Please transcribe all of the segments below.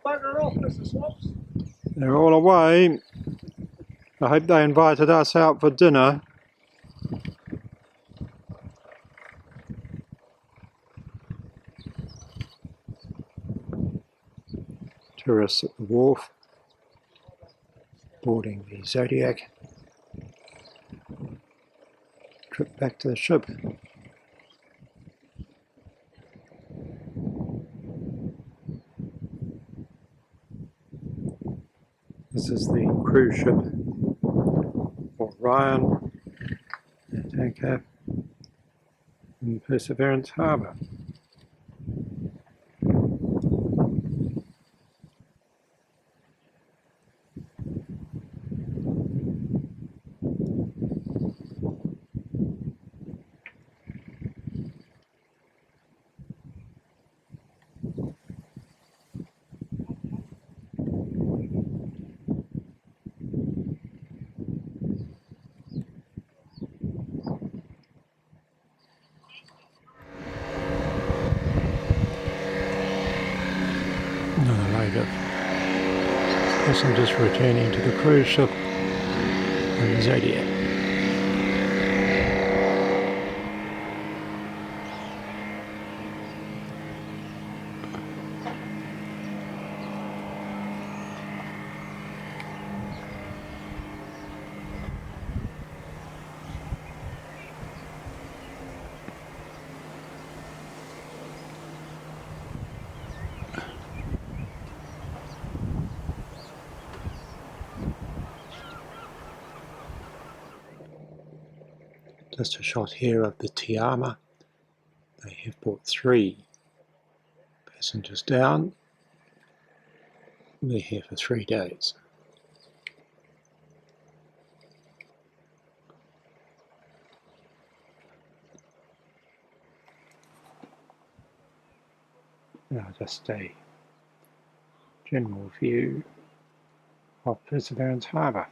bugger off, Mr. Slops. They're all away. I hope they invited us out for dinner. Tourists at the wharf, boarding the Zodiac. Trip back to the ship. This is the cruise ship Orion, anchor in Perseverance Harbour. Another load of passengers returning to the cruise ship and the Zodiac. Just a shot here of the Tiama. They have brought 3 passengers down. They're here for 3 days. Now just a general view of Perseverance Harbour.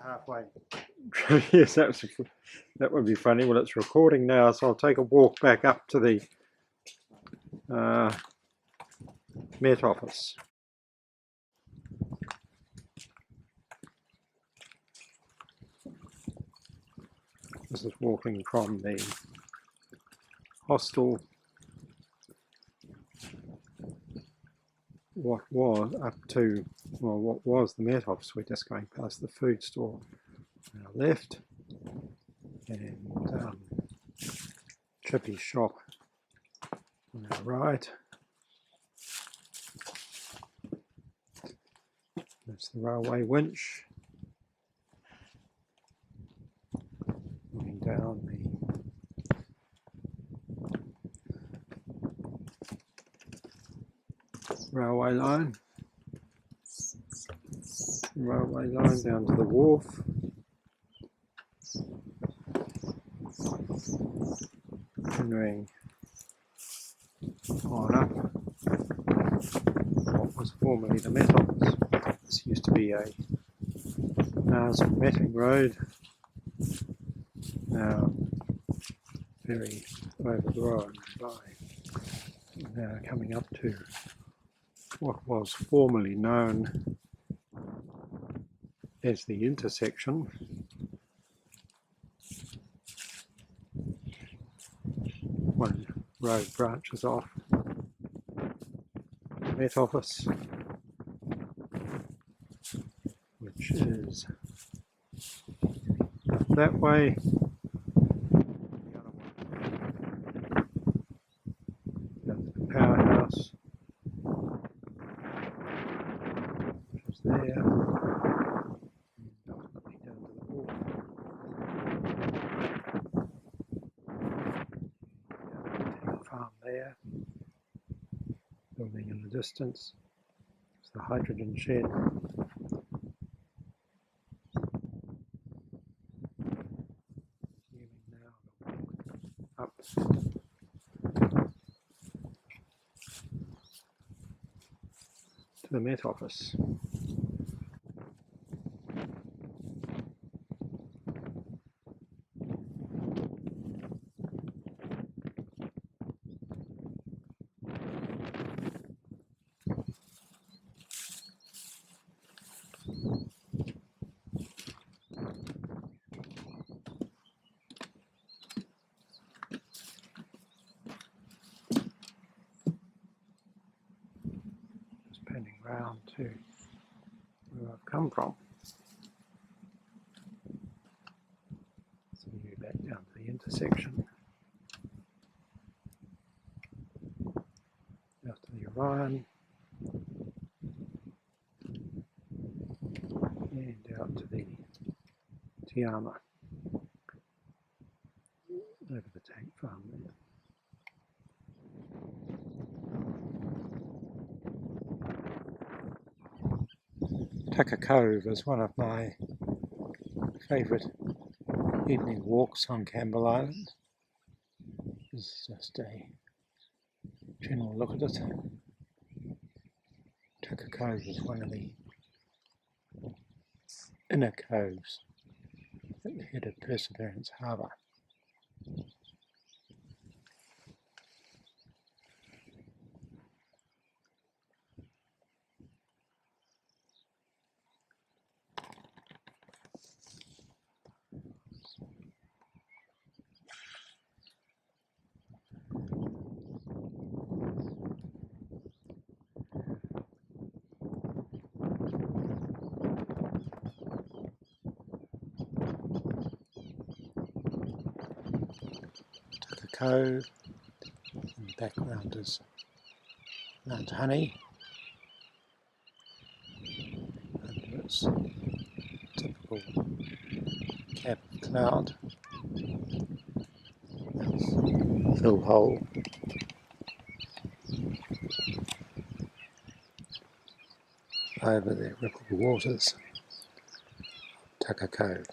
Halfway. Yes, that would be funny. Well, it's recording now, so I'll take a walk back up to the Met office. This is walking from the hostel, what was up to, well, what was the Met office. We're just going past the food store on our left, and Chippy's shop on our right. That's the railway winch. Moving down the railway line down to the wharf. Continuing on up what was formerly the Met office. This used to be a metting road, now very overgrown by, now coming up to what was formerly known as the intersection. One road branches off the Met office, which is up that way. The other one, the powerhouse, distance is the hydrogen shed. Now up to the Met Office. Panning round to where I've come from. So you back down to the intersection. Out to the Orion. And out to the Tiama. Over the tank farm there. Cove is one of my favourite evening walks on Campbell Island. This is just a general look at it. Cove is one of the inner coves at the head of Perseverance Harbour. Cove. In the background is Mount Honey, and its typical cap of cloud. That's Phil Hole. Over the rippled waters of Cove.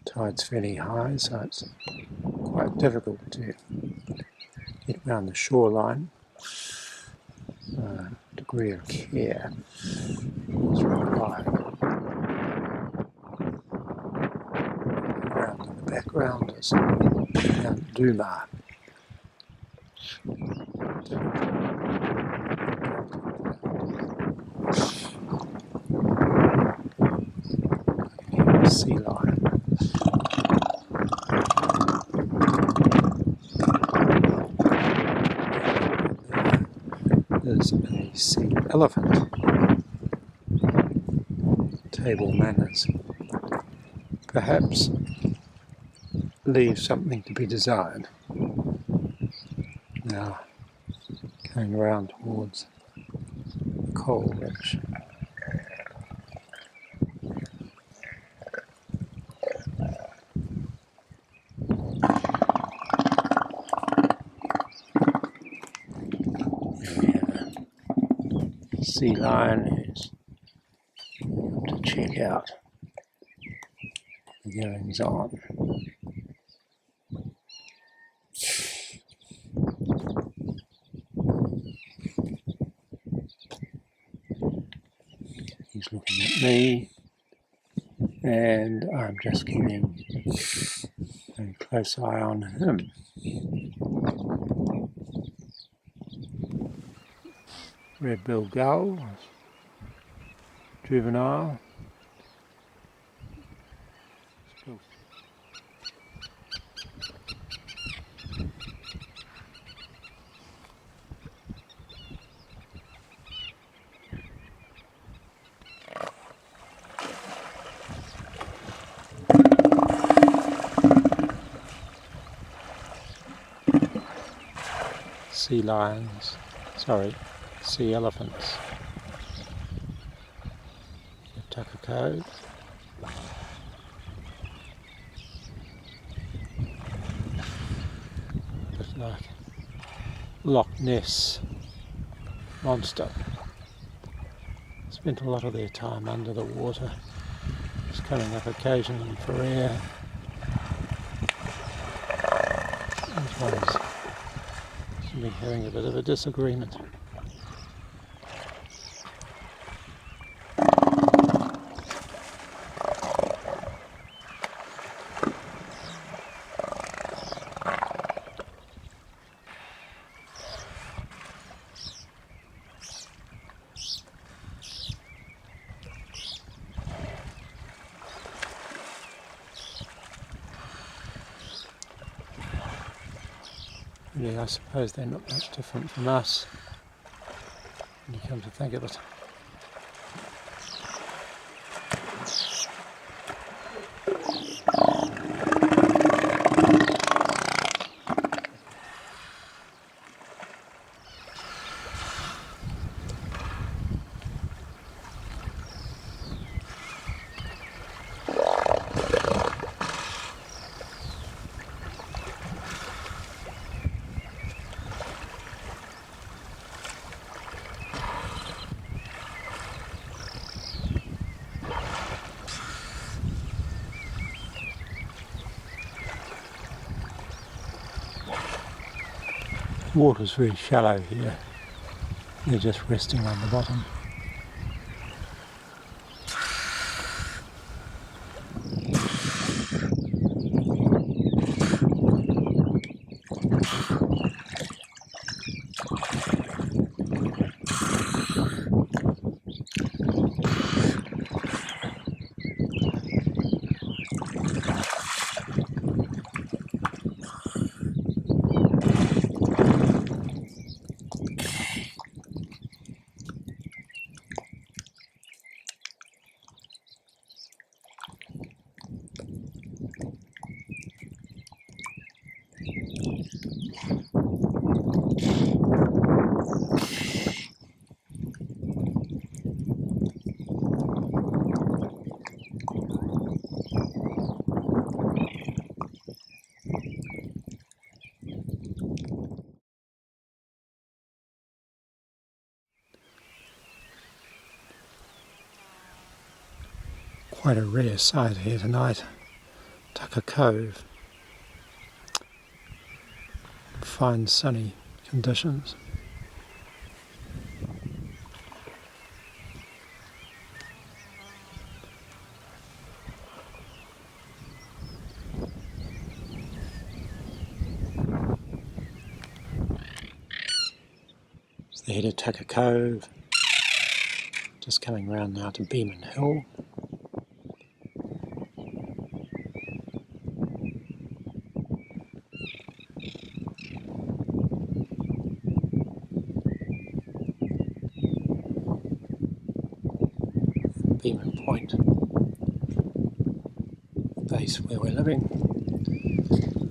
Tide's fairly high, so it's quite difficult to get around the shoreline. Degree of care is required. Around in the background is Mount Duma. Sea lion. There's a sea elephant. Table manners. Perhaps leave something to be desired. Now, going around towards the coal ridge. Sea lion who's to check out the goings on. He's looking at me, and I'm just keeping a close eye on him. Red-billed gull, juvenile. Sea lions, sea elephants. Cove. But like Loch Ness monster. Spent a lot of their time under the water, just coming up occasionally for air. These ones seem to be having a bit of a disagreement. Really, I suppose they're not much different from us when you come to think of it. The water's very shallow here. They're just resting on the bottom. Quite a rare sight here tonight. Tucker Cove. Fine sunny conditions. It's the head of Tucker Cove. Just coming round now to Beeman Hill. Beeman Point, the base where we're living.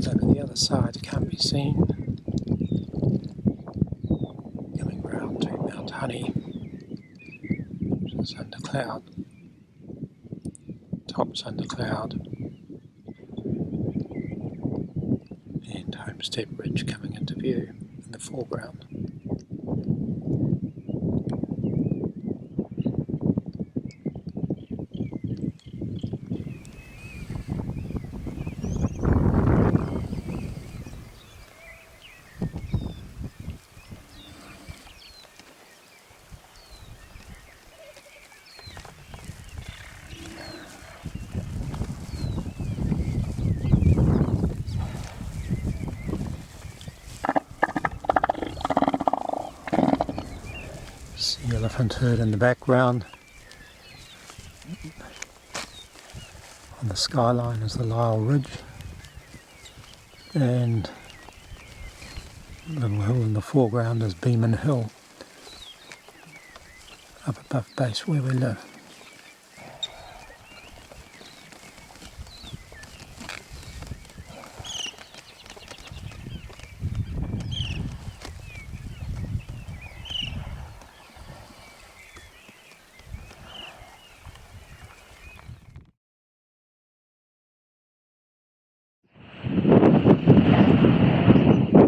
Over the other side can't be seen. Coming round to Mount Honey, which is under cloud. Top's under cloud. And Homestead Ridge coming into view in the foreground. Sea elephant herd in the background. On the skyline is the Lyell Ridge, and the little hill in the foreground is Beeman Hill, up above base where we live.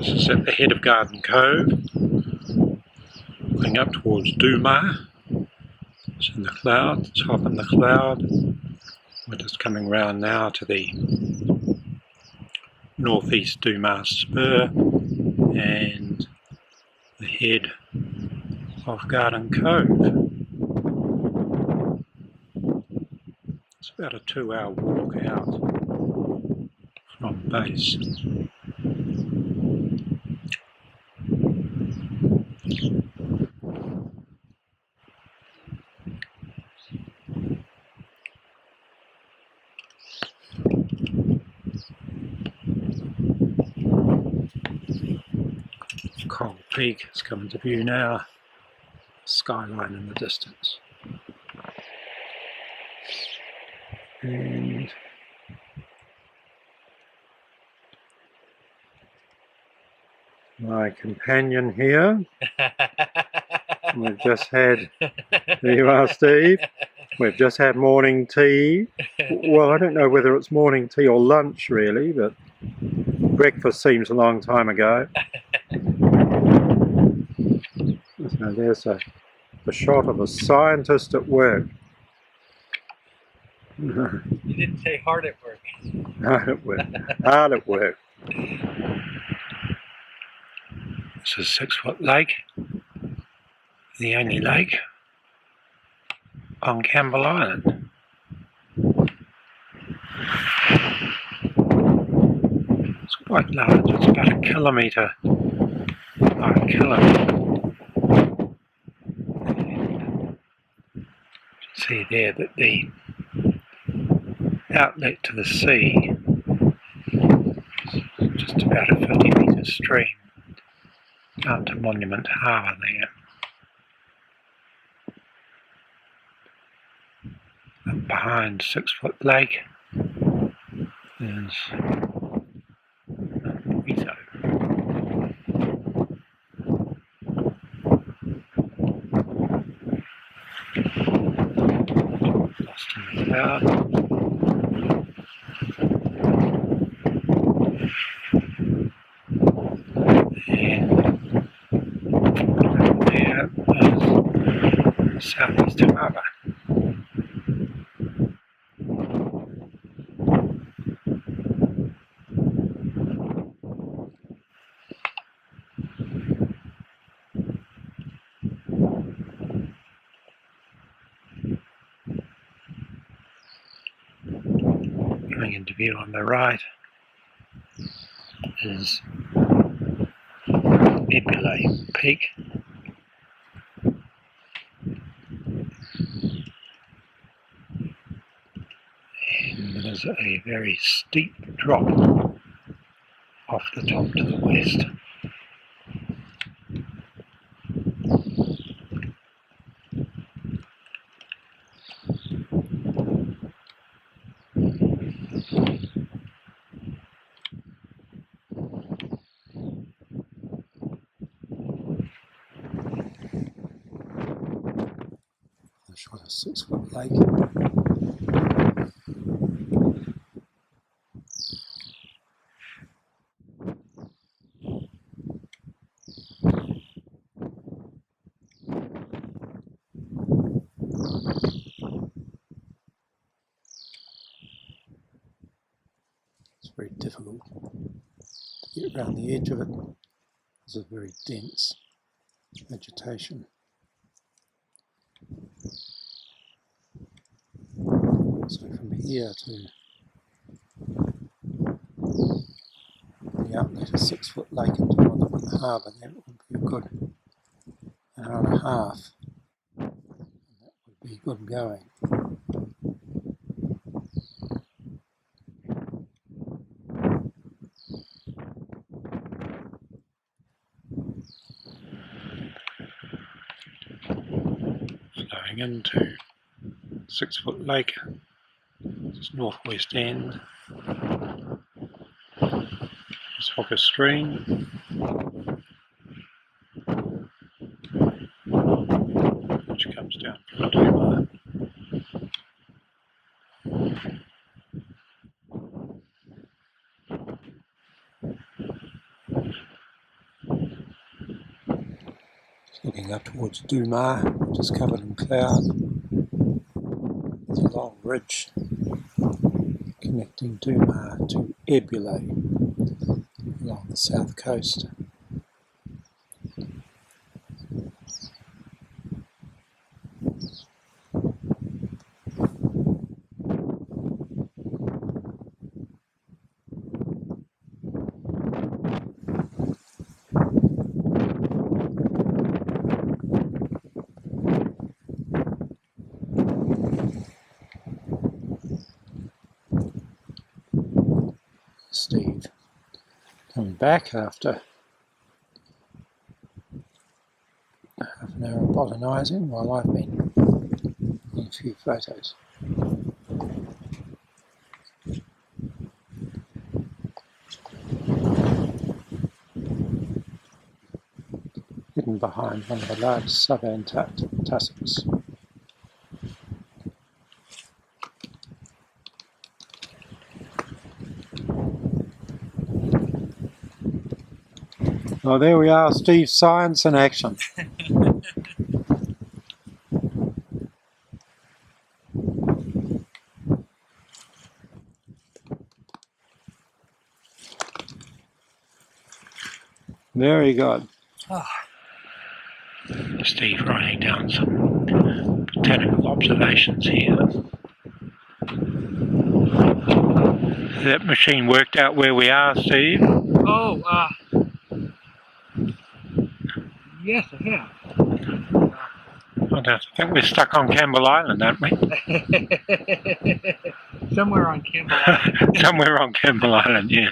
This is at the head of Garden Cove, looking up towards Duma. It's in the cloud, it's up in the cloud. We're just coming round now to the northeast Duma spur and the head of Garden Cove. It's about a 2-hour walk out from base. Cove Peak is coming to view now, skyline in the distance. And my companion here, we've just had, there you are Steve, we've just had morning tea. Well, I don't know whether it's morning tea or lunch really, but breakfast seems a long time ago. So there's a shot of a scientist at work. You didn't say hard at work. Hard at work. Hard at work. This is 6 Foot Lake, the only lake on Campbell Island. It's quite large, it's about a kilometre by a kilometre. See there that the outlet to the sea is just about a 50-metre stream out to Monument Harbour there. And behind 6 Foot Lake is Ito. Lost in the cloud. And there is Southeast Harbour. Coming into view on the right is Beeman Peak. And there's a very steep drop off the top to the west. A shot of 6 Foot Lake. It's very difficult to get around the edge of it. It's a very dense vegetation. So from here to the outlet of 6 Foot Lake into Monument Harbour, that would be a good hour and a half. And that would be good going. Flowing into 6 Foot Lake, it's northwest end. It's Hokitika Stream. Which comes down from Duma. Looking up towards Dumar, which is covered in cloud. There's a long ridge connecting Dumar to Ebule along the south coast. Steve coming back after half an hour of botanising while I've been taking a few photos. Hidden behind one of the large sub-Antarctic tussocks. Oh, there we are, Steve, science in action. Very good. Oh. Steve writing down some botanical observations here. Has that machine worked out where we are, Steve? Oh, yes, I have. I think we're stuck on Campbell Island, aren't we? Somewhere on Campbell Island. Somewhere on Campbell Island, yeah.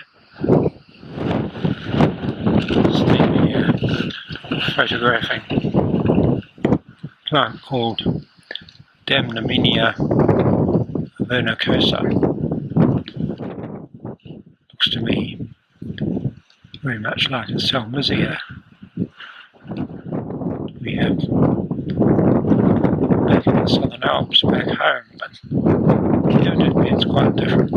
Steve here, photographing a plant called Damnaminia vernicosa. Looks to me very much like a Salmisia. We have back in the Southern Alps back home, but evidently it's quite different.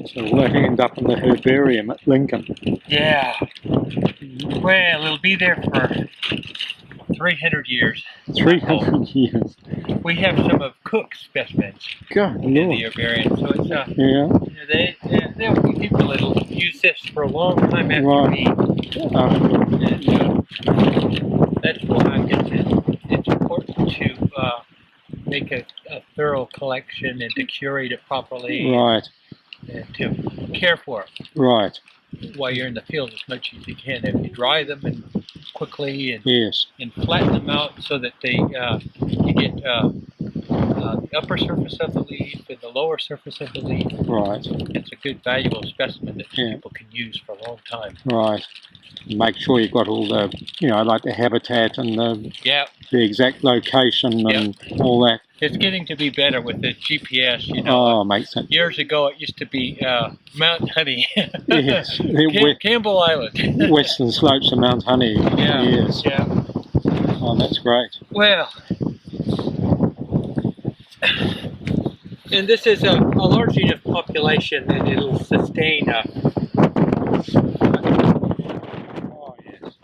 So we'll end up in the herbarium at Lincoln. Yeah. Well, it'll be there for 300 years. 300 years. We have some of Cook's specimens God, in the Lord. herbarium, so it's Yeah. there'll be people that'll use this for a long time after Right. me. And that's why it's important to make a thorough collection and to curate it properly. Right. And to care for it. Right. While you're in the field as much as you can. If you dry them and quickly and Yes. and flatten them out so that they you get the upper surface of the leaf and the lower surface of the leaf. Right. It's a good valuable specimen that Yeah. people can use for a long time. Right. Make sure you've got all the, like the habitat and the exact location and all that. It's getting to be better with the GPS, Oh, makes sense. Years ago, it used to be Mount Honey. Yes. Campbell Island. Western slopes of Mount Honey. Yeah. Yes. Yeah. Oh, that's great. Well, and this is a large enough population that it'll sustain a. Oh, yes.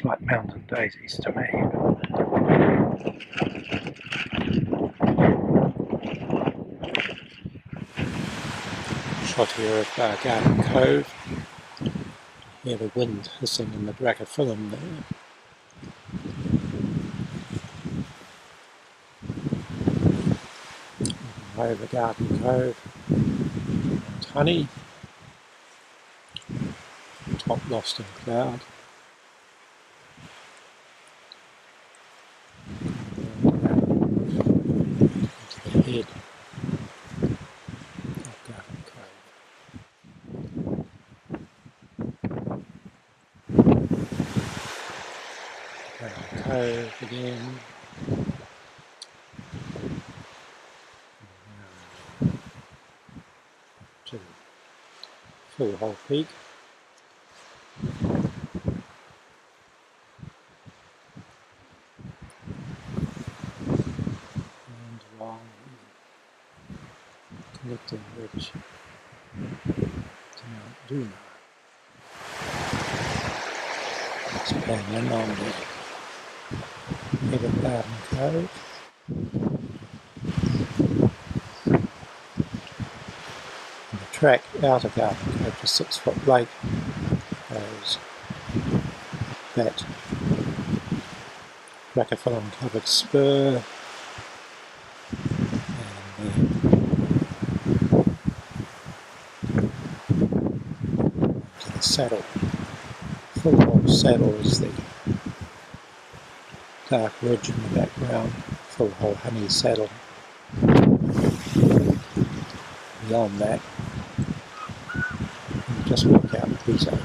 Looks like mountain daisies to me. Shot here of Garden Cove. Hear the wind hissing in the brachyphyllum there. Over Garden Cove. And honey. Top lost in cloud. Into the head of Garden Cove. Garden Cove again. To Full Hole Peak. And along the connecting ridge to Mount Duma. Expand in on the head of Garden Cove. And the track out of Garden Cove to 6 Foot Lake goes that brachyphyllum covered spur and then to the saddle. Full Hole Saddle is the dark ridge in the background. Full Hole Honey Saddle. Beyond that, you just walk out Piso.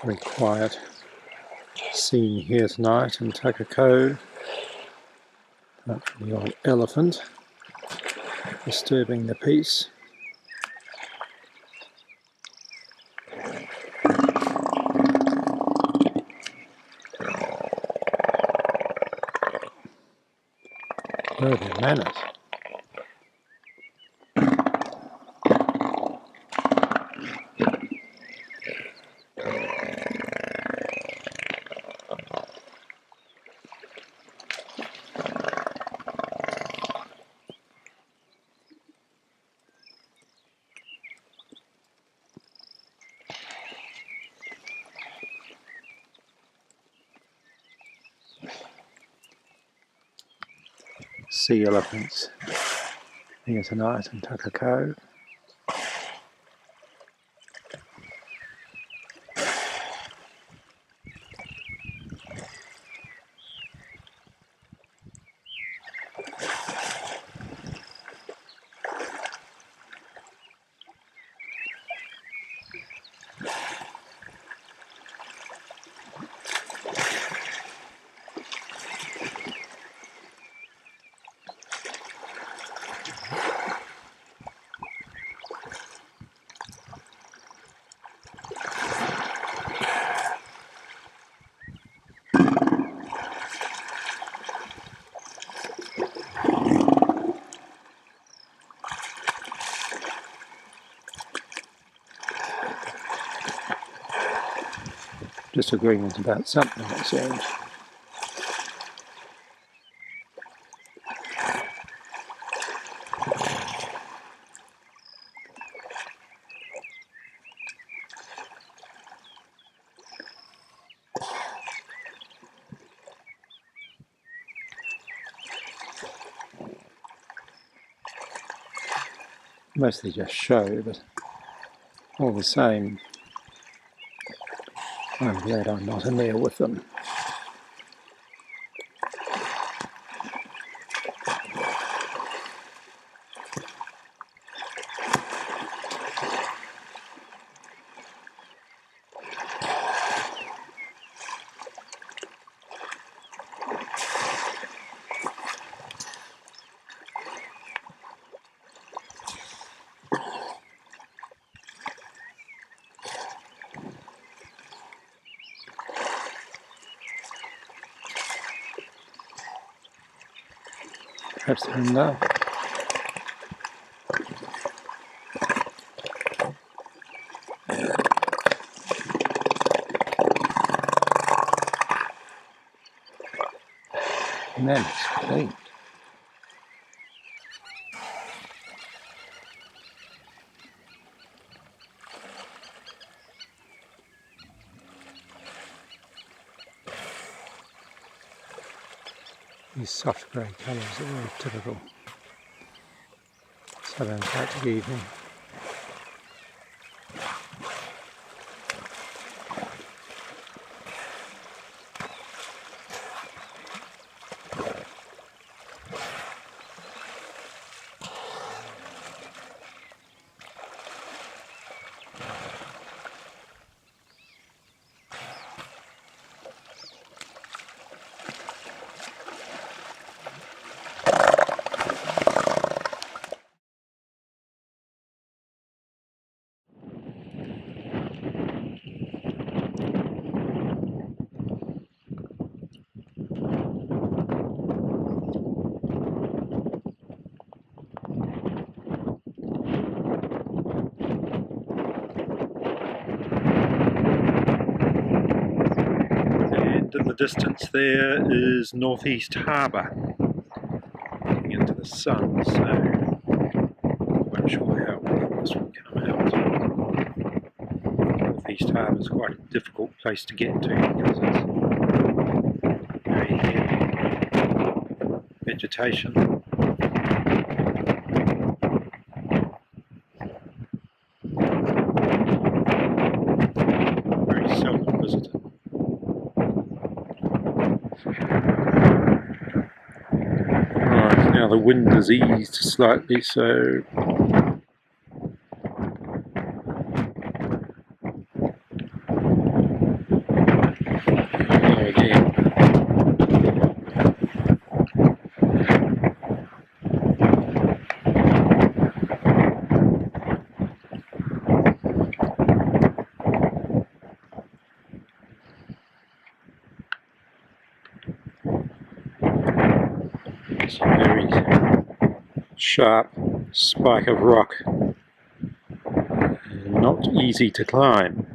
Very quiet scene here tonight in Tucker Cove. Apart from the old elephant disturbing the peace. Oh, the manners. Sea elephants here tonight in Tucker Cove. Disagreement about something, it seems. Mostly just show, but all the same, I'm glad I'm not in there with them. Perhaps window. And then it's clean. These soft grey colours are very typical Southern Antarctic evening. In the distance there is Northeast Harbour, looking into the sun, so I'm not sure how well this will come out. Northeast Harbour is quite a difficult place to get to because it's very heavy vegetation. Very seldom visited. Right, now the wind has eased slightly, so there again. It's a very sharp spike of rock, and not easy to climb.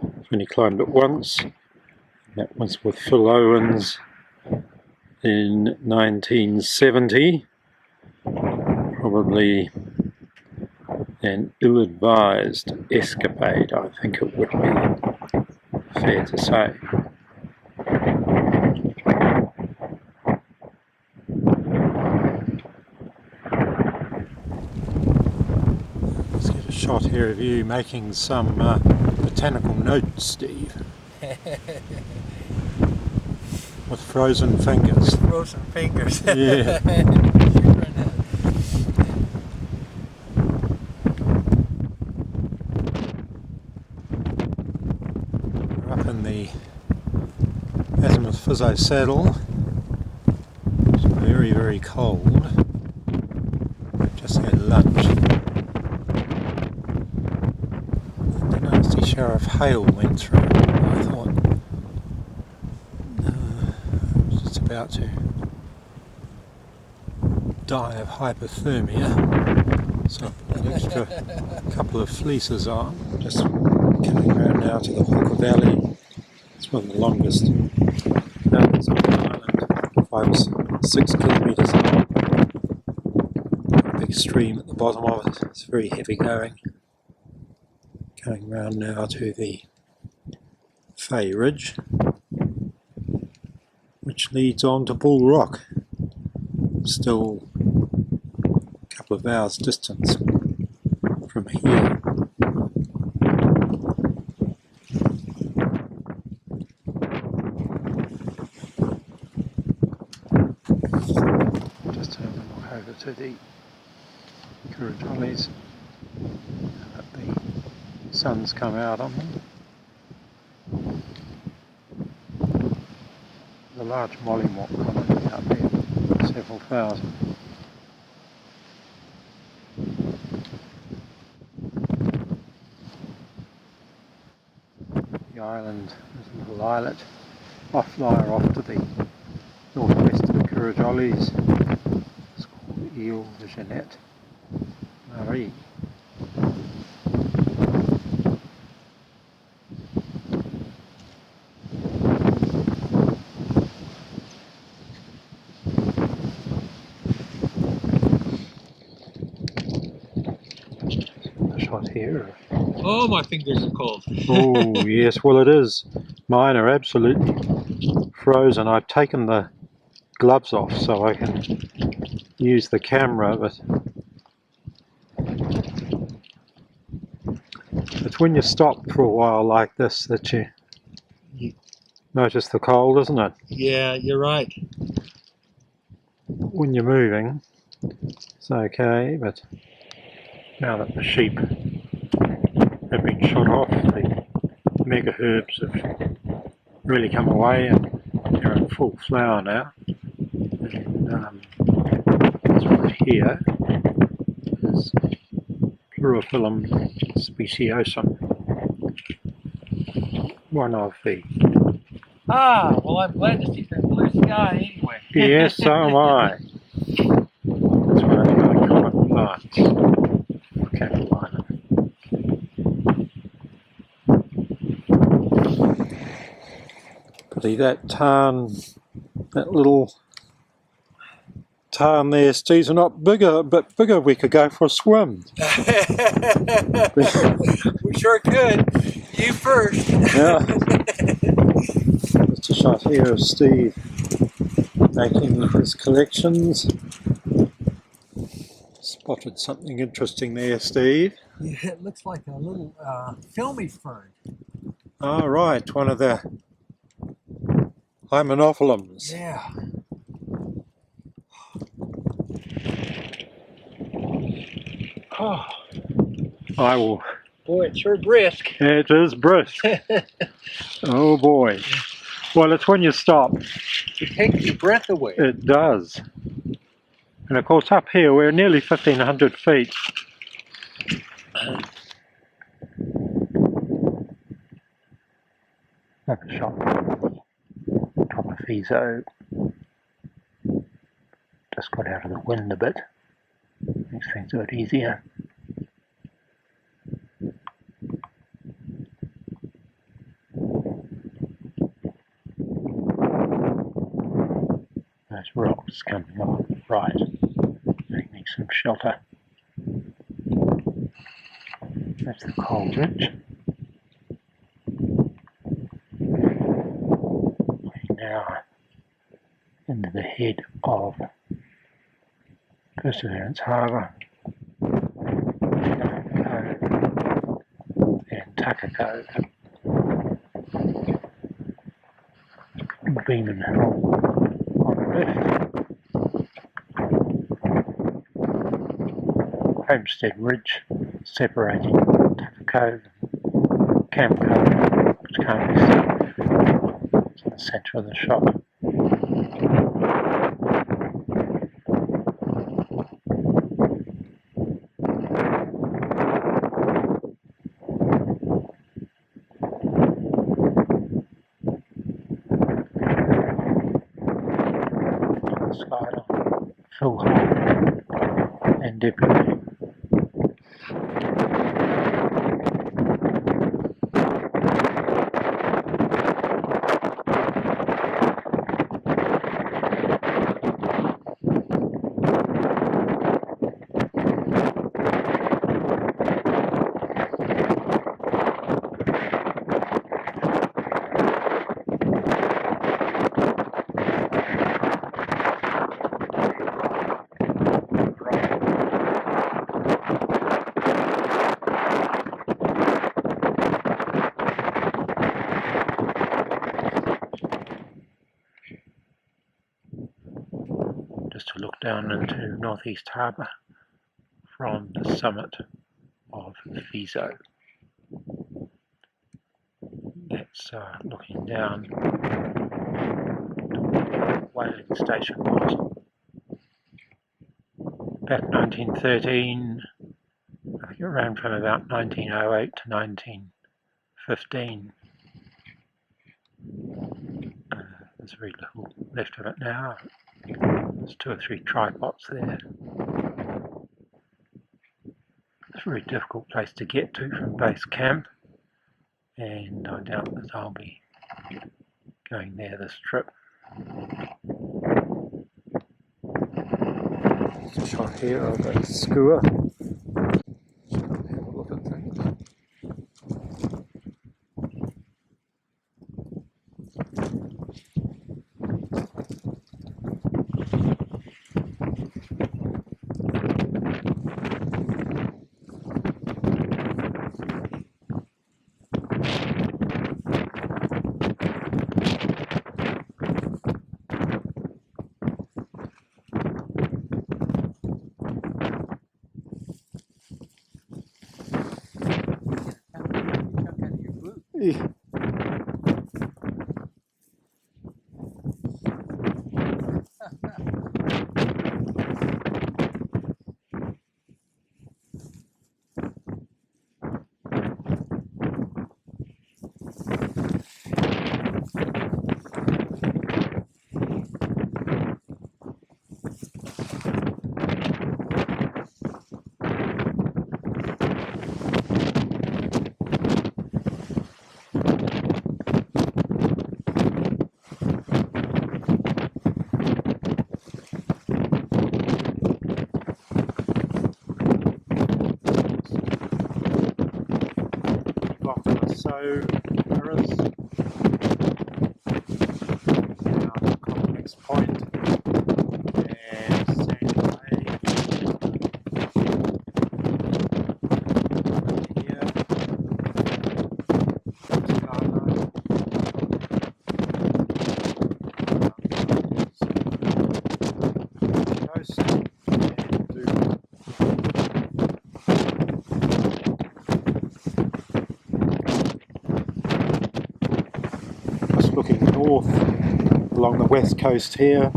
I've only climbed it once, and that was with Phil Owens in 1970. Probably an ill-advised escapade, I think it would be fair to say. Let's get a shot here of you making some botanical notes, Steve. With frozen fingers. Frozen fingers. Yeah. We're up in the Azimuth Fizzo saddle. It's very, very cold. Just had lunch. And a nasty shower of hail went through. I thought I was just about to die of hypothermia. So I put an extra couple of fleeces on. Just coming around now to the Hawker Valley. It's one of the longest valleys on the island, 5 or 6 kilometres long. A big stream at the bottom of it. It's very heavy going. Coming round now to the Fay Ridge, which leads on to Bull Rock. Still a couple of hours distance from here. Just turn them over to the Kurajollies and let the sun's come out on them. There's a large mollymawk colony out there, several thousand. The island is a little islet, flyer off to the northwest of the Kurajollies. eel Jeanette Marie. A shot here. Oh, my fingers are cold. Oh yes, well it is. Mine are absolutely frozen. I've taken the gloves off so I can use the camera, but it's when you stop for a while like this that you notice the cold, isn't it? Yeah, you're right. When you're moving, it's okay, but now that the sheep have been shot off, the mega herbs have really come away and they're in full flower now. And this one here is Pleurophyllum speciosum, one of the... Ah, well, I'm glad to see that blue sky anyway. Yes, so am I. It's one of the iconic plants of Campbell Island. Pity that tarn, that little tarn there, Steve's not bigger, a bit bigger, we could go for a swim. We sure could. You first. Yeah. Just a shot here of Steve making his collections. Spotted something interesting there, Steve. Yeah, it looks like a little filmy fern. Oh, right, one of the hymenophyllums. Yeah. Oh, I will. boy, it's sure brisk. It is brisk. Oh boy. Well, it's when you stop. It takes your breath away. It does. And of course up here we're nearly 1,500 feet. Another shot. Top of Fizo. Just got out of the wind a bit. Makes things a bit easier. Those rocks coming on right, making some shelter. That's the coal ridge. We're now into the head of Perseverance Harbour, Cove and Tucker Cove. Beeman on the left. Homestead Ridge separating Tucker Cove and Camp Cove, which can't be seen. It's in the centre of the shot. Skyline, full high and deputy. To look down into Northeast Harbour from the summit of Fizo. That's looking down to where the whaling station was. Back 1913, I think it ran from about 1908 to 1915. There's very little left of it now. There's 2 or 3 tripods there. It's a very difficult place to get to from base camp, and I doubt that I'll be going there this trip. Just a shot here of a skua. Just have a look at things. Yeah. So Paris, Complex Point, and Sand Bay here, coast, and Dover. Just looking north along the west coast here,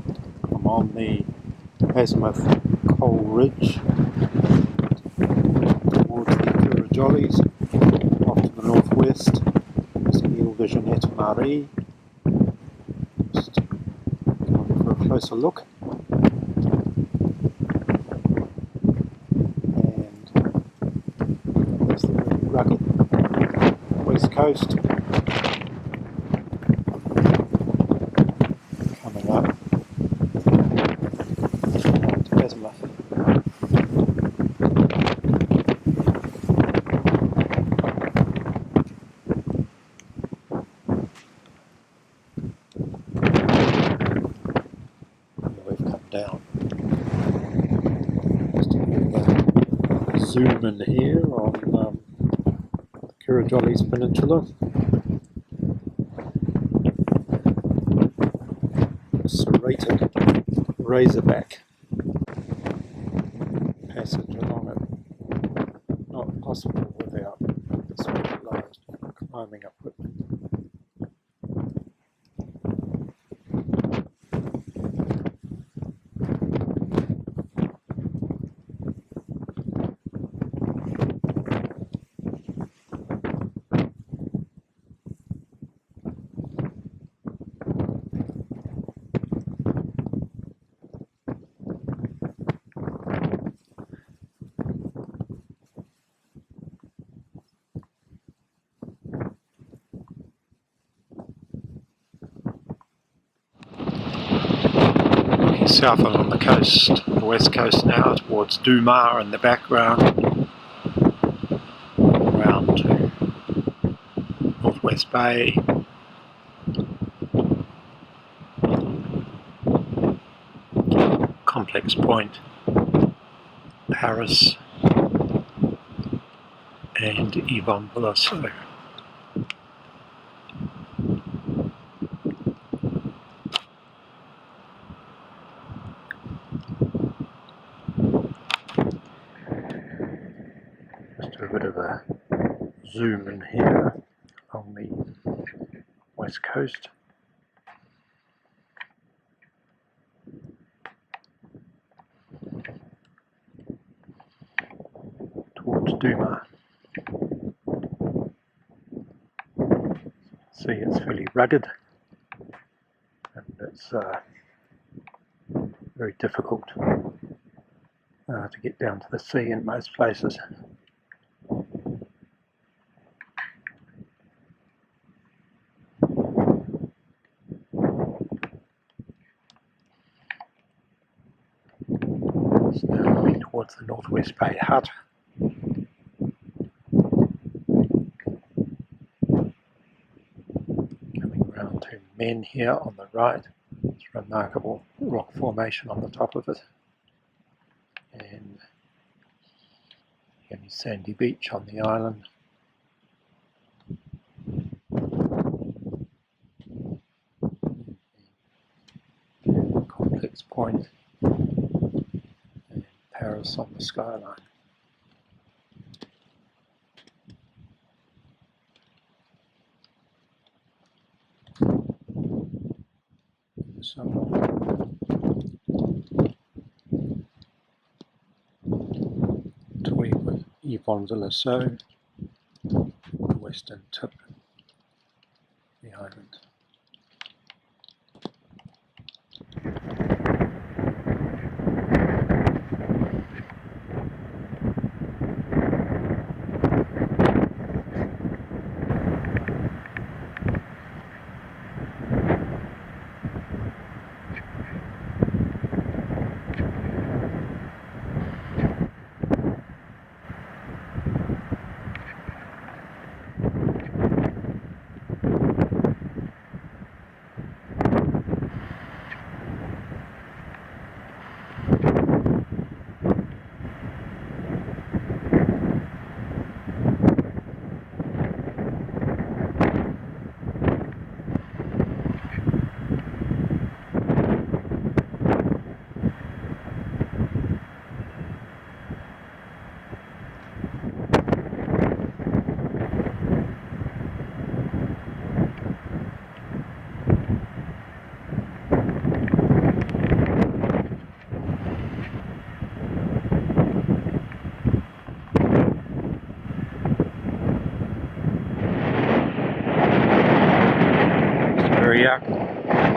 I'm on the Azimuth Coal Ridge towards the Kurrajollies. Off to the northwest is the Ile Visionette Marie. Just going for a closer look. And there's the very rugged west coast. Coming up to Azimuth. We've come down. Just a bit of a zoom in here on the Kurrajollies Peninsula. Serrated razorback passage along it. Not possible without specialised climbing equipment. South along the coast, the west coast now, towards Dumar in the background, around to Northwest Bay, Complex Point, Paris, and Yvon Boulassac. Just a bit of a zoom in here on the west coast. Towards Dumar. See, it's fairly rugged and it's very difficult to get down to the sea in most places. So now moving towards the Northwest Bay hut. Coming around to Men here on the right. It's a remarkable rock formation on the top of it. And again, sandy beach on the island. Complex Point and Paris on the skyline. So between with Yvonne Villasseau, the western tip of the island.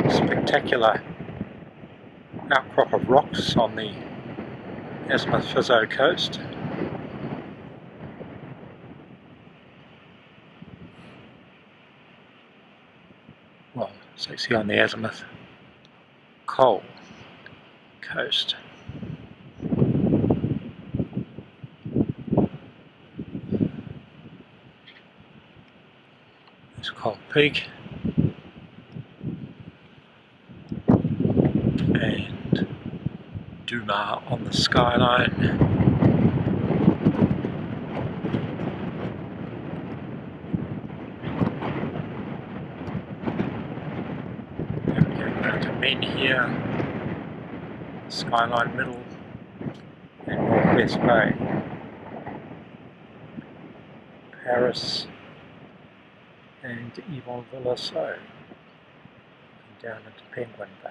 Spectacular outcrop of rocks on the Azimuth-Fizzo coast. Well, it's actually on the Azimuth Cove coast. It's Cove Peak. And Dumas on the skyline. Going around to Men here, skyline middle, and Northwest Bay. Paris and Yvonne Villasseau. Down into Penguin Bay.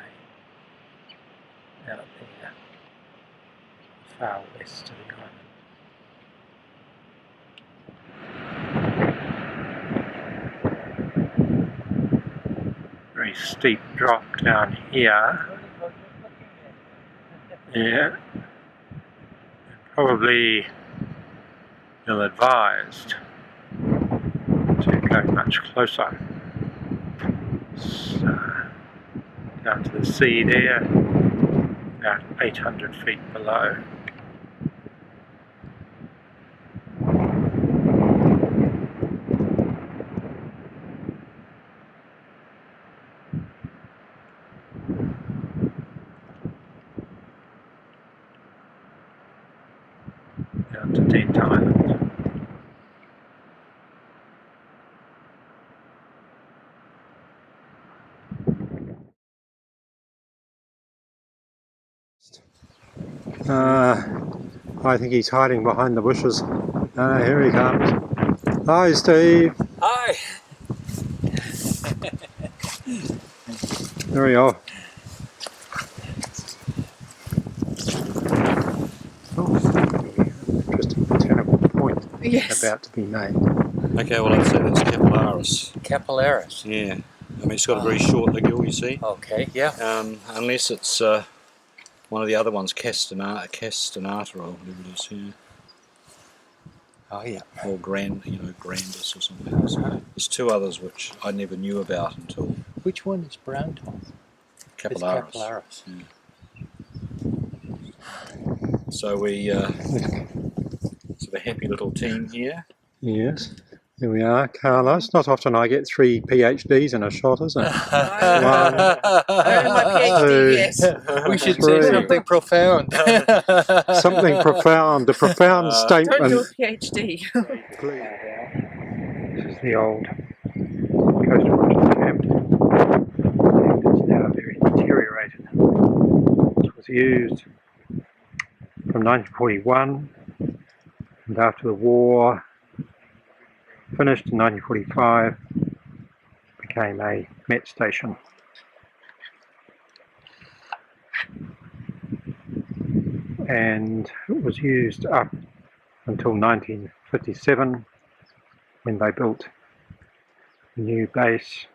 Out there, far west of the island. Very steep drop down here. Yeah, probably ill-advised to go much closer. So, down to the sea there. About 800 feet below. Down to Dent Island. I think he's hiding behind the bushes. Here he comes. Hi, Steve. Hi! There we are. Oh, interesting botanical point about to be made. Okay, well I'd say that's Capellaris. Capillaris. Yeah, I mean it's got a very short ligule, you see. Okay, yeah. Unless it's one of the other ones, Castanata or whatever it is, yeah. Oh, yeah. Or Grandis or something. So there's two others which I never knew about until Which one is brown top? Capellaris. Capillaris. Yeah. So we sort of a happy little team here. Yes. Here we are, Carla. It's not often I get 3 PhDs in a shot, is it? Earning my PhD, Two, yes. We should three. say something profound. Something profound, a profound Don't statement. do a PhD. This is the old coastal watches camp, and it's now very deteriorated. It was used from 1941, and after the war finished in 1945, became a Met station. And it was used up until 1957, when they built a new base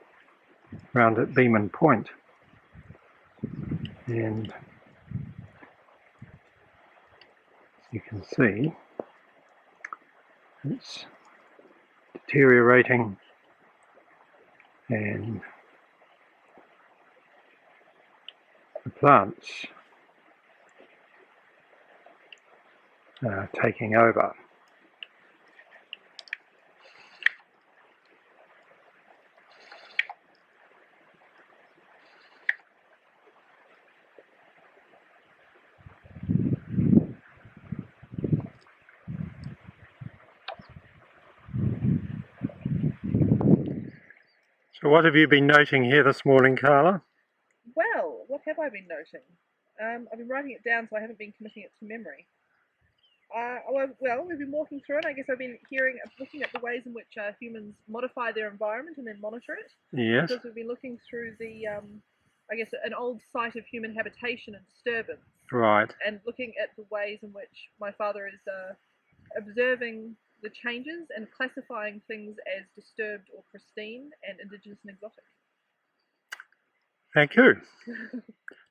around at Beeman Point. And as you can see, it's deteriorating, and the plants are taking over. So what have you been noting here this morning, Carla? Well, what have I been noting? I've been writing it down, so I haven't been committing it to memory. Well, we've been walking through it. I guess I've been looking at the ways in which humans modify their environment and then monitor it. Yes. Because we've been looking through the, I guess, an old site of human habitation and disturbance. Right. And looking at the ways in which my father is observing the changes and classifying things as disturbed or pristine and indigenous and exotic. Thank you.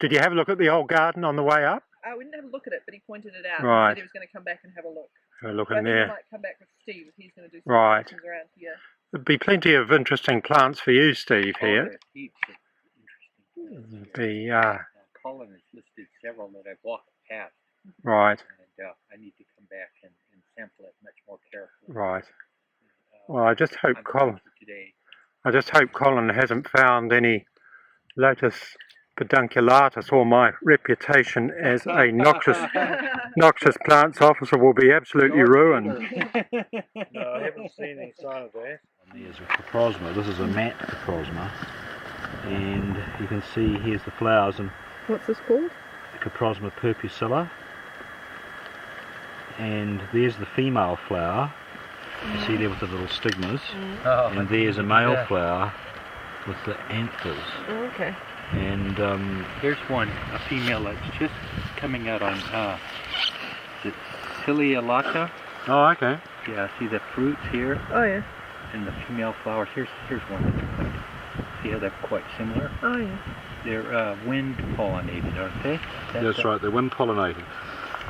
Did you have a look at the old garden on the way up? We didn't have a look at it, but he pointed it out. Right. He said he was going to come back and have a look. Have a look But in I think there. he might come back with Steve if he's going to do some Right. things around here. There'd be plenty of interesting plants for you, Steve, here. There's heaps of interesting There'd be, Colin has listed several that I've walked past, right, and I need to come back and sample it much more carefully. right. Well, I just hope I'm Colin, today. I just hope Colin hasn't found any Lotus pedunculatus, or my reputation as a noxious plants officer will be absolutely ruined. No, I haven't seen any sign of that. There's a coprosma. This is a mat coprosma, and you can see here's the flowers, and What's this called? Coprosma purpusilla, and there's the female flower. You see there with the little stigmas, and there's a male flower with the anthers. Oh, okay. And There's one, a female that's just coming out on, the Ciliolata. Oh, okay. Yeah, see the fruits here Oh, yeah. and the female flowers. Here's one that's quite, see how they're quite similar? Oh, yeah. They're wind pollinated, aren't they? that's right, they're wind pollinated.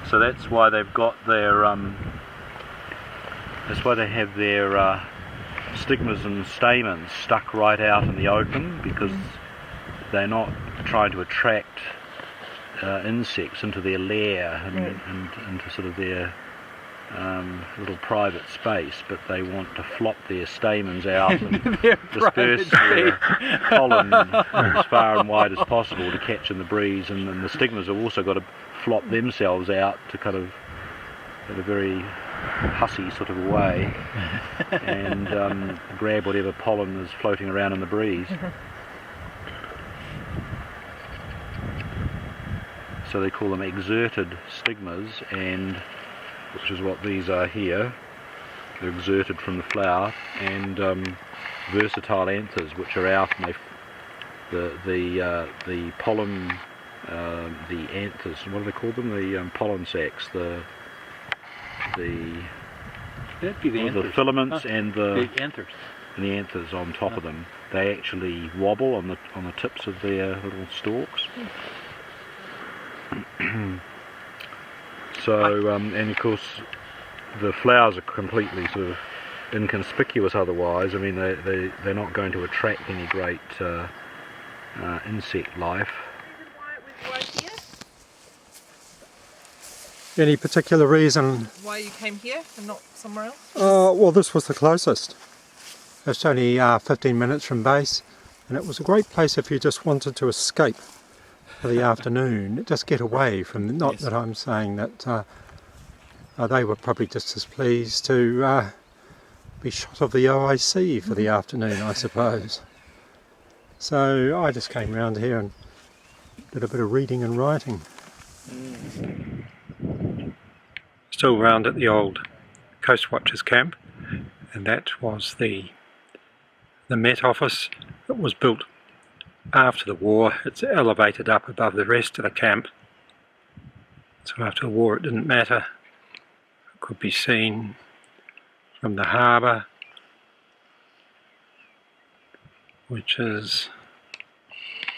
So that's why they've got their that's why they have their stigmas and stamens stuck right out in the open, because they're not trying to attract insects into their lair and into sort of their little private space, but they want to flop their stamens out and disperse their pollen as far and wide as possible to catch in the breeze, and then the stigmas have also got to flop themselves out to kind of, in a very hussy sort of a way, and grab whatever pollen is floating around in the breeze. So they call them exerted stigmas, and which is what these are here. They're exerted from the flower, and versatile anthers, which are out, and the pollen, the anthers. What do they call them? The pollen sacs. That'd be the anthers. Filaments and the anthers. and the anthers on top of them. They actually wobble on the tips of their little stalks. So, and of course, the flowers are completely sort of inconspicuous otherwise. I mean, they're not going to attract any great insect life. Any particular reason? Why you came here and not somewhere else? Well, this was the closest. It's only 15 minutes from base, and it was a great place if you just wanted to escape for the afternoon, just get away from, not Yes. that I'm saying that they were probably just as pleased to be shot of the OIC for the afternoon, I suppose. So I just came round here and did a bit of reading and writing. Still round at the old Coast Watchers camp, and that was the Met Office that was built after the war. It's elevated up above the rest of the camp, so after the war it didn't matter. It could be seen from the harbour, which is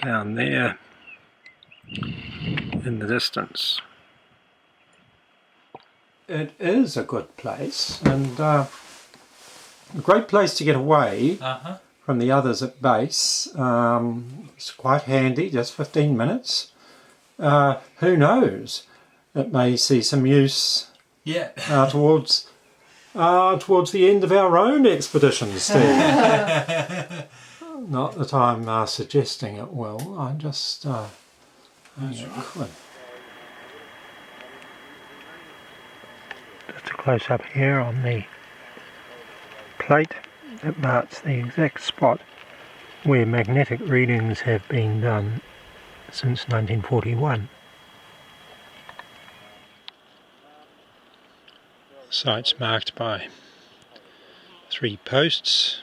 down there in the distance. It is a good place, and a great place to get away from the others at base. It's quite handy, just 15 minutes. Who knows? It may see some use towards the end of our own expedition, Steve. Not that I'm suggesting it will, I just think it could. Just a close up here on the plate that marks the exact spot where magnetic readings have been done since 1941. Site's marked by 3 posts.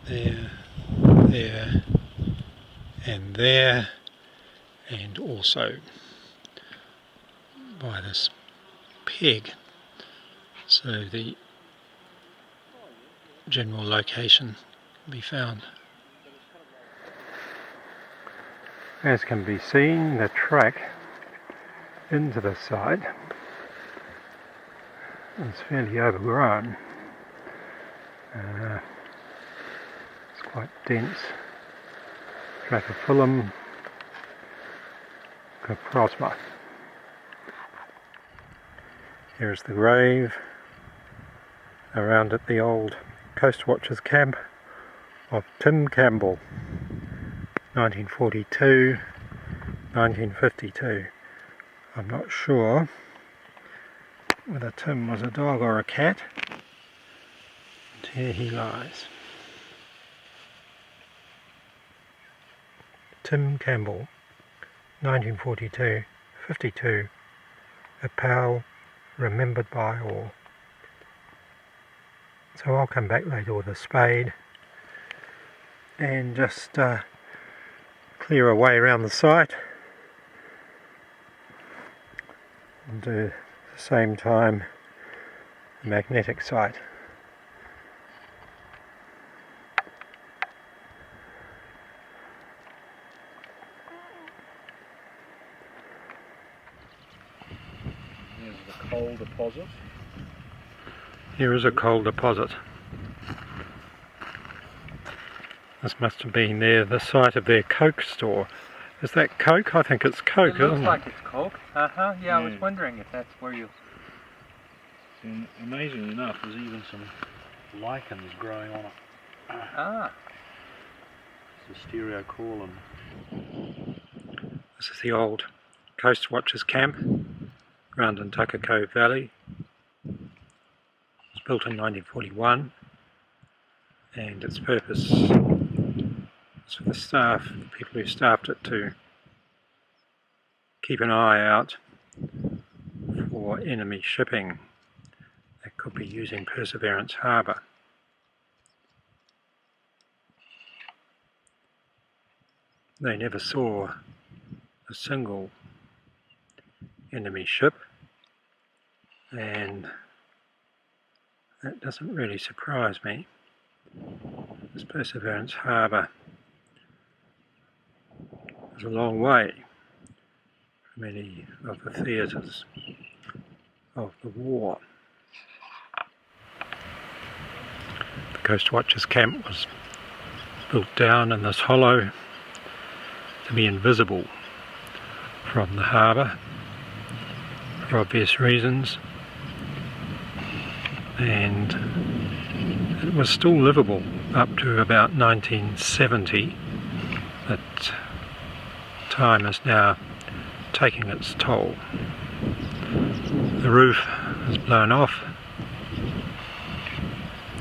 There, there, and there, and also by this peg, so the general location can be found. As can be seen, the track into the site is fairly overgrown. It's quite dense. Trachyphyllum, Coprosma. Here's the grave around at the old Coast Watchers camp of Tim Campbell, 1942, 1952. I'm not sure whether Tim was a dog or a cat, but here he lies. Tim Campbell, 1942-52, a pal remembered by all. So I'll come back later with a spade and just clear away around the site and do at the same time the magnetic site. Here's the coal deposit. Here is a coal deposit. This must have been the site of their Coke store. Is that Coke? I think it's Coke, It looks isn't like it? it's Coke. Yeah, I was wondering if that's where you... And amazingly enough, there's even some lichens growing on it. It's a stereocorlin. This is the old Coast Watchers camp around in Cove Valley. It was built in 1941, and its purpose is for the staff, the people who staffed it, to keep an eye out for enemy shipping that could be using Perseverance Harbour. They never saw a single enemy ship, and that doesn't really surprise me. This Perseverance Harbour is a long way from any of the theatres of the war. The Coast Watchers camp was built down in this hollow to be invisible from the harbour, for obvious reasons, and it was still livable up to about 1970, but time is now taking its toll. The roof has blown off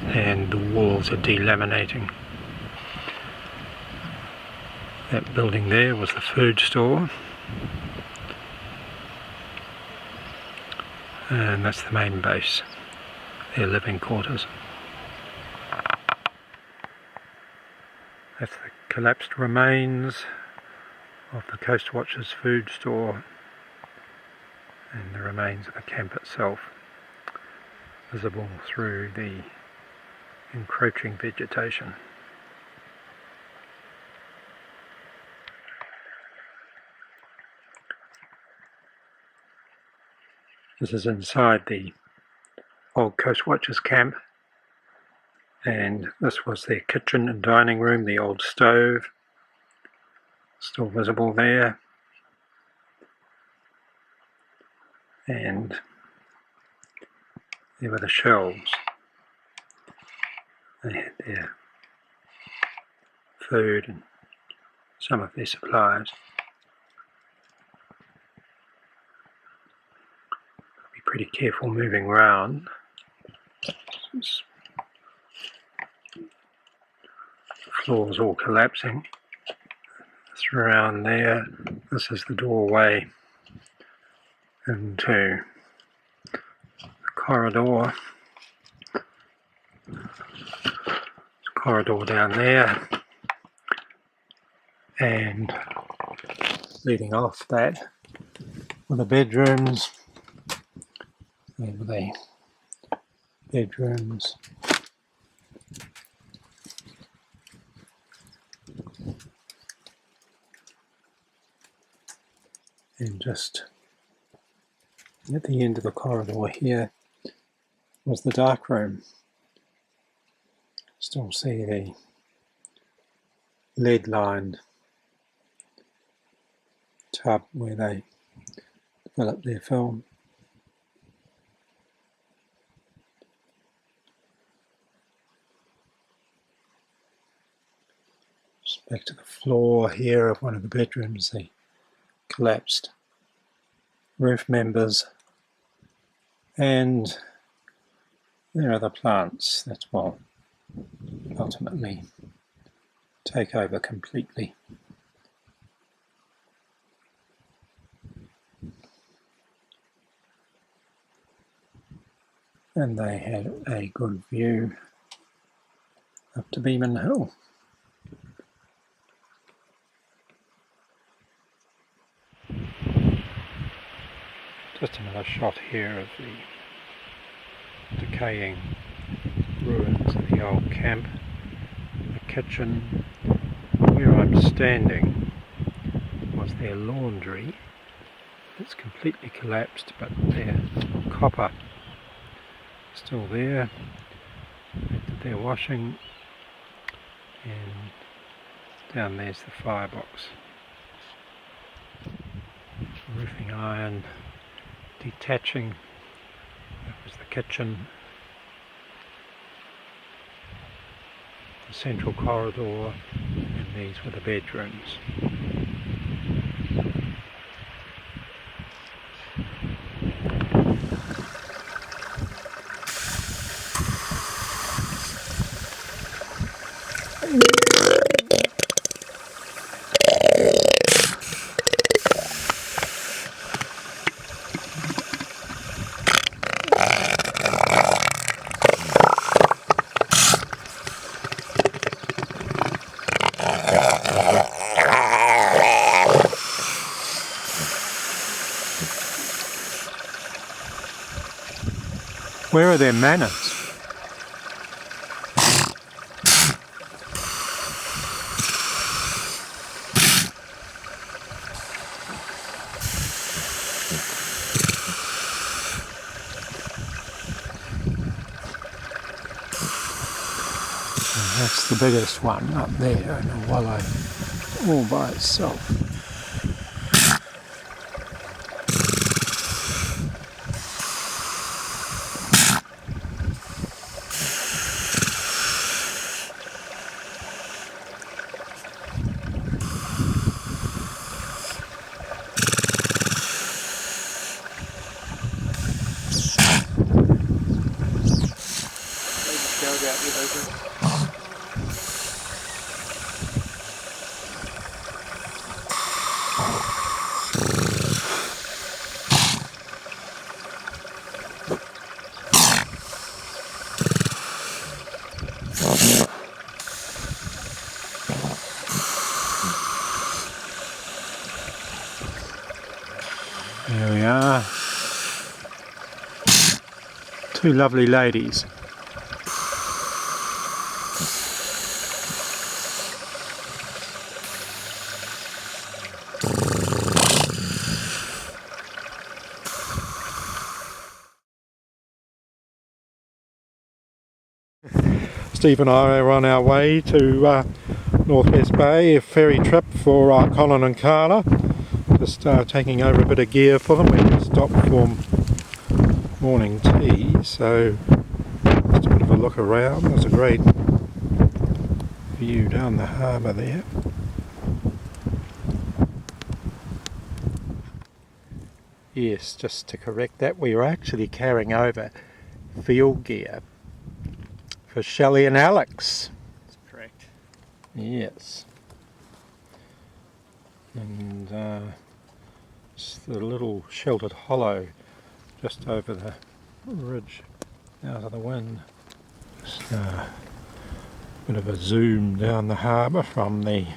and the walls are delaminating. That building there was the food store, and that's the main base, their living quarters. That's the collapsed remains of the Coast Watchers food store and the remains of the camp itself, visible through the encroaching vegetation. This is inside the old Coast Watchers camp, and this was their kitchen and dining room, the old stove, still visible there. And there were the shelves. They had their food and some of their supplies. Be pretty careful moving around. The floor's all collapsing. It's around there. This is the doorway into the corridor. Corridor down there, and leading off that were the bedrooms. There were the bedrooms. And just at the end of the corridor here was the dark room. Still see the lead-lined tub where they developed their film. Just back to the floor here of one of the bedrooms, the collapsed roof members, and there are the plants that will ultimately take over completely. And they had a good view up to Beeman Hill. Just another shot here of the decaying ruins of the old camp. The kitchen. Where I'm standing was their laundry. It's completely collapsed, but their copper still there. They did their washing, and down there's the firebox. Roofing iron detaching. That was the kitchen. The central corridor, and these were the bedrooms. Where are their manners? And that's the biggest one up there in a wallow all by itself. There we are. Two lovely ladies. Steve and I are on our way to Northwest Bay, a ferry trip for Colin and Carla. Just taking over a bit of gear for them. We just stopped for morning tea, so just a bit of a look around. There's a great view down the harbour there. Yes, just to correct that, we were actually carrying over field gear for Shelley and Alex. That's correct. Yes. And it's the little sheltered hollow just over the ridge out of the wind. Just a bit of a zoom down the harbour from the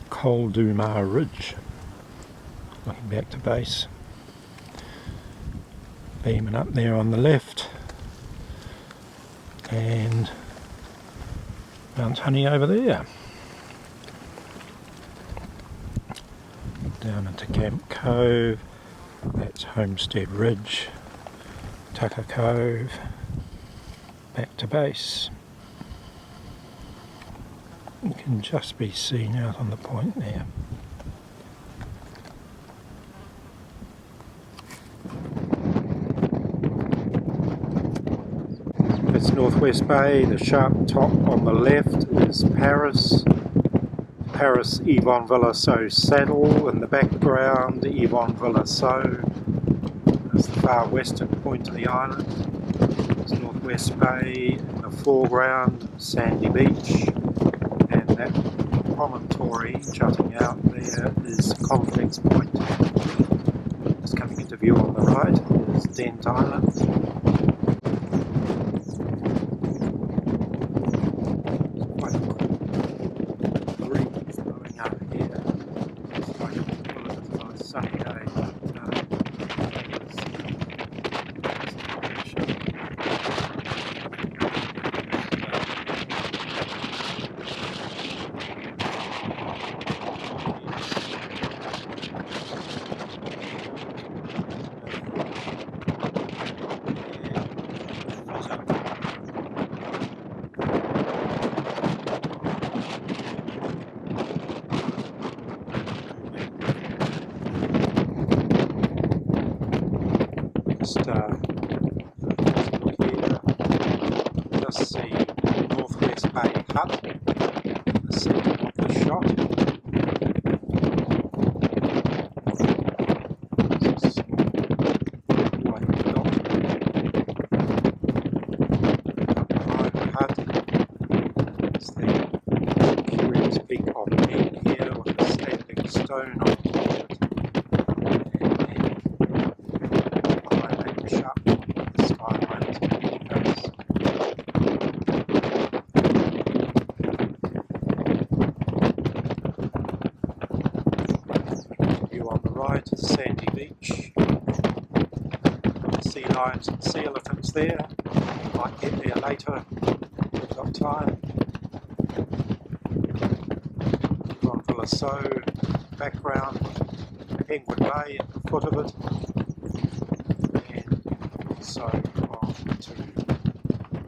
Coldumar Ridge, looking back to base. Beeman up there on the left, and Mount Honey over there. Down into Camp Cove, that's Homestead Ridge, Tucker Cove, back to base. You can just be seen out on the point there. That's Northwest Bay. The sharp top on the left is Paris. Paris Yvonne Villasseau Saddle in the background, Yvonne Villasseau. That's the far western point of the island. It's Northwest Bay in the foreground, Sandy Beach, and that promontory jutting out there is Complex Point. Just coming into view on the right is Dent Island. Just see Northwest Bay Hut, the scene of the shot. This is like the dock behind the hut. It's the curious peak of Peak here with a standing stone on top of it. Behind that sharp the skyline is right to Sandy Beach. Sea lions and sea elephants there. Might get there later. We've got time. Yvonne Villasseau background. Penguin Bay at the foot of it. And also on to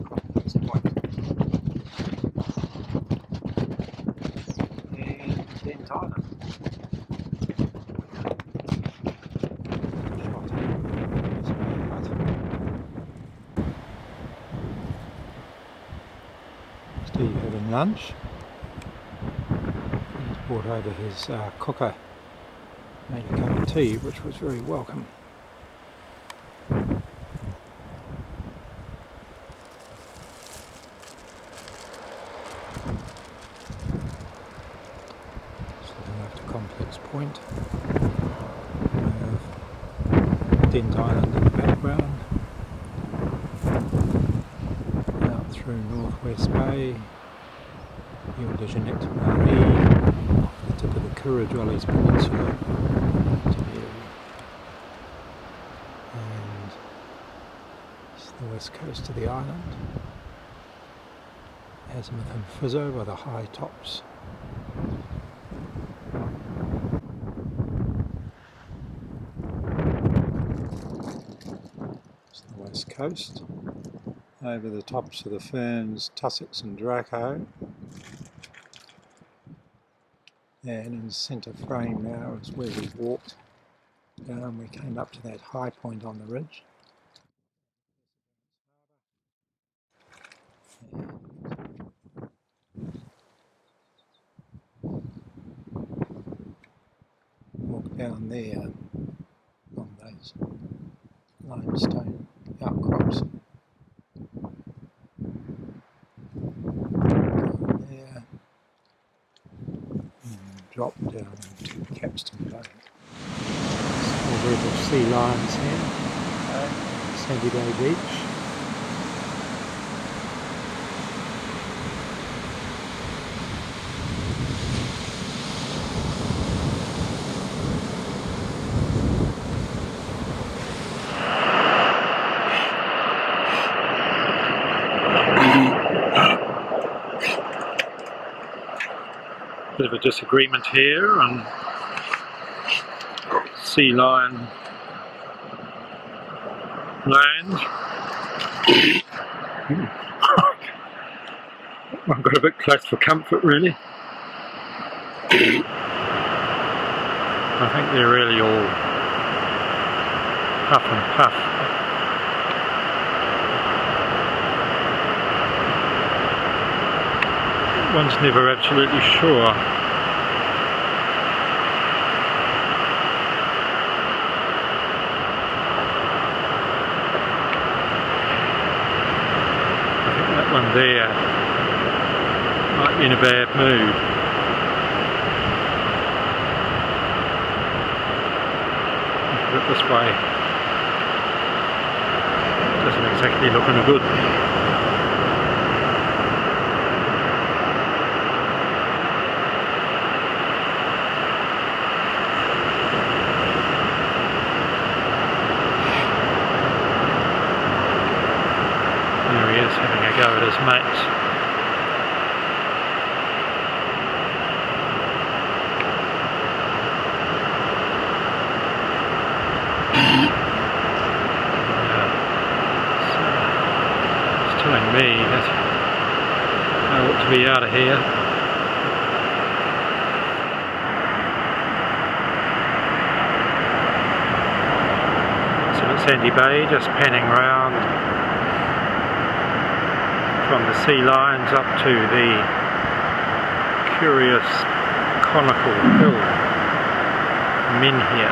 Complex Point. And Dent Island. Steve having lunch. He's brought over his cooker, made a cup of tea, which was very welcome. Just looking up to Complex Point. We have Dent Island in the background. Through Northwest Bay, Ile de Jeanette Marie, off the tip of the Kurrajolli's Peninsula to here. And it's the west coast of the island. Azimuth and Fizzo are the high tops. It's the west coast. Over the tops of the ferns, tussocks and Draco. And in the centre frame now is where we walked down. We came up to that high point on the ridge. Walk down there on those limestone outcrops. Down there. And drop down into Capstan Bay. Small group of sea lions here. Sandy Bay Beach. Bit of a disagreement here on sea lion land. I've got a bit close for comfort, really. I think they're really all huff and puff. One's never absolutely sure. I think that one there might be in a bad mood. Put it this way, doesn't exactly look any good. Having a go at his mates. It's telling me that I ought to be out of here. So at Sandy Bay, just panning round from the sea lions up to the curious conical hill Menhir.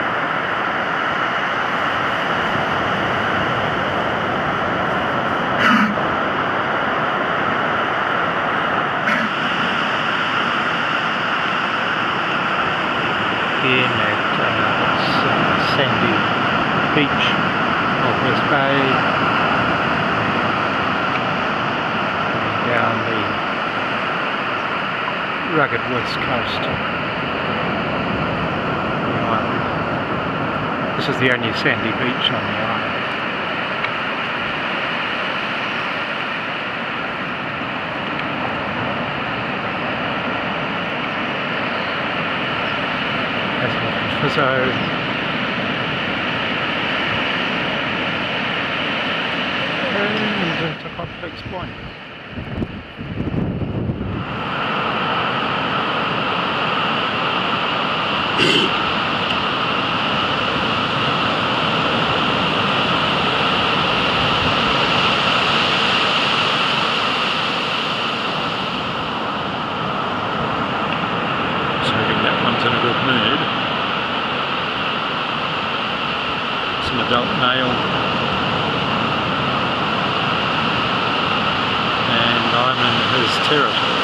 Again at sandy beach of West Bay. Down the rugged west coast of the island. This is the only sandy beach on the island. Azimuth and Fizzo. And into Complex Point. In a good mood. Some adult male, and I'm in his territory.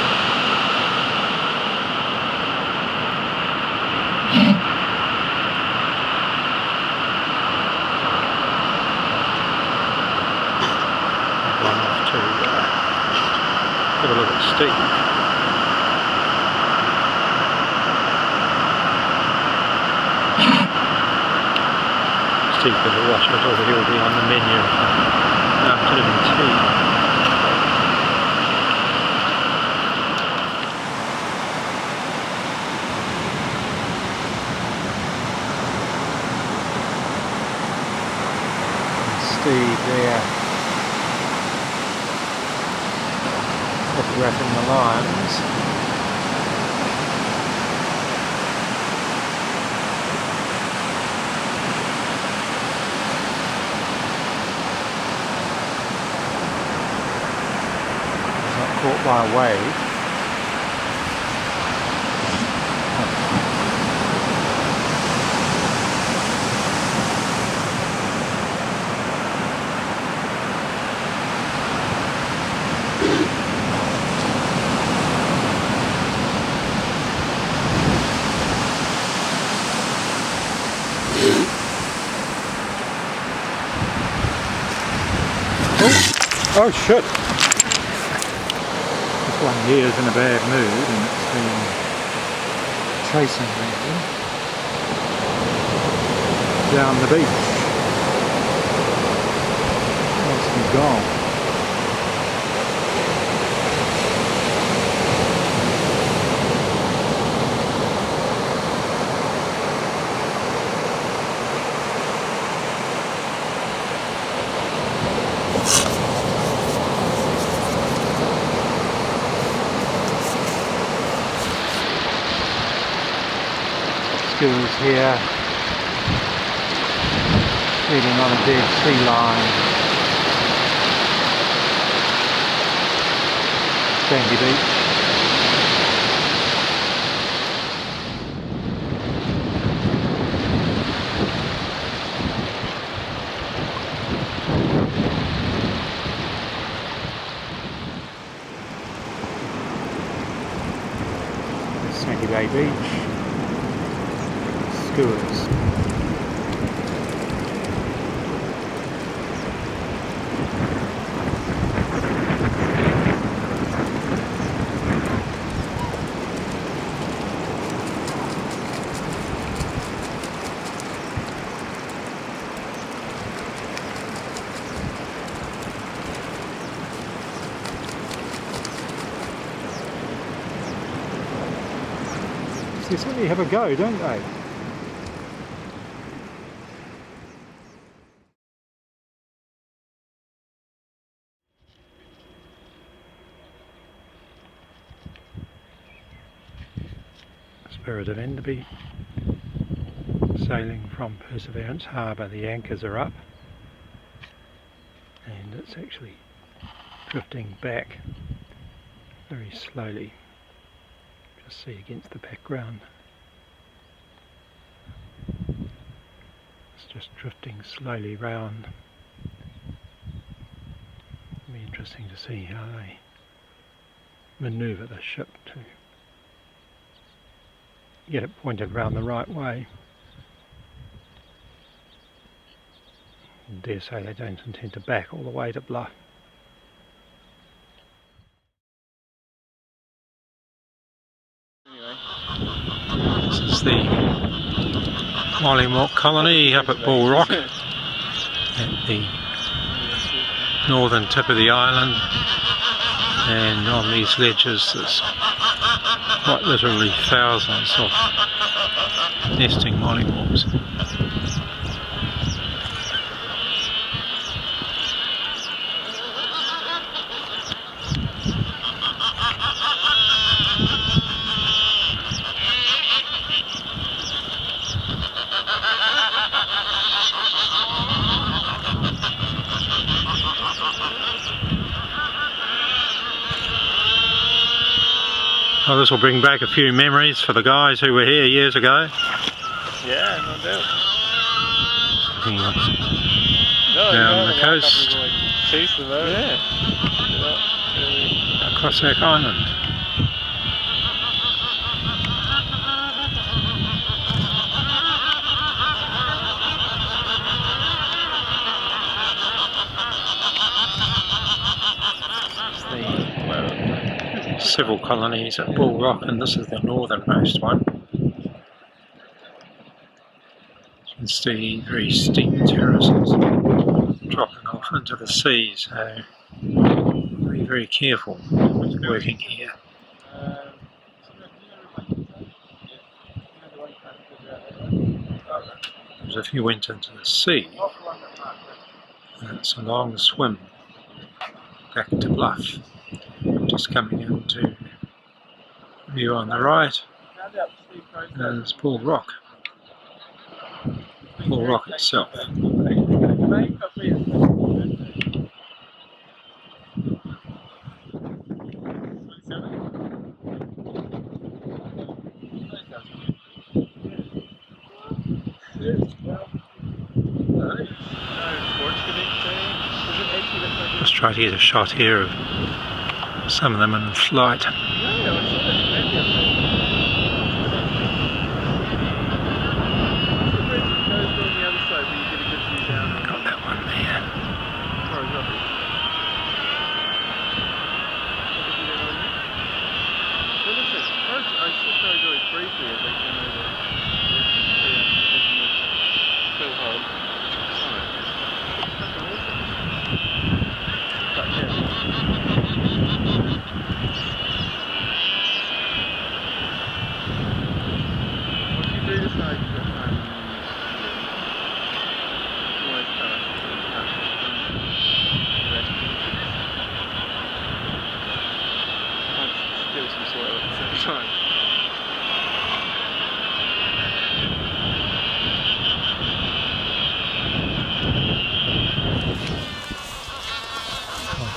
I've gone off to have a look at Steve. tea for the washers, or he'll be on the menu for afternoon tea. Steve there photographing the lions. Got caught by a wave. Oh shit! This one here is in a bad mood and it's been chasing me down the beach. Wants to be gone. Skills here, feeding on a dead sea lion. Sandy beach. Sandy Bay Beach. Skewers. They certainly have a go, don't they? Spirit of Enderby, sailing from Perseverance Harbour. The anchors are up and it's actually drifting back very slowly. Just see against the background. It's just drifting slowly round. It'll be interesting to see how they manoeuvre the ship to get it pointed round the right way. I dare say they don't intend to back all the way to Bluff. This is the Mollymawk colony up at Bull Rock at the northern tip of the island, and on these ledges there's quite literally thousands of nesting mollymawks. Well, this will bring back a few memories for the guys who were here years ago. Yeah, no doubt. Looking down the coast. Chase them out. Yeah. Across Crossneck Island. Several colonies at Bull Rock, and this is the northernmost one. It's can see very steep terraces dropping off into the sea, so be very careful working here. Because if you went into the sea, it's a long swim back to Bluff. Just coming into view on the right is Bull Rock. Bull Rock itself. Just try to get a shot here of some of them in flight. Got that one there.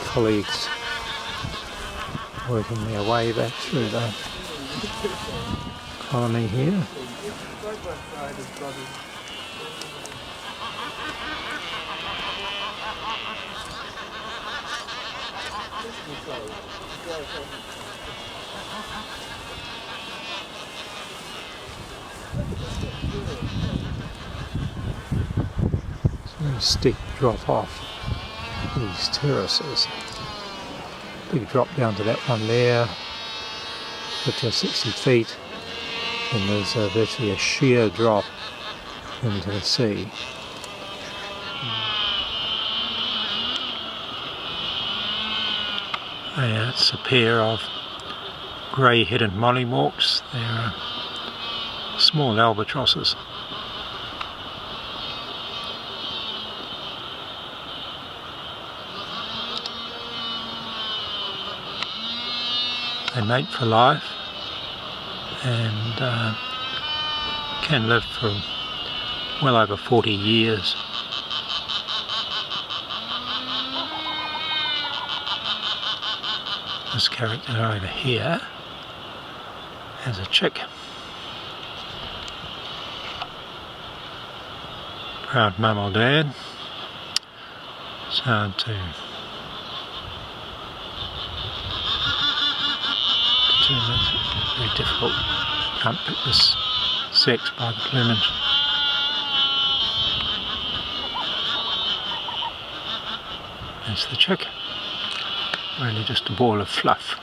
Colleagues working their way back through the colony here. It's a very steep drop off these terraces. Big drop down to that one there, 50 or 60 feet, and there's virtually a sheer drop into the sea. It's a pair of grey-headed mollymawks. They're small albatrosses. They mate for life and can live for well over 40 years. This character over here has a chick. Proud mum or dad. It's hard to determine. It's very difficult. Can't pick this sex by the plumage. There's the chick. Really just a ball of fluff.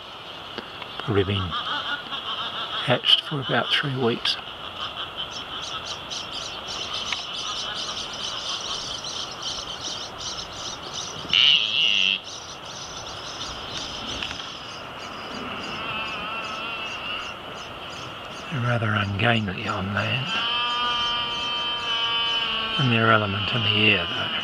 Probably been hatched for about 3 weeks. They're rather ungainly on land, and their element in the air though.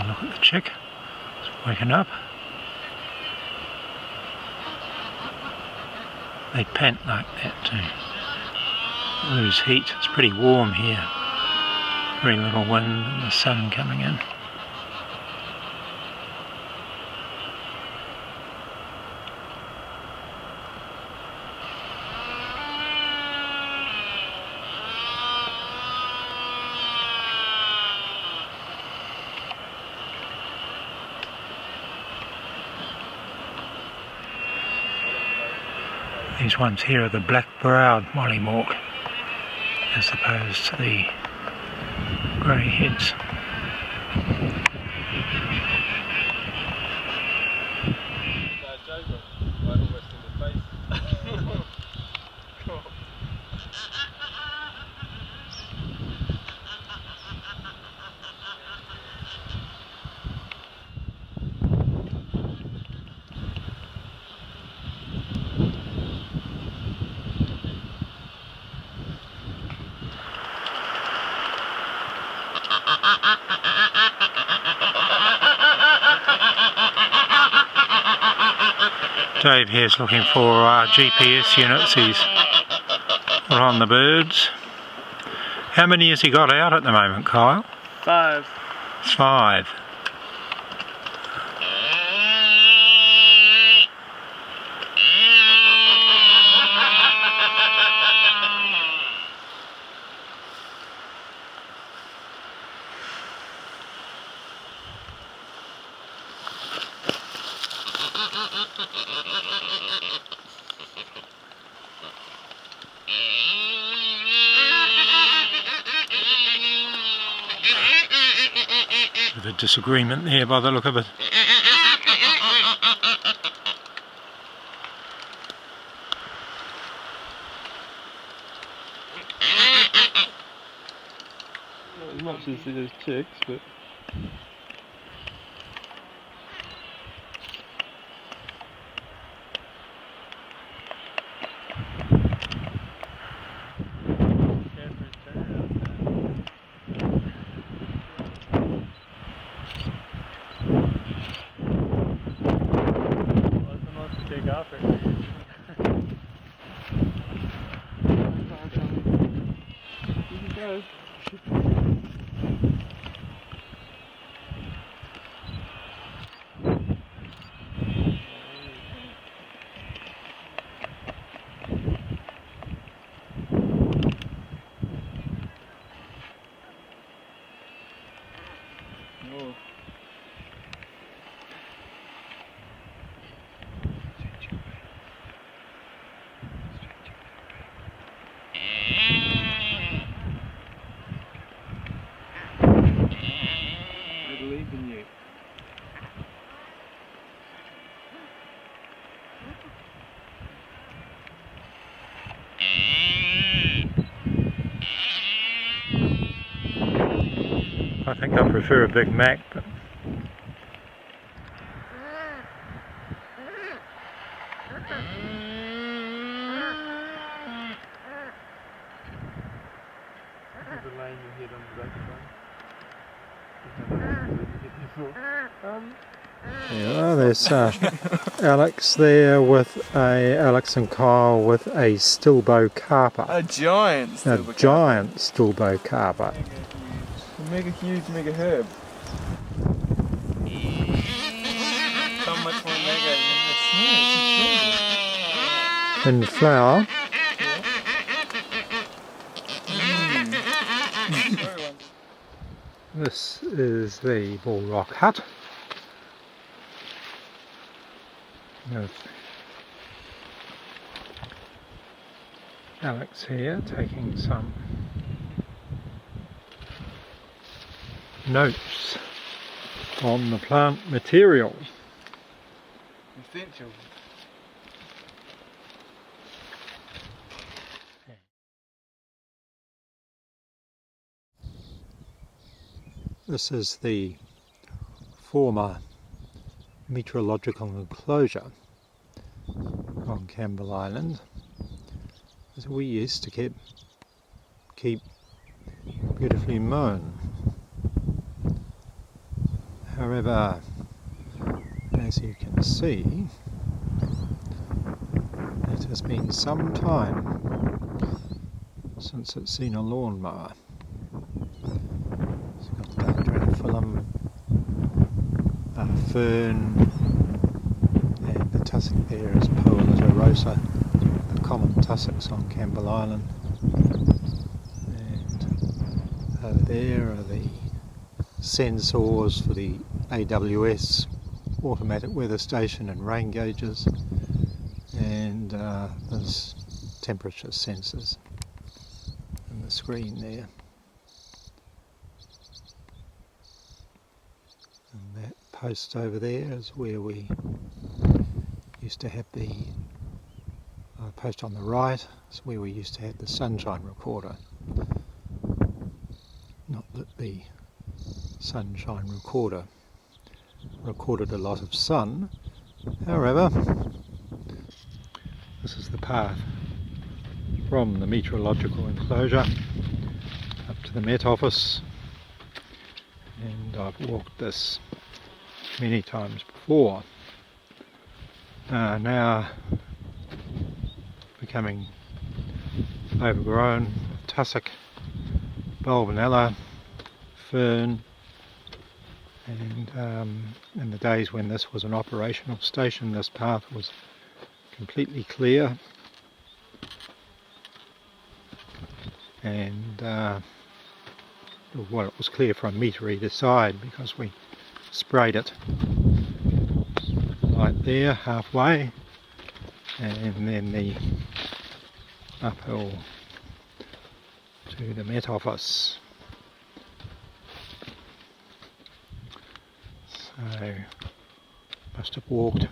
Look at the chick, it's waking up. They pant like that to lose heat. It's pretty warm here. Very little wind and the sun coming in. These ones here are the black-browed mollymawk as opposed to the grey heads. Dave here's looking for GPS units. He's put on the birds. How many has he got out at the moment, Kyle? 5. It's 5. Bit of a disagreement there by the look of it. Not as much as those chicks, but I think I prefer a Big Mac, but yeah, there's Alex there with Alex and Kyle with a stillbow carper. a giant stillbow. A giant stillbow carper. Mega huge, mega herb. So much more mega than In flower. This is the Bull Rock hut. With Alex here taking some notes on the plant material. essential. This is the former meteorological enclosure on Campbell Island, as we used to keep beautifully mown. However, as you can see, it has been some time since it's seen a lawnmower. It's got the dendrophyllum, fern, and the tussock there is Poa rosa, the common tussocks on Campbell Island. And over there are the sensors for the AWS automatic weather station and rain gauges, and there's temperature sensors in the screen there. And that post over there is where we used to have the post on the right is where we used to have the sunshine recorder. Not that the sunshine recorder recorded a lot of sun, however, this is the path from the meteorological enclosure up to the Met Office, and I've walked this many times before. Now becoming overgrown, tussock, bulbinella, fern, and in the days when this was an operational station, this path was completely clear, and well, it was clear from metre either side because we sprayed it right there halfway, and then the uphill to the Met Office. So must have walked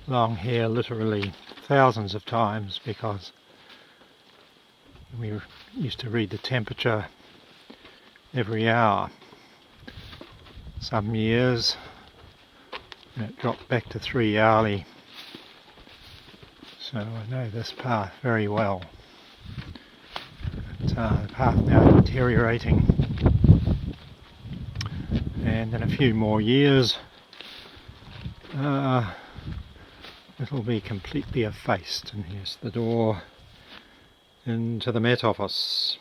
along here literally thousands of times, because we used to read the temperature every hour. Some years it dropped back to 3 hourly, so I know this path very well. But, the path now deteriorating, and in a few more years it'll be completely effaced. And here's the door into the Met Office.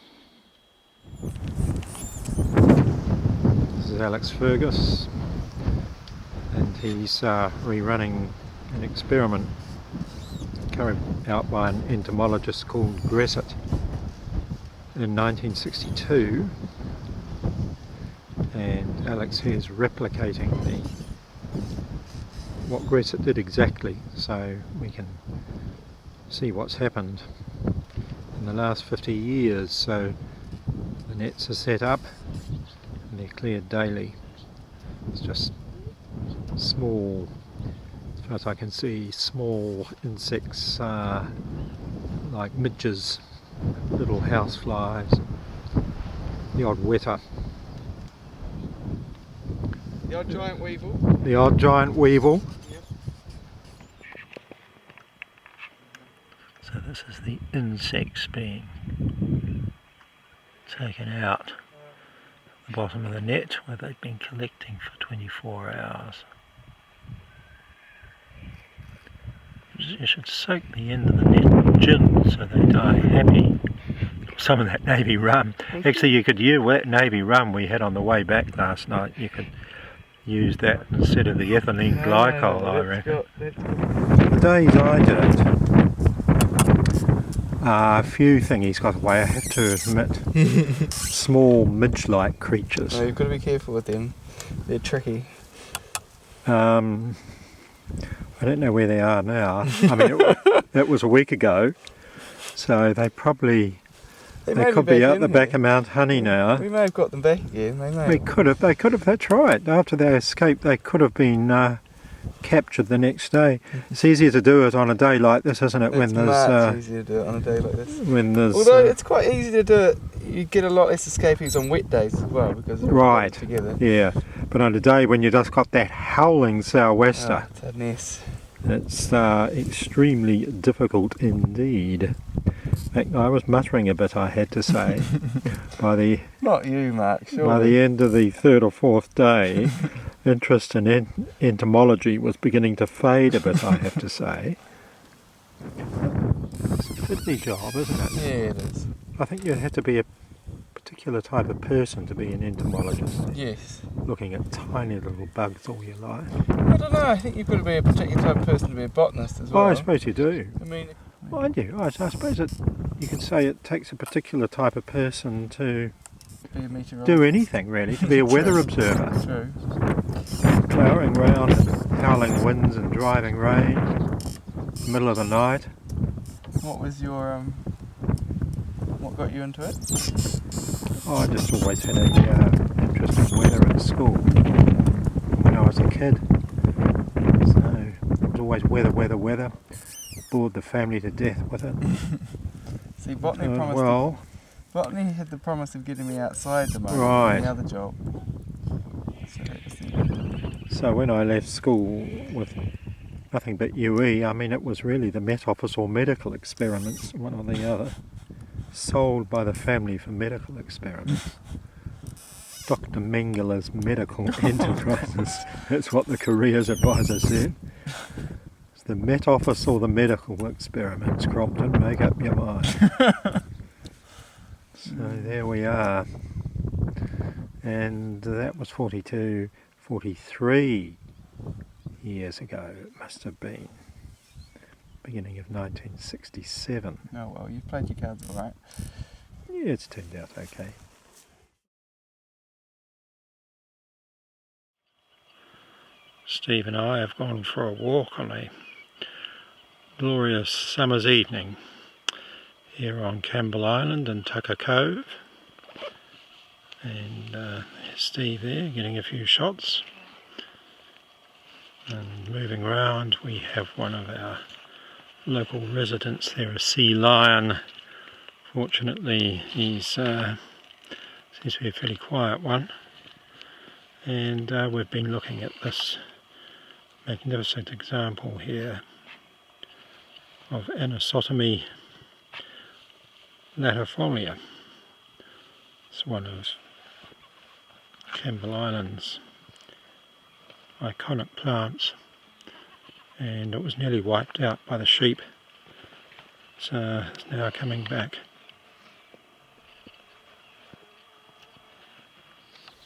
This is Alex Fergus, and he's rerunning an experiment carried out by an entomologist called Gressett in 1962, and Alex here is replicating what Gressett did exactly, so we can see what's happened in the last 50 years. So the nets are set up and they're cleared daily. It's just small, as far as I can see, small insects like midges, little house flies, the odd weta. The odd giant weevil. The odd giant weevil. Yep. So this is the insects being taken out at the bottom of the net, where they've been collecting for 24 hours. You should soak the end of the net in gin so they die happy. Some of that navy rum. Actually, you could use that navy rum we had on the way back last night. You could use that instead of the ethylene glycol, I reckon. The days I did, a few thingies got away, I have to admit. Small midge-like creatures. No, you've got to be careful with them. They're tricky. I don't know where they are now. I mean, it was a week ago, so they probably they could be out the back of Mount Honey now. We may have got them back again. They may. They could have. That's right. After they escaped, they could have been captured the next day. It's easier to do it on a day like this, isn't it? It's when there's much easier to do it on a day like this. When there's although it's quite easy to do it, you get a lot less escapees on wet days as well, because they're all together. Yeah, but on a day when you just got that howling sou'wester, it's a mess. It's extremely difficult indeed. In fact, I was muttering a bit, I had to say. Not you, Mark, surely. By the end of the third or fourth day, interest in entomology was beginning to fade a bit, I have to say. It's a fiddly job, isn't it? Yeah, it is. I think you have to be a particular type of person to be an entomologist. Yes. Looking at tiny little bugs all your life. I don't know, I think you've got to be a particular type of person to be a botanist as well. Oh, I suppose you do. I mean, mind you, I suppose you could say it takes a particular type of person to be a meteorologist. do anything really, to be a weather observer. True. Clouring around and howling winds and driving rain. middle of the night. What was your what got you into it? Oh, I just always had a interest in weather at school when I was a kid. So it was always weather. Bored the family to death with it. See, botany botany had the promise of getting me outside the moment. Right. The other job. So when I left school with nothing but UE, I mean it was really the Met Office or medical experiments, one or the other. Sold by the family for medical experiments. Dr. Mengele's Medical Enterprises, that's what the careers advisor said. It's the Met Office or the medical experiments, Crompton, make up your mind. So there we are. And that was 43 years ago, it must have been. Beginning of 1967. Oh well, you've played your cards all right. Yeah, it's turned out okay. Steve and I have gone for a walk on a glorious summer's evening here on Campbell Island and Cove. And there's Steve there getting a few shots. And moving around, we have one of our local residents there, a sea lion. Fortunately, he's seems to be a fairly quiet one. And we've been looking at this magnificent example here of Anisotomy latifolia. It's one of Campbell Island's iconic plants, and it was nearly wiped out by the sheep, so it's now coming back.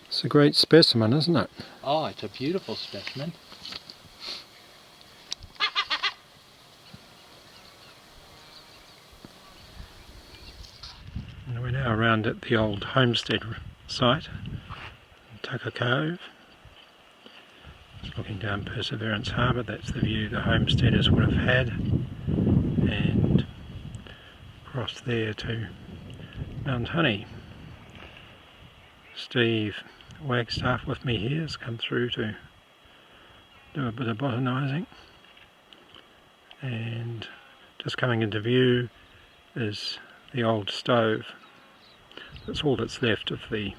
It's a great specimen, isn't it? Oh, it's a beautiful specimen. And we're now around at the old homestead site, Cove. Just looking down Perseverance Harbour, that's the view the homesteaders would have had, and across there to Mount Honey. Steve Wagstaff with me here has come through to do a bit of botanising, and just coming into view is the old stove. That's all that's left of the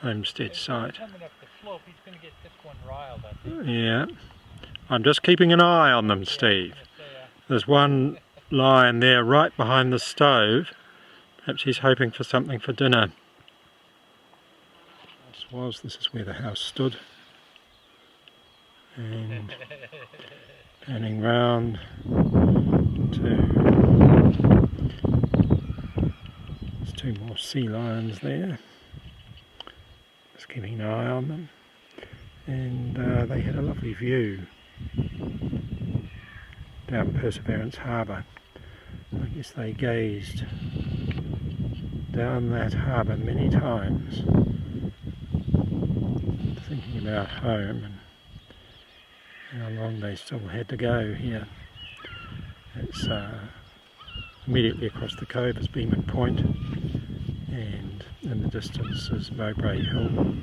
homestead site. Coming up the slope, he's going to get this one riled, I think. Yeah, I'm just keeping an eye on them, Steve. There's one lion there right behind the stove. Perhaps he's hoping for something for dinner. This is where the house stood. And panning round to... There's two more sea lions there. Just keeping an eye on them. And they had a lovely view down Perseverance Harbour. I guess they gazed down that harbour many times, thinking about home and how long they still had to go here. It's immediately across the cove is Beeman Point, and in the distance is Mowbray Hill,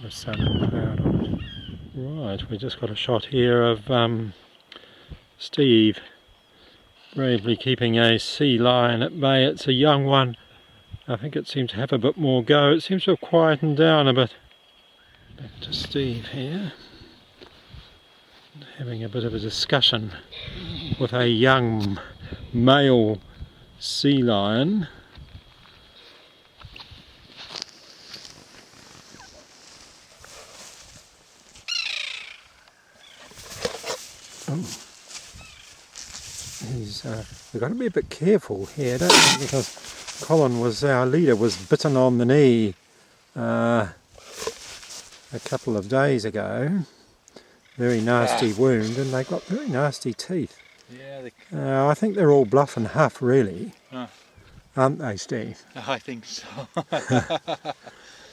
with sun and cloud on it. Right, we just got a shot here of Steve bravely keeping a sea lion at bay. It's a young one. I think it seems to have a bit more go. It seems to have quietened down a bit. Back to Steve here, having a bit of a discussion with a young male sea lion. We've got to be a bit careful here, don't we? Because Colin our leader, was bitten on the knee a couple of days ago. Very nasty wound, and they've got very nasty teeth. Yeah, I think they're all bluff and huff, really, aren't they, Steve? I think so.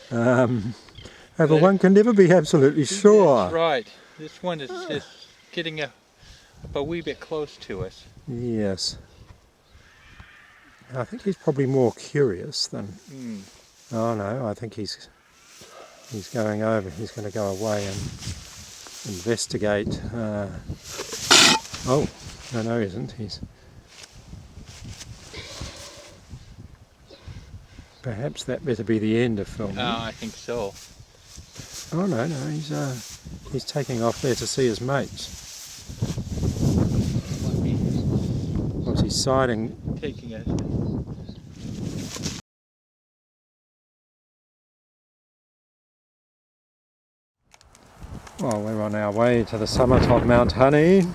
But one can never be absolutely sure. That's right. This one is just getting a up a wee bit close to us. Yes. I think he's probably more curious than... Oh no, I think he's going over. He's going to go away and investigate. Oh, no he isn't. He's... Perhaps that better be the end of filming. I think so. Oh no, he's taking off there to see his mates. What's he sighting? Taking us. Well, we're on our way to the summit of Mount Honey,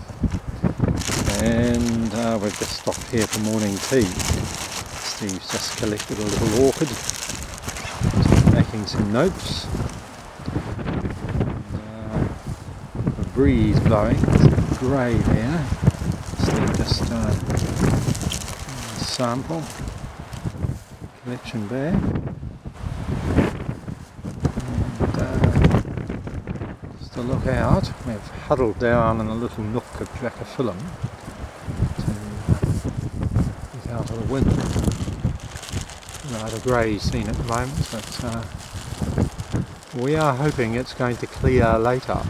and we've just stopped here for morning tea. Steve's just collected a little orchid, just making some notes. And, the breeze blowing, it's grey there. Steve just sample collection bag. To look out, we've huddled down in a little nook of Dracophyllum to get out of the wind. Rather grey scene at the moment, but we are hoping it's going to clear later.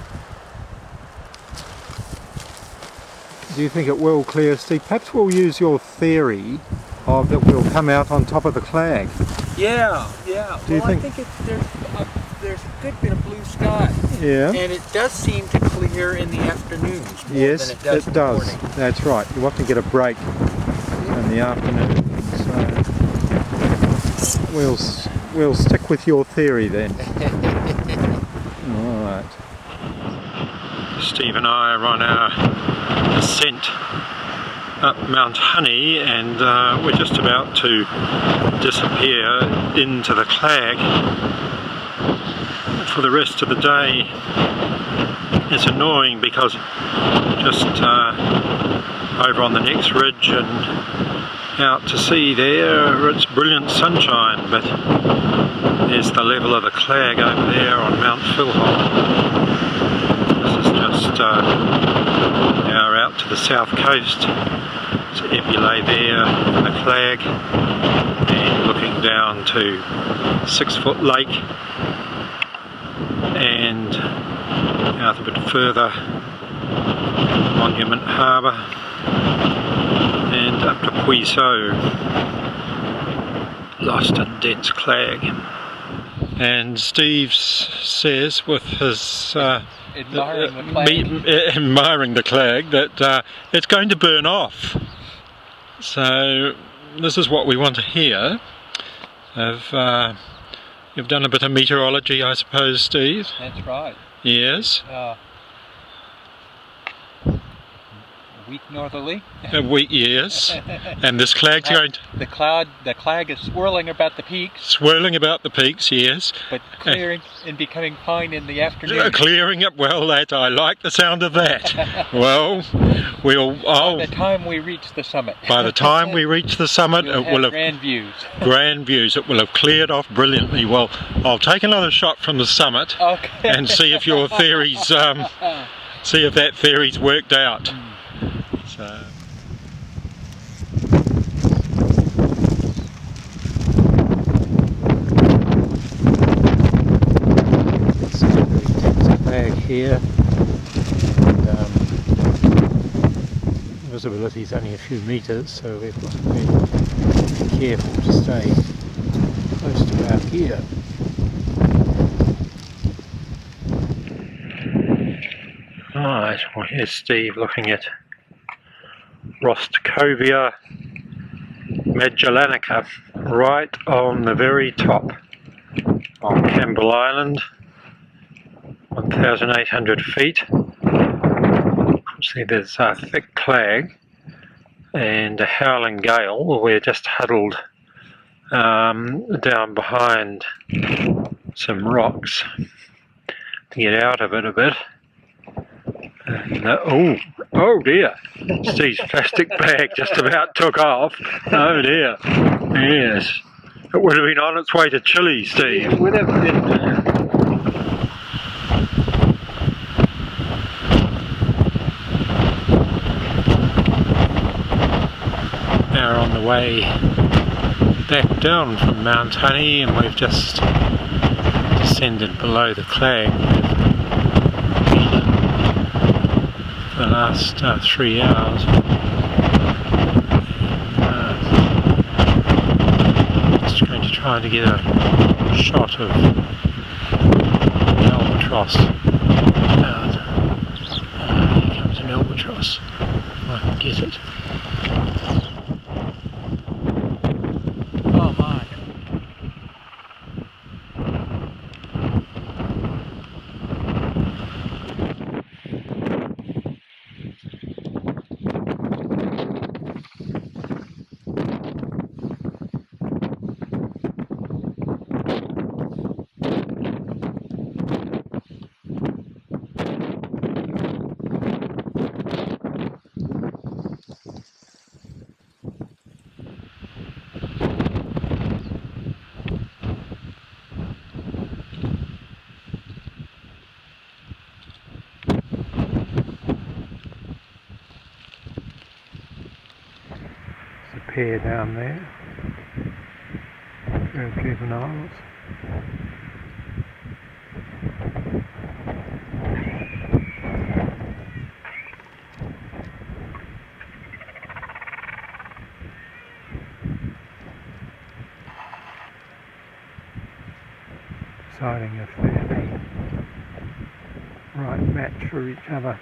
Do you think it will clear, Steve? Perhaps we'll use your theory of that we'll come out on top of the clag. Yeah. Do you think... I think there's a good bit of blue sky. Yeah. And it does seem to clear in the afternoons more Yes, than it does in the morning. That's right. You want to get a break in the afternoon. So we'll stick with your theory then. All right. Steve and I are on our ascent up Mount Honey, and we're just about to disappear into the clag. For the rest of the day, it's annoying because just over on the next ridge and out to sea there, it's brilliant sunshine, but there's the level of the clag over there on Mount Philhol. This is just now out to the south coast. It's Ebulé there, the clag, and looking down to 6 Foot Lake, and out a bit further, Monument Harbour, and up to Puiseau, lost in dense clag. And Steve says, with his admiring the clag, that it's going to burn off. So this is what we want to hear. You've done a bit of meteorology, I suppose, Steve? That's right. Yes. A weak northerly. A week, yes. And this clag's going to... The clag is swirling about the peaks. Swirling about the peaks, yes. But clearing and becoming fine in the afternoon. Clearing up, well, I like the sound of that. Well, by the time we reach the summit. By the time we reach the summit, it will have grand views. Grand views. It will have cleared off brilliantly. Well, I'll take another shot from the summit and see if your theories, see if that theory's worked out. So. Flag here, and visibility is only a few metres, so we've got to be careful to stay close to about here. Right, well here's Steve looking at Rostcovia Magellanica, right on the very top of Campbell Island, 1,800 feet. See, there's a thick clag and a howling gale. We're just huddled down behind some rocks to get out of it a bit. And, oh dear, Steve's plastic bag just about took off. Oh dear, yes. It would have been on its way to Chile, Steve. It would have been. the way back down from Mount Honey, and we've just descended below the Clag. We've been for the last 3 hours. Just going to try to get a shot of an albatross. Here comes an albatross. If I can get it. Oh my. There's a pair down there. Pair of juveniles. Deciding if they're the right match for each other.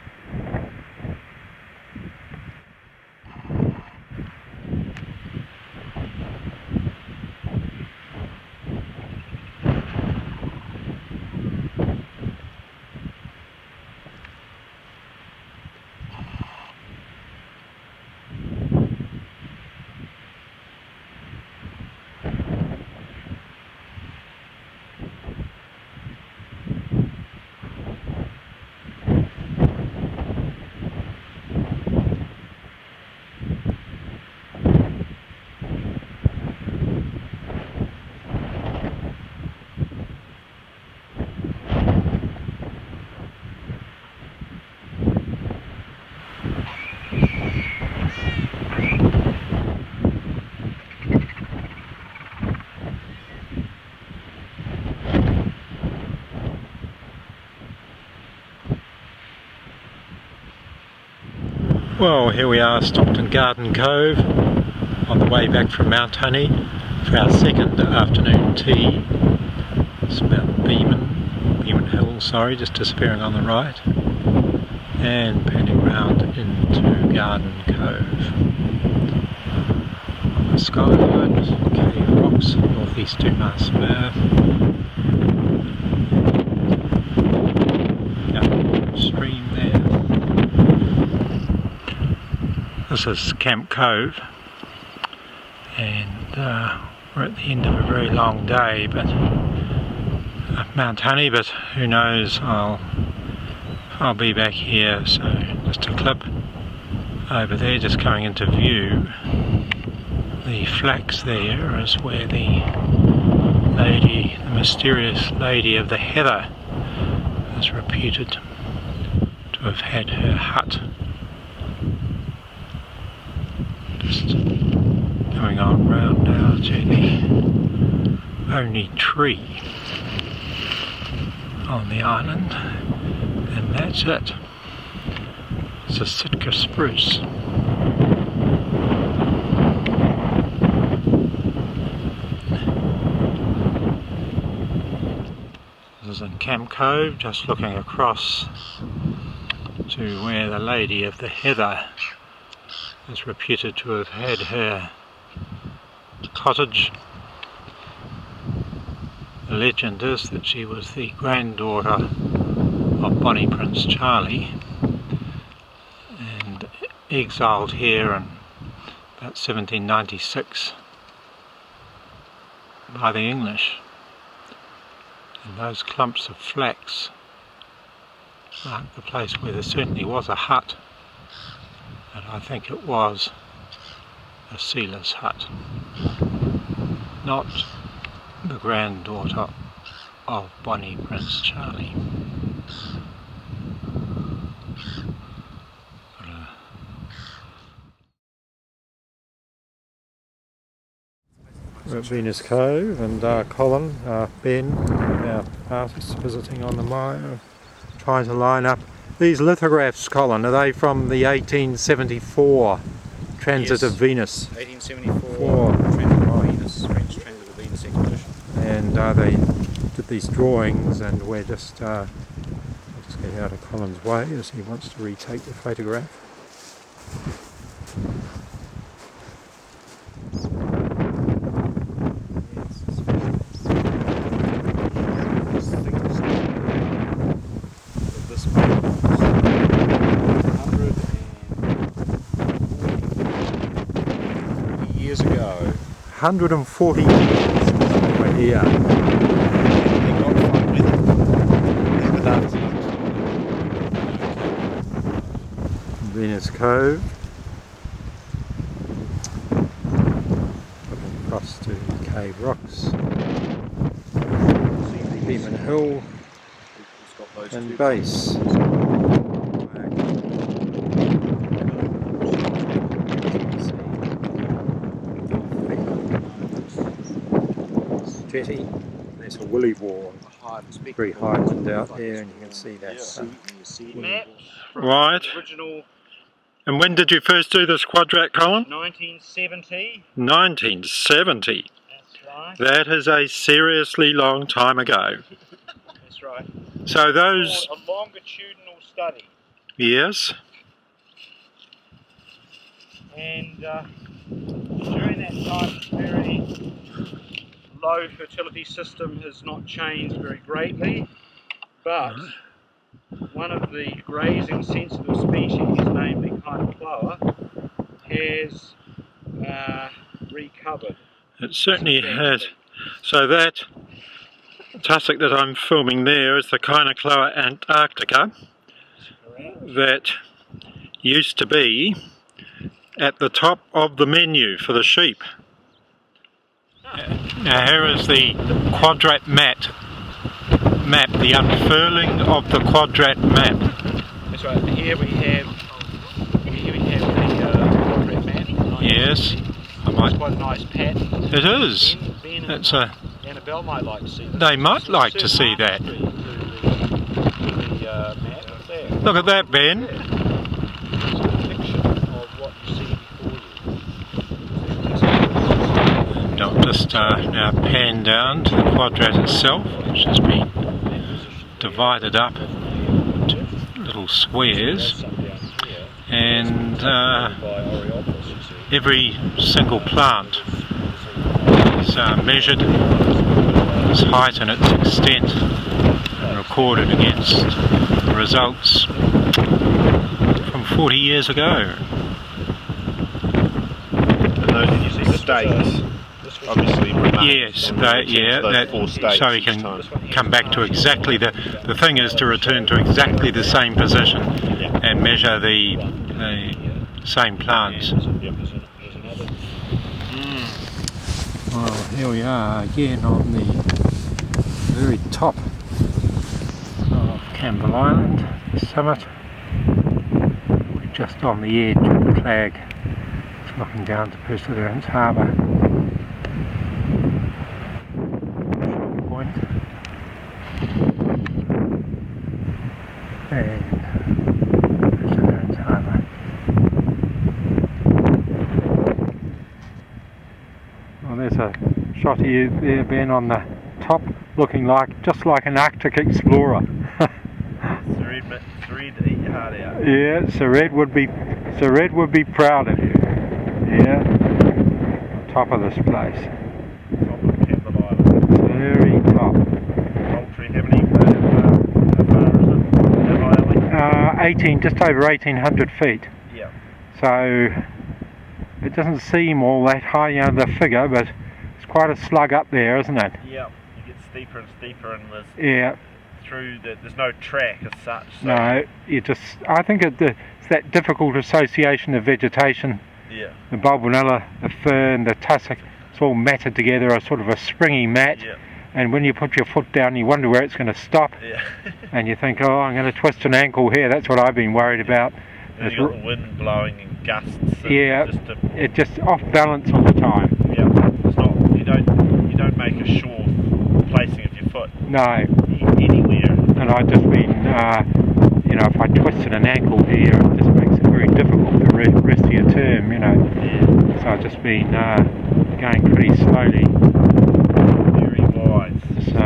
Well, here we are, stopped in Garden Cove on the way back from Mount Honey for our second afternoon tea. It's about Beeman Hill, sorry, just disappearing on the right, and panning round into Garden Cove. On the skyline, Cave Rocks, northeast 2 miles south. Stream there. This is Camp Cove, and we're at the end of a very long day, but Mount Honey. But who knows? I'll be back here. So just a clip over there, just coming into view. The flax there is where the mysterious lady of the heather, is reputed to have had her hut. Just coming on round now to the only tree on the island, and that's it. It's a Sitka spruce. This is in Camp Cove, just looking across to where the lady of the heather is reputed to have had her cottage. The legend is that she was the granddaughter of Bonnie Prince Charlie and exiled here in about 1796 by the English. And those clumps of flax mark the place where there certainly was a hut, and I think it was a sealer's hut, not the granddaughter of Bonnie Prince Charlie. We're at Venus Cove, and Colin, Ben, our artist visiting on the mine, trying to line up these lithographs. Colin, are they from the 1874 transit of Venus? 1874 transit of Venus, French transit of Venus expedition. And they did these drawings, and we're just I'll just get out of Colin's way as he wants to retake the photograph. Years ago. 140 years since we're here. They got fun with it. Venus Cove. Looking across to Cave Rocks. Beeman Hill and Base. Jetty. There's a willy wall, very heightened out there, and you can see that. Right. Original And when did you first do this quadrat, Colin? 1970. 1970. That's right. That is a seriously long time ago. That's right. So those... A longitudinal study. Yes. And during that time, it's very low fertility system has not changed very greatly, but one of the grazing sensitive species, namely Campbell has recovered. It certainly has. So that tussock that I'm filming there is the Campbell Antarctica that used to be at the top of the menu for the sheep. Now here is the quadrat map, the unfurling of the quadrat map. That's right. Here we have the quadrat map. Yes, It's quite a nice pattern. it is. Ben It's and Annabelle might like to see that. They might like to see that. The map there. Look at that, Ben. It's a depiction of what you see before you. I'll just now pan down to the quadrat itself, which has been divided up into little squares, and every single plant is measured, its height and its extent, and recorded against the results from 40 years ago. And those, did you see the stakes? Obviously remain. Yes, so we can come back to exactly the thing is to return to exactly the same position and measure the same plants. Well, here we are again on the very top of Campbell Island summit. We're just on the edge of the flag, it's looking down to Perseverance Harbour. Point. And Perseverance Harbour. Well, there's a shot of you there, Ben, on the top, looking just like an Arctic explorer. Thread eat your heart out. Yeah, Sir Ed would be proud of you. Yeah, top of this place. Top of Campbell Island. Very top. Poultry, how far is it? How high? 18, just over 1800 feet. Yeah. So it doesn't seem all that high, you know, the figure, but it's quite a slug up there, isn't it? Yeah. It gets steeper and steeper, and there's no track as such. So No, I think it's that difficult association of vegetation. Yeah. The bulbinella, the fern, the tussock, it's all matted together, a sort of a springy mat. Yeah. And when you put your foot down, you wonder where it's going to stop. Yeah. And you think, oh, I'm going to twist an ankle here. That's what I've been worried about. And you got the wind blowing in gusts. And yeah, it's just off balance all the time. Yeah. It's not. You you don't make a sure placing of your foot No. anywhere. And I've just been, you know, if I twisted an ankle here, it just makes it very difficult the rest of your term, you know. Yeah. So I've just been going pretty slowly. Very wise. So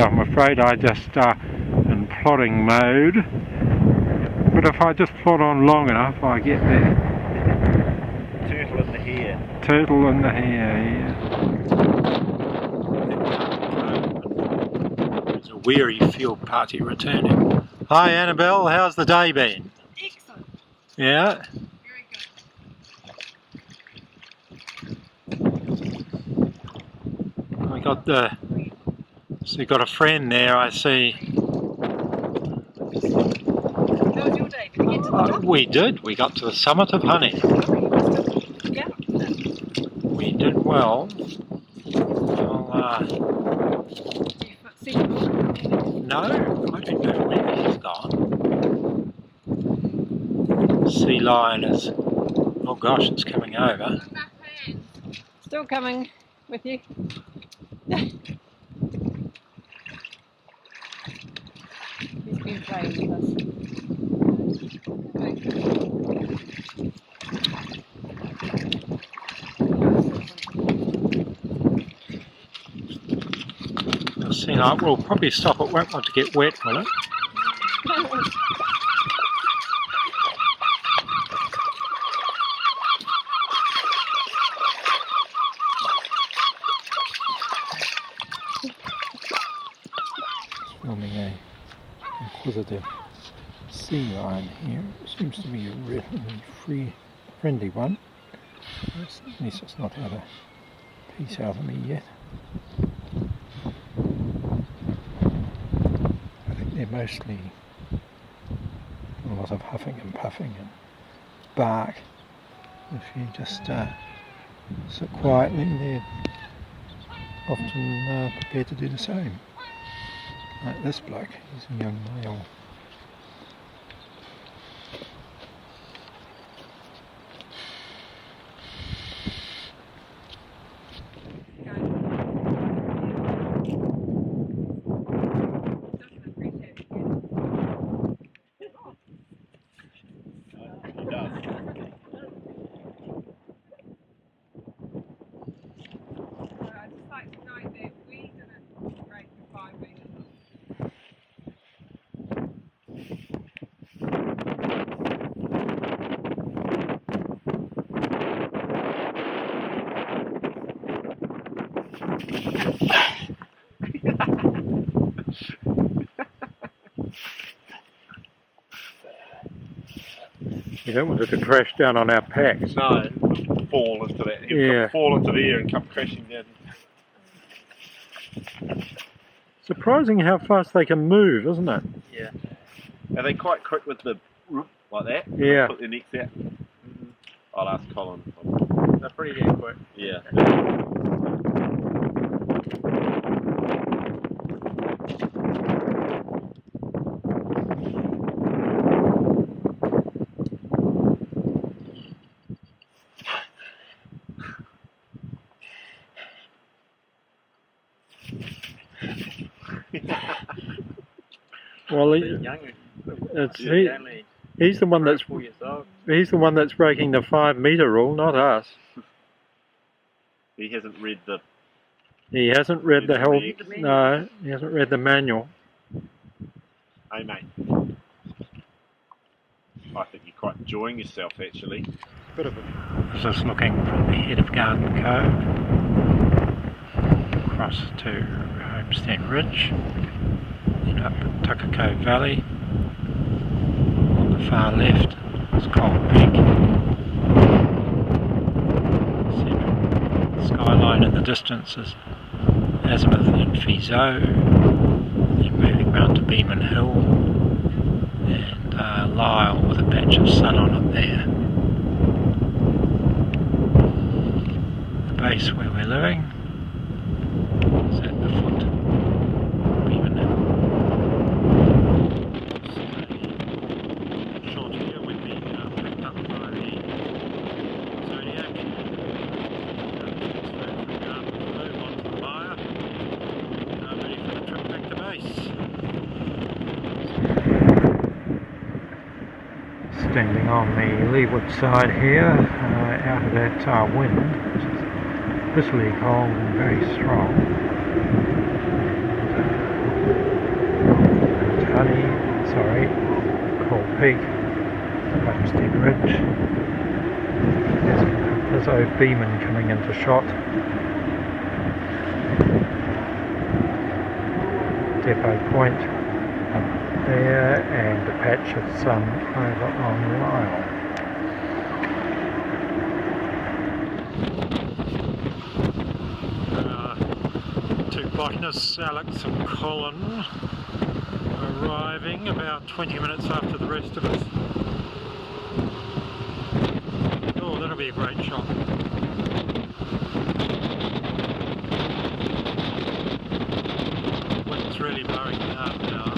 I'm afraid I just in plodding mode. But if I just plod on long enough, I get there. Turtle in the hair. Turtle in the hair, yeah. There's a weary field party returning. Hi Annabelle, how's the day been? Excellent. Yeah? Very good. We got so you got a friend there, I see. How was your day? Did you get to the top? We did. We got to the summit of Honey. Yeah. We did well. Well, See the book? no, I don't know where he's gone. Sea lion is, oh gosh, it's coming over. Still coming with you. He's been playing with us. Sea lion, we'll probably stop. It won't want to get wet, will it? Filming a inquisitive sea lion here. It seems to be a really friendly one. At least it's not had a piece out of me yet. I think they're mostly a lot of huffing and puffing and bark. If you just sit quietly, they're often prepared to do the same. Like this bloke, he's a young male. You don't want it to crash down on our packs. No, fall into that. Yeah. Fall into the air and come crashing down. Surprising how fast they can move, isn't it? Yeah. Are they quite quick with the like that? Yeah. Put their necks out. I'll ask Colin. They're pretty damn quick. Yeah. Well, he's the one that's 4 years old. he's the one that's breaking the 5 metre rule, not us. He hasn't read the. He hasn't read the help. Manual. No, he hasn't read the manual. Hey mate. I think you're quite enjoying yourself actually. Bit of a. Just looking from the head of Garden Cove across to Homestead Ridge, then up at Tucker Cove Valley. On the far left is Cold Peak. Central skyline in the distance is Azimuth and Fizeau. Then moving round to Beeman Hill and Lyle with a patch of sun on it there. The base where we're living is at the foot of Beeman Hill. Short here we've been picked up by the Zodiac. It's very standing on the leeward side here, out of that wind, which is bitterly cold and very strong. Cold Peak, Homestead Ridge. There's old Beeman coming into shot. Depot Point up there, and a patch of sun over on Lyle. Two botanists, Alex and Colin, arriving about 20 minutes after the rest of us. Oh, that'll be a great shot. Wind's really blowing hard now.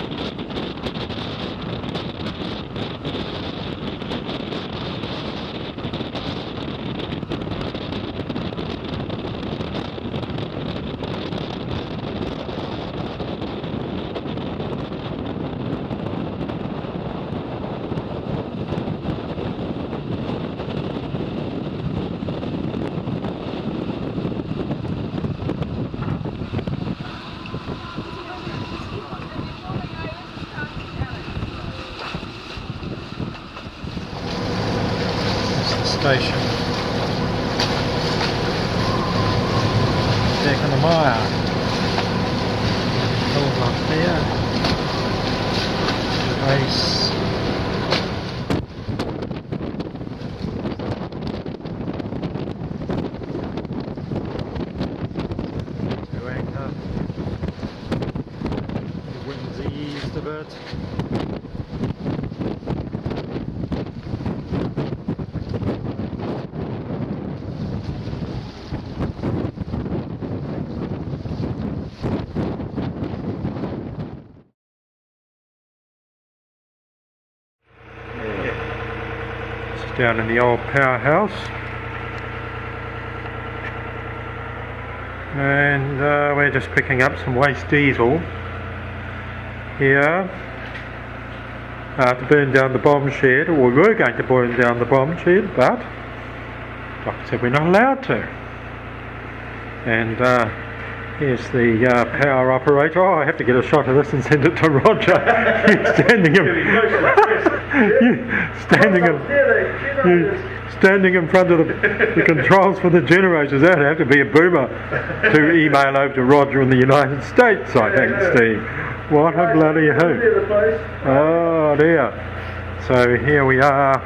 Station. Back on the mire. All up there. Base. To anchor. The wind's eased a bit. Down in the old powerhouse, and we're just picking up some waste diesel here to burn down the bomb shed. Or we were going to burn down the bomb shed, but doctor said we're not allowed to. And here's the power operator. Oh, I have to get a shot of this and send it to Roger. He's standing in front of the controls for the generators. That'd have to be a boomer to email over to Roger in the United States, I think, Steve. What a bloody hoot. Oh dear. So here we are,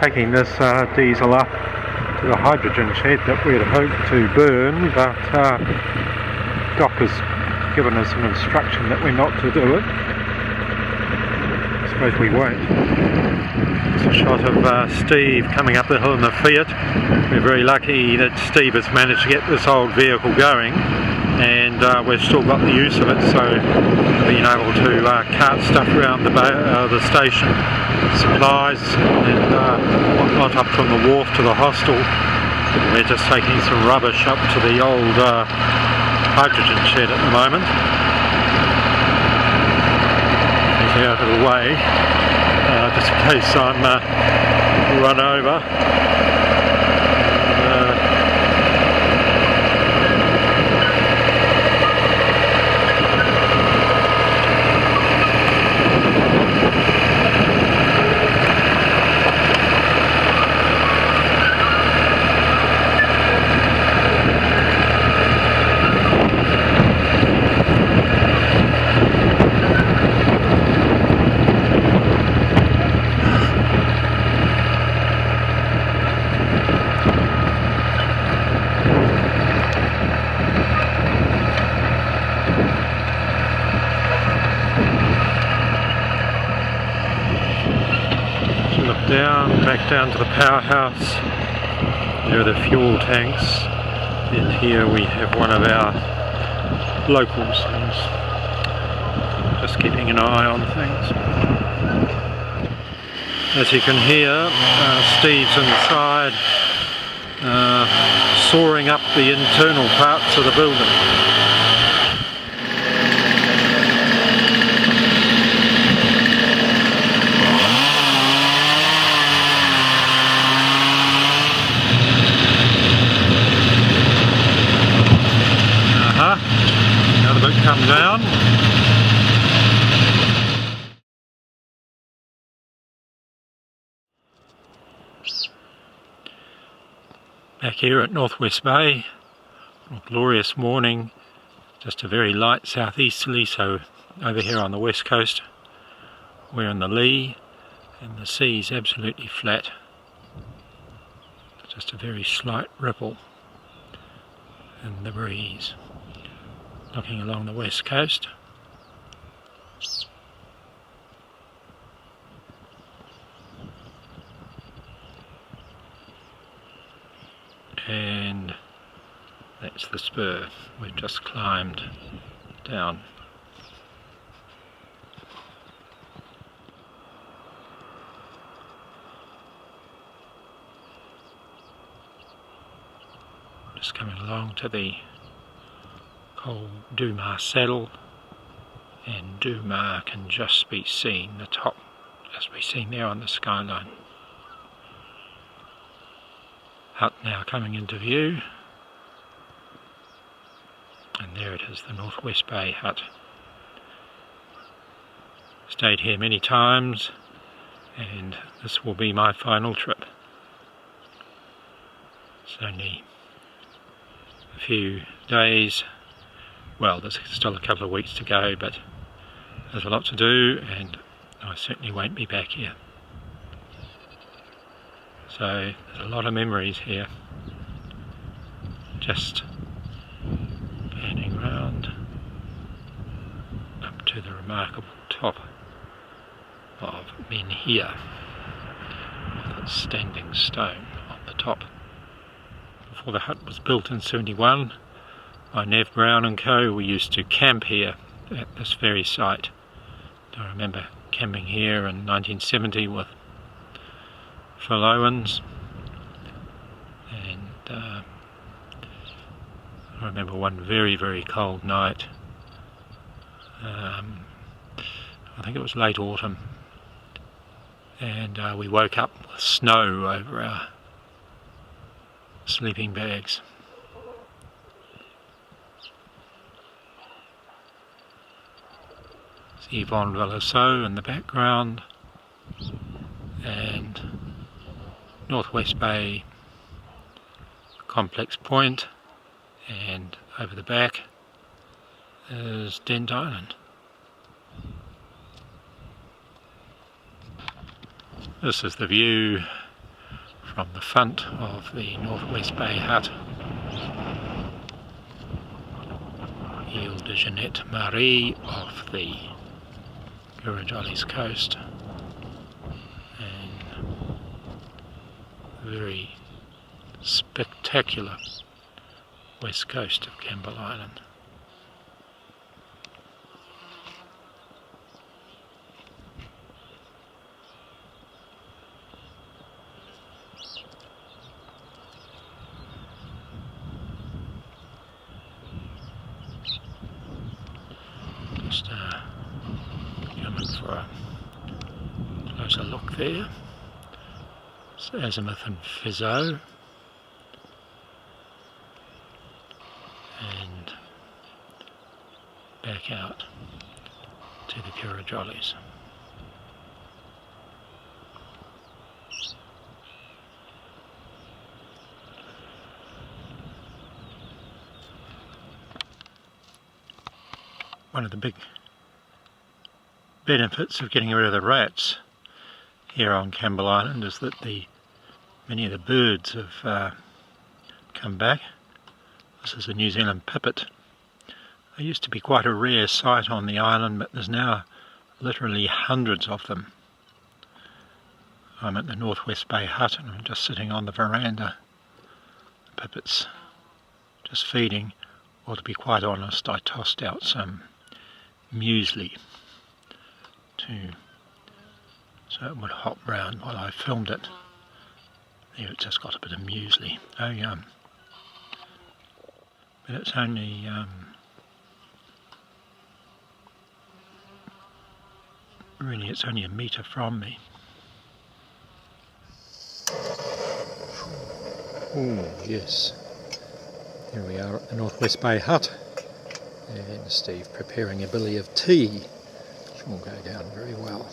taking this diesel up to the hydrogen shed that we'd hoped to burn, but Doc has given us an instruction that we're not to do it. I suppose we won't. It's a shot of Steve coming up the hill in the Fiat. We're very lucky that Steve has managed to get this old vehicle going, and we've still got the use of it, so being able to cart stuff around the station, supplies and whatnot up from the wharf to the hostel. We're just taking some rubbish up to the old hydrogen shed at the moment. Get out of the way, just in case I'm run over. Back down to the powerhouse. There are the fuel tanks, and here we have one of our locals who's just keeping an eye on things. As you can hear, Steve's inside sawing up the internal parts of the building. of it come down. Back here at Northwest Bay, a glorious morning, just a very light southeasterly, so over here on the west coast we're in the lee and the sea's absolutely flat. Just a very slight ripple in the breeze. Looking along the west coast. And that's the spur we've just climbed down. Just coming along to the Cove Dumar saddle, and Dumar can just be seen, the top just be seen there on the skyline. Hut now coming into view, and there it is, the Northwest Bay hut. Stayed here many times, and this will be my final trip. It's only a few days, well, there's still a couple of weeks to go, but there's a lot to do, and I certainly won't be back here. So there's a lot of memories here. Just panning round up to the remarkable top of Menhir, with its standing stone on the top. Before the hut was built in '71 by Nev Brown and Co, we used to camp here at this very site. I remember camping here in 1970 with Phil Owens, and I remember one very, very cold night. I think it was late autumn, and we woke up with snow over our sleeping bags. It's Yvonne Villasseau in the background, and Northwest Bay Complex Point, and over the back is Dent Island. This is the view from the front of the Northwest Bay hut. Ile de Jeanette Marie off the Kurrajali's coast, and very spectacular west coast of Campbell Island. Just coming for a closer look there. It's Azimuth and Fizzo, and back out to the Kurrajali's. One of the big benefits of getting rid of the rats here on Campbell Island is that many of the birds have come back. This is a New Zealand pipit. They used to be quite a rare sight on the island, but there's now literally hundreds of them. I'm at the Northwest Bay hut and I'm just sitting on the veranda. The pipit's just feeding. Well, to be quite honest, I tossed out some muesli so it would hop round while I filmed it. There, it's just got a bit of muesli. Oh yum. But it's only really it's only a metre from me. Oh yes, here we are at the Northwest Bay hut. And Steve preparing a billy of tea, which will go down very well.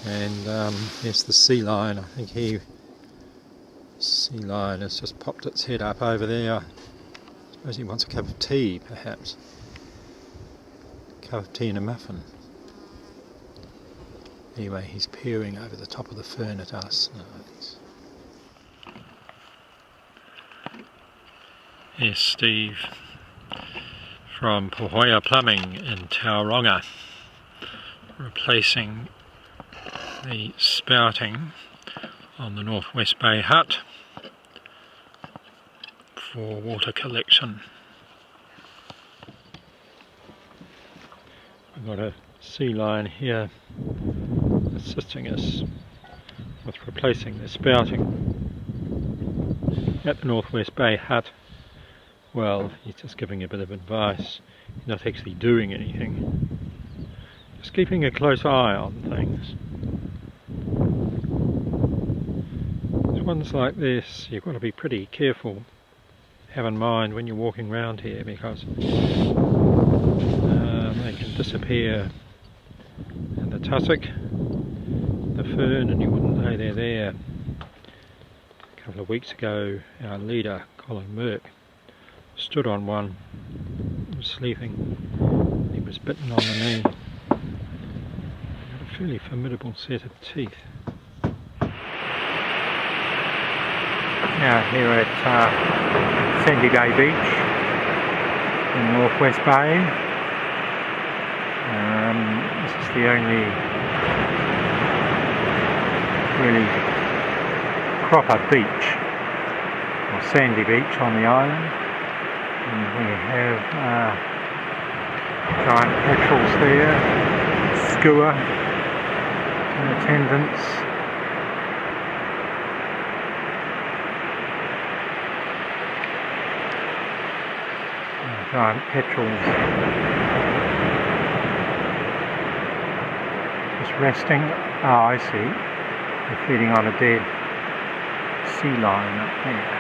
And there's the sea lion. I think sea lion has just popped its head up over there. I suppose he wants a cup of tea, perhaps. A cup of tea and a muffin. Anyway, he's peering over the top of the fern at us. Here's Steve from Pahoja Plumbing in Tauranga, replacing the spouting on the Northwest Bay hut for water collection. We've got a sea lion here assisting us with replacing the spouting at the Northwest Bay hut. Well, he's just giving a bit of advice. He's not actually doing anything. Just keeping a close eye on things. There's ones like this, you've got to be pretty careful. Have in mind when you're walking around here, because they can disappear in the tussock, the fern, and you wouldn't know they're there. A couple of weeks ago, our leader, Colin Merck, stood on one, was sleeping, he was bitten on the knee. He had a fairly formidable set of teeth. Now here at Sandy Bay Beach in Northwest Bay. This is the only really proper beach, or sandy beach on the island. And we have giant petrels there, skua in attendance. Giant petrels just resting. Oh, I see. They're feeding on a dead sea lion up there.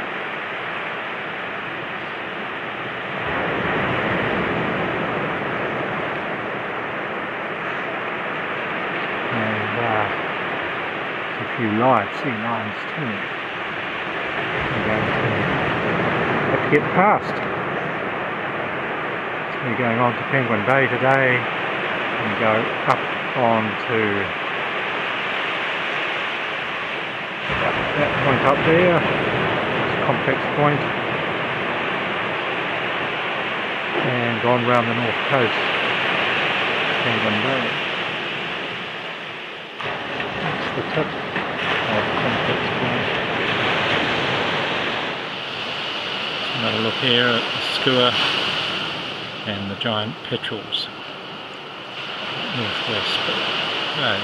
A few live sea lions too. We're going to have to get past. So we're going on to Penguin Bay today and go up on to that point up there, it's Complex Point, and on round the north coast, Penguin Bay. The tip of Complex Point. Another look here at the skua and the giant petrels. Northwest Bay.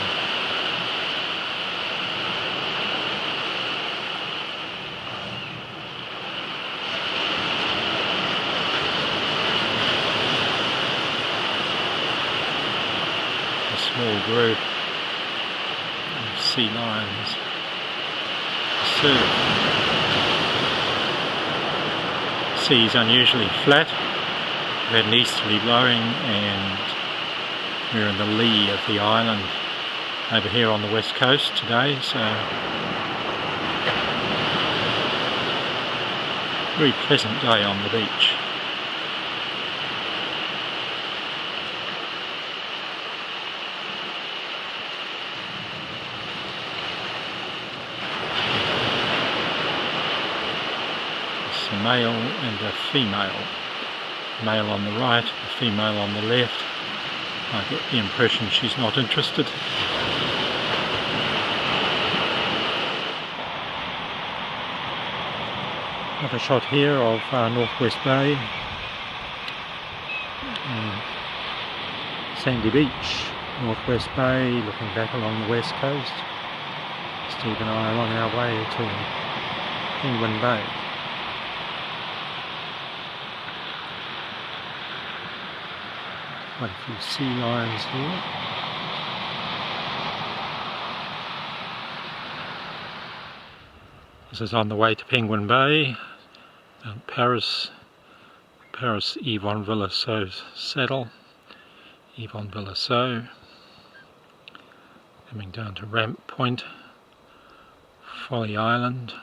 A small group sea lions surf. The sea's unusually flat. We've had an easterly blowing and we're in the lee of the island over here on the west coast today, so very pleasant day on the beach. A male and a female. Male on the right, a female on the left. I get the impression she's not interested. Another shot here of Northwest Bay. Sandy Beach, Northwest Bay, looking back along the west coast. Steve and I are on our way to Penguin Bay. Quite a few sea lions here. This is on the way to Penguin Bay. Mount Paris, Yvon Villasseau Saddle, Yvon Villasseau, coming down to Ramp Point, Folly Island,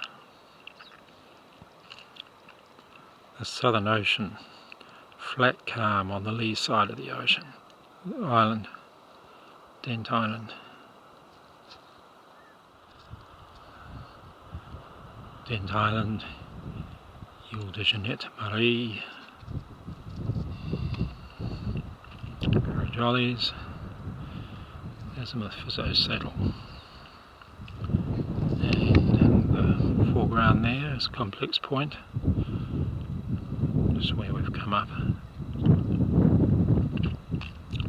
the Southern Ocean, flat calm on the lee side of the ocean, island, Dent Island. Dent Island, Ile de Jeanette Marie, Jollies, Azimuth Fizzo Saddle, and in the foreground there is Complex Point, just where we've come up,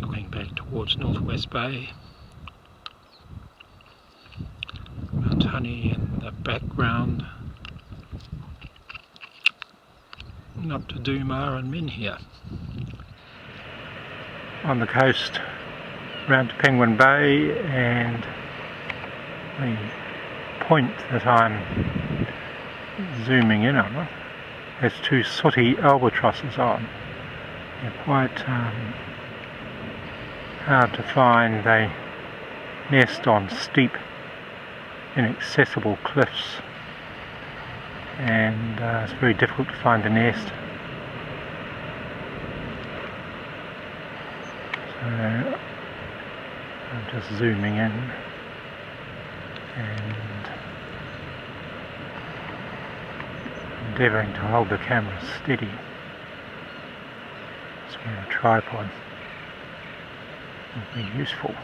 looking back towards Northwest Bay. Mount Honey in the background, and up to Dumar and Menhir. On the coast round to Penguin Bay, and the point that I'm zooming in on has two sooty albatrosses on. They're quite hard to find. They nest on steep, inaccessible cliffs, and it's very difficult to find the nest. So I'm just zooming in and endeavouring to hold the camera steady. So a tripod would be useful.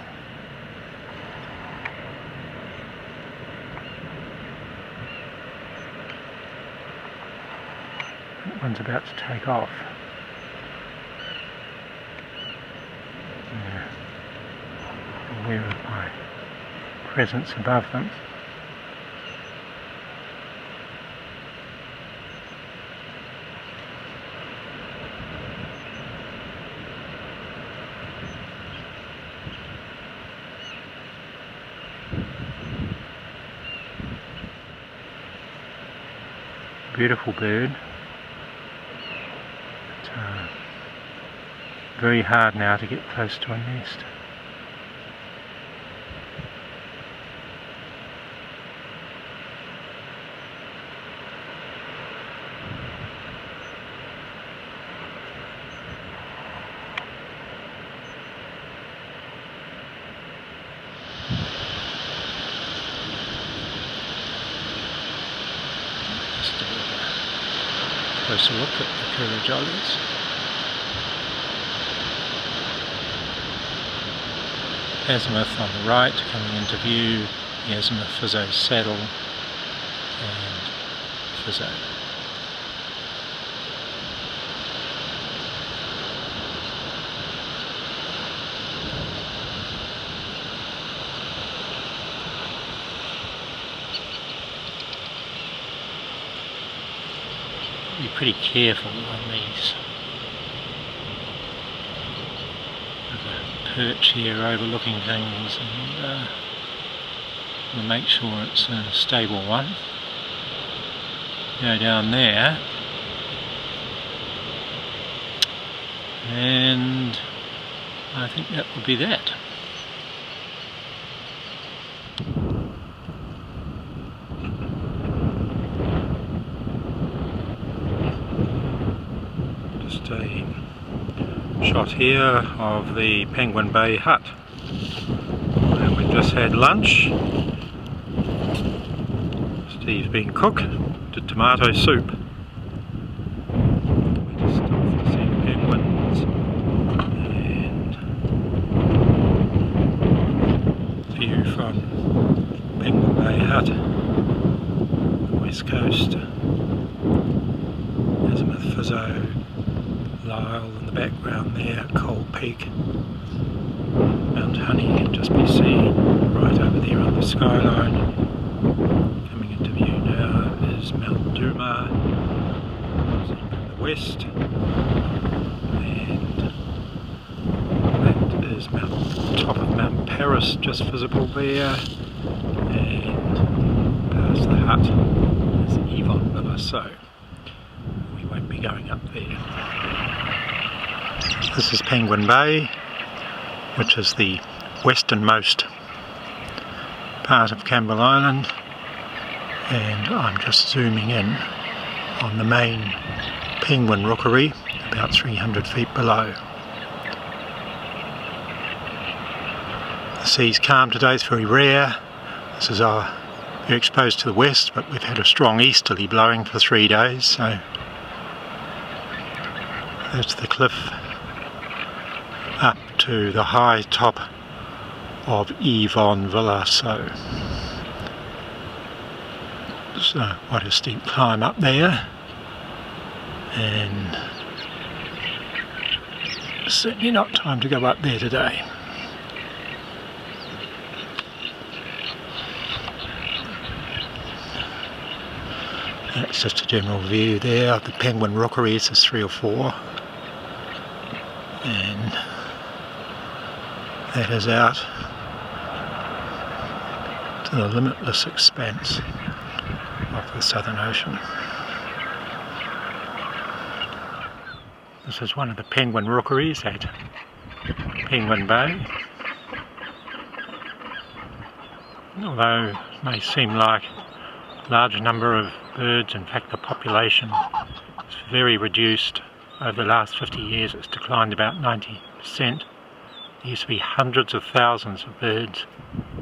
That one's about to take off. Aware of my presence above them. Beautiful bird. But, very hard now to get close to a nest. Closer look at the Kurrajollies. Azimuth on the right, coming into view, the Azimuth Fizzo Saddle and Fizzo. Be pretty careful on these. There's a perch here overlooking things, and we'll make sure it's a stable one. Go down there, and I think that would be that. A shot here of the Penguin Bay hut, and we've just had lunch. Steve's been cooked to tomato soup. We just stopped to see the penguins, and view from Penguin Bay hut, the west coast, Azimuth Fizzo, Lyle in the background there, Coal Peak, Mount Honey can just be seen right over there on the skyline. Coming into view now is Mount Dumar, in the west, and that is top of Mount Paris, just visible there, and past the hut is Yvon Villasseau. going up there. This is Penguin Bay, which is the westernmost part of Campbell Island, and I'm just zooming in on the main penguin rookery about 300 feet below. The sea's calm today, it's very rare. This is we're exposed to the west, but we've had a strong easterly blowing for 3 days, so that's the cliff up to the high top of Yvonne Villa. So quite a steep climb up there, and certainly not time to go up there today. That's just a general view there of the penguin rookeries. There's 3 or 4, and that is out to the limitless expanse of the Southern Ocean. This is one of the penguin rookeries at Penguin Bay. Although it may seem like a large number of birds, in fact the population is very reduced. Over the last 50 years it's declined about 90%. There used to be hundreds of thousands of birds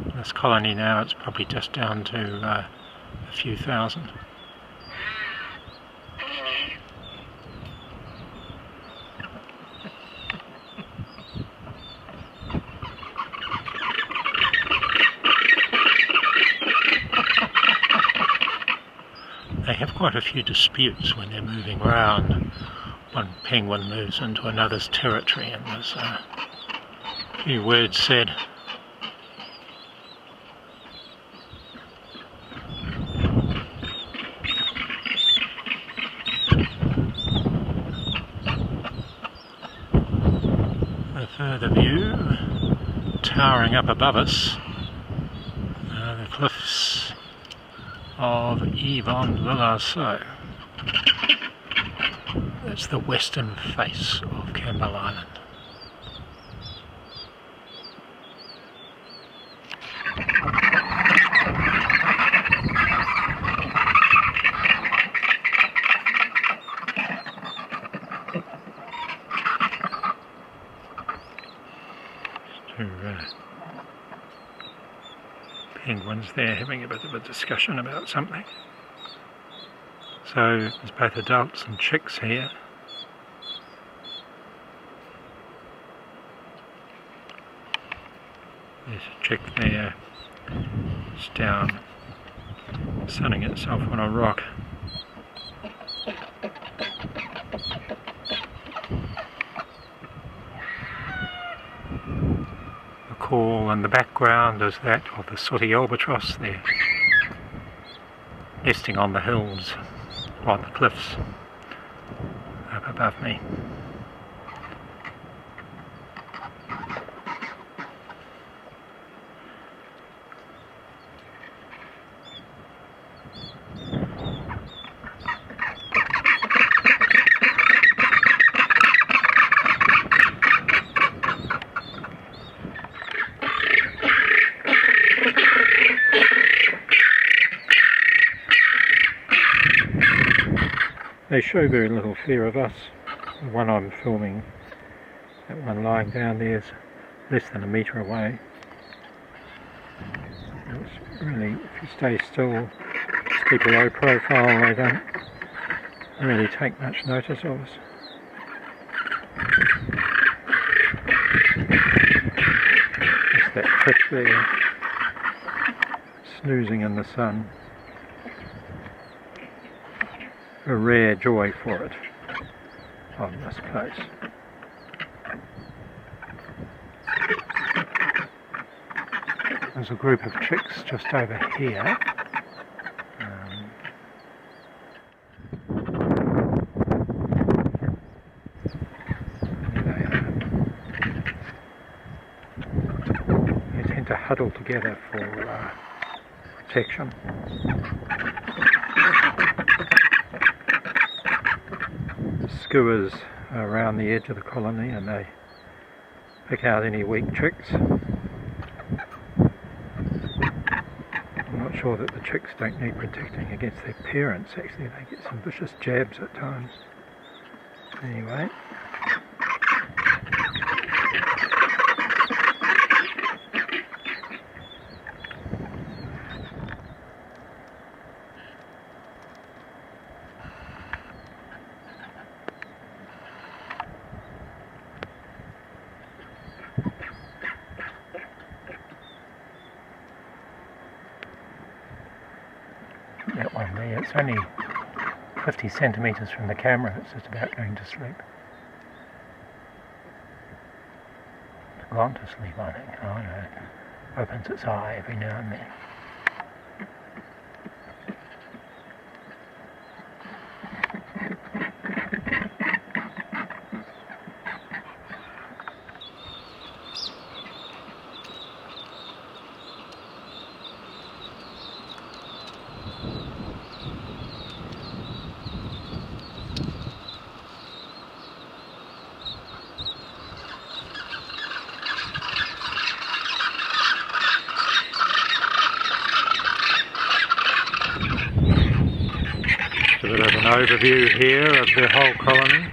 in this colony. Now it's probably just down to a few thousand. They have quite a few disputes when they're moving around. One penguin moves into another's territory, and there's a few words said. A further view, towering up above us, the cliffs of Yvonne Villa. So that's the western face of Campbell Island. Penguins there having a bit of a discussion about something. So there's both adults and chicks here. There's a chick there. It's down, sunning itself on a rock. The call in the background is that of the sooty albatross there, nesting on the hills, on the cliffs up above me. They show very little fear of us. The one I'm filming, that one lying down there, is less than a metre away. It's really, if you stay still, just keep a low profile, they don't really take much notice of us. Just that chick there, snoozing in the sun. A rare joy for it on this place. There's a group of chicks just over here. There they are. They tend to huddle together for protection. skewers around the edge of the colony and they pick out any weak chicks. I'm not sure that the chicks don't need protecting against their parents. Actually, they get some vicious jabs at times. Anyway. That one there, it's only 50 centimetres from the camera, it's just about going to sleep. It's gone to sleep, I think. Oh no, it opens its eye every now and then. A bit of an overview here of the whole colony.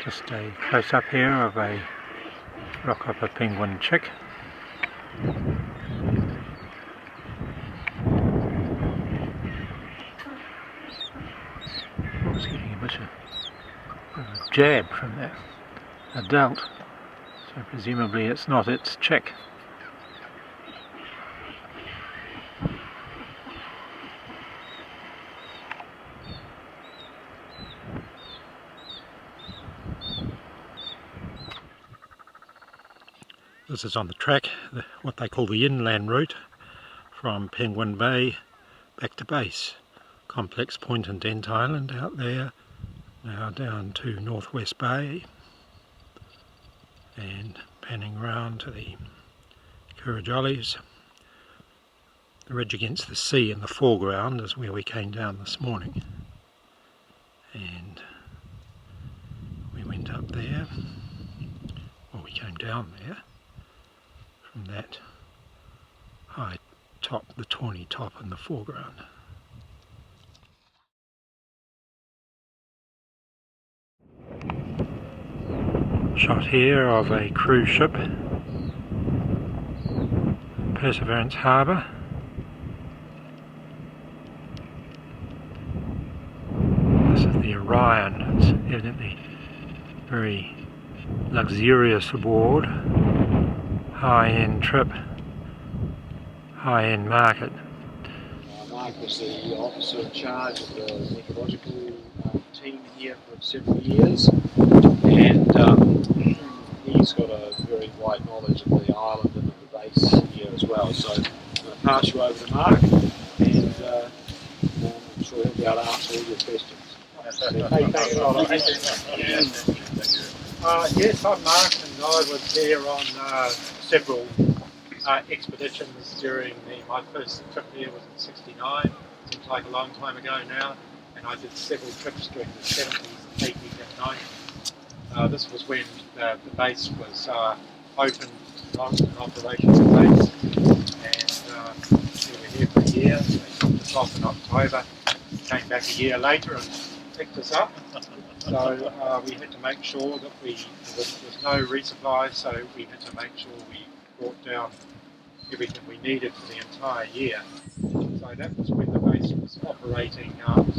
Just a close-up here of a rockhopper penguin chick. I was getting a bit of a jab from that adult, so presumably it's not its chick. This is on the track, what they call the inland route from Penguin Bay back to base. Complex Point and Dent Island out there, now down to Northwest Bay and panning round to the Kurrajollies. The ridge against the sea in the foreground is where we came down this morning, and we went up there, or we came down there from that high top, the tawny top in the foreground. Shot here of a cruise ship, Perseverance Harbour. This is the Orion. It's evidently very luxurious aboard. High-end trip, high-end market. Mark was the officer in charge of the ecological team here for several years, and he's got a very wide knowledge of the island and of the base here as well. So I'm going to pass you over to Mark, and I'm sure he'll be able to answer all your questions. Yes, I'm Mark, and I was here on several expeditions during my first trip here was in '69. Seems like a long time ago now, and I did several trips during the '70s, '80s and '90s. This was when the base was opened and operational base, and we were here for a year. They took us off in October, came back a year later and picked us up. So we had to make sure that there was no resupply, so we had to make sure we brought down everything we needed for the entire year. So So that was when the base was operating,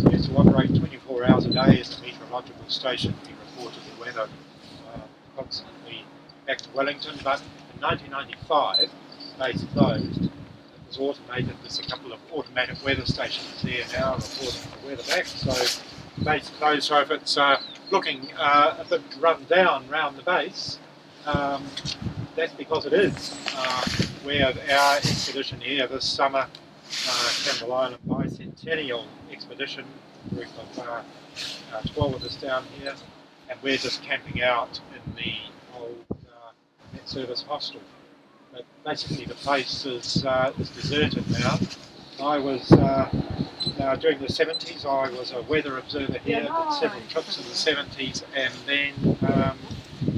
used to operate 24 hours a day as a meteorological station. We reported the weather constantly back to Wellington, but in 1995, the base closed. It was automated. There's a couple of automatic weather stations there now reporting the weather back. So the base closed, so if it's looking a bit run down round the base, that's because it is. We have our expedition here this summer, Campbell Island Bicentennial expedition, a group of 12 of us down here, and we're just camping out in the old MetService hostel. But basically the place is deserted now. I was, during the 70s, I was a weather observer here, did several trips in the 70s, and then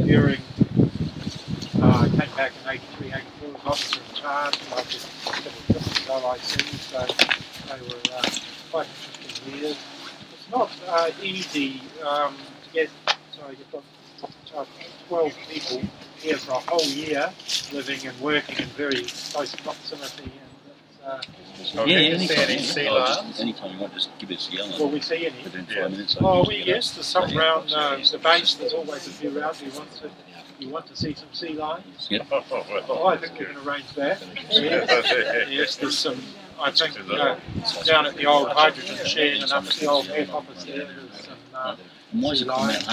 during I came back in 83, 84 as officer in charge, and I did several trips with LIC, so they were quite interesting years. It's not easy to get, so you've got 12 people here for a whole year, living and working in very close proximity, and Sea lions? Anytime you want, just give us a yell. Will we see any? Within 5 minutes. Yes, there's some around the base, there's always a few around. You want to see some sea lions? Yep. I think we can arrange that. Yes, there's some, I think, down at the old hydrogen shed and up at the old head office there, there's some sea lions.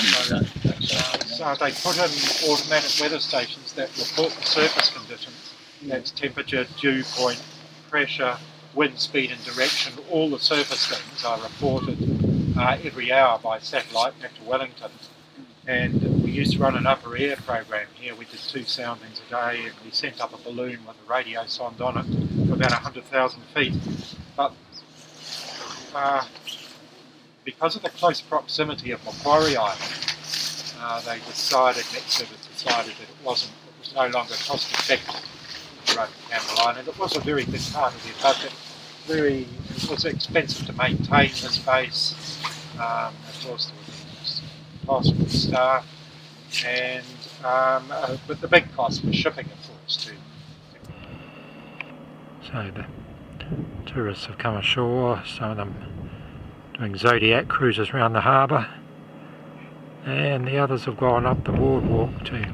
So they put in automatic weather stations that report the surface conditions. That's temperature, dew point, pressure, wind speed and direction. All the surface things are reported every hour by satellite back to Wellington. And we used to run an upper air program here. We did 2 soundings a day, and we sent up a balloon with a radio sonde on it for about 100,000 feet. But because of the close proximity of Macquarie Island, MetService decided that it was no longer cost effective to run Campbell Island. It was a very big part of their budget. It was expensive to maintain this base. Of course, there was cost for staff, and but the big cost was shipping, of course, too. So the tourists have come ashore, some of them doing Zodiac cruises around the harbour, and the others have gone up the boardwalk to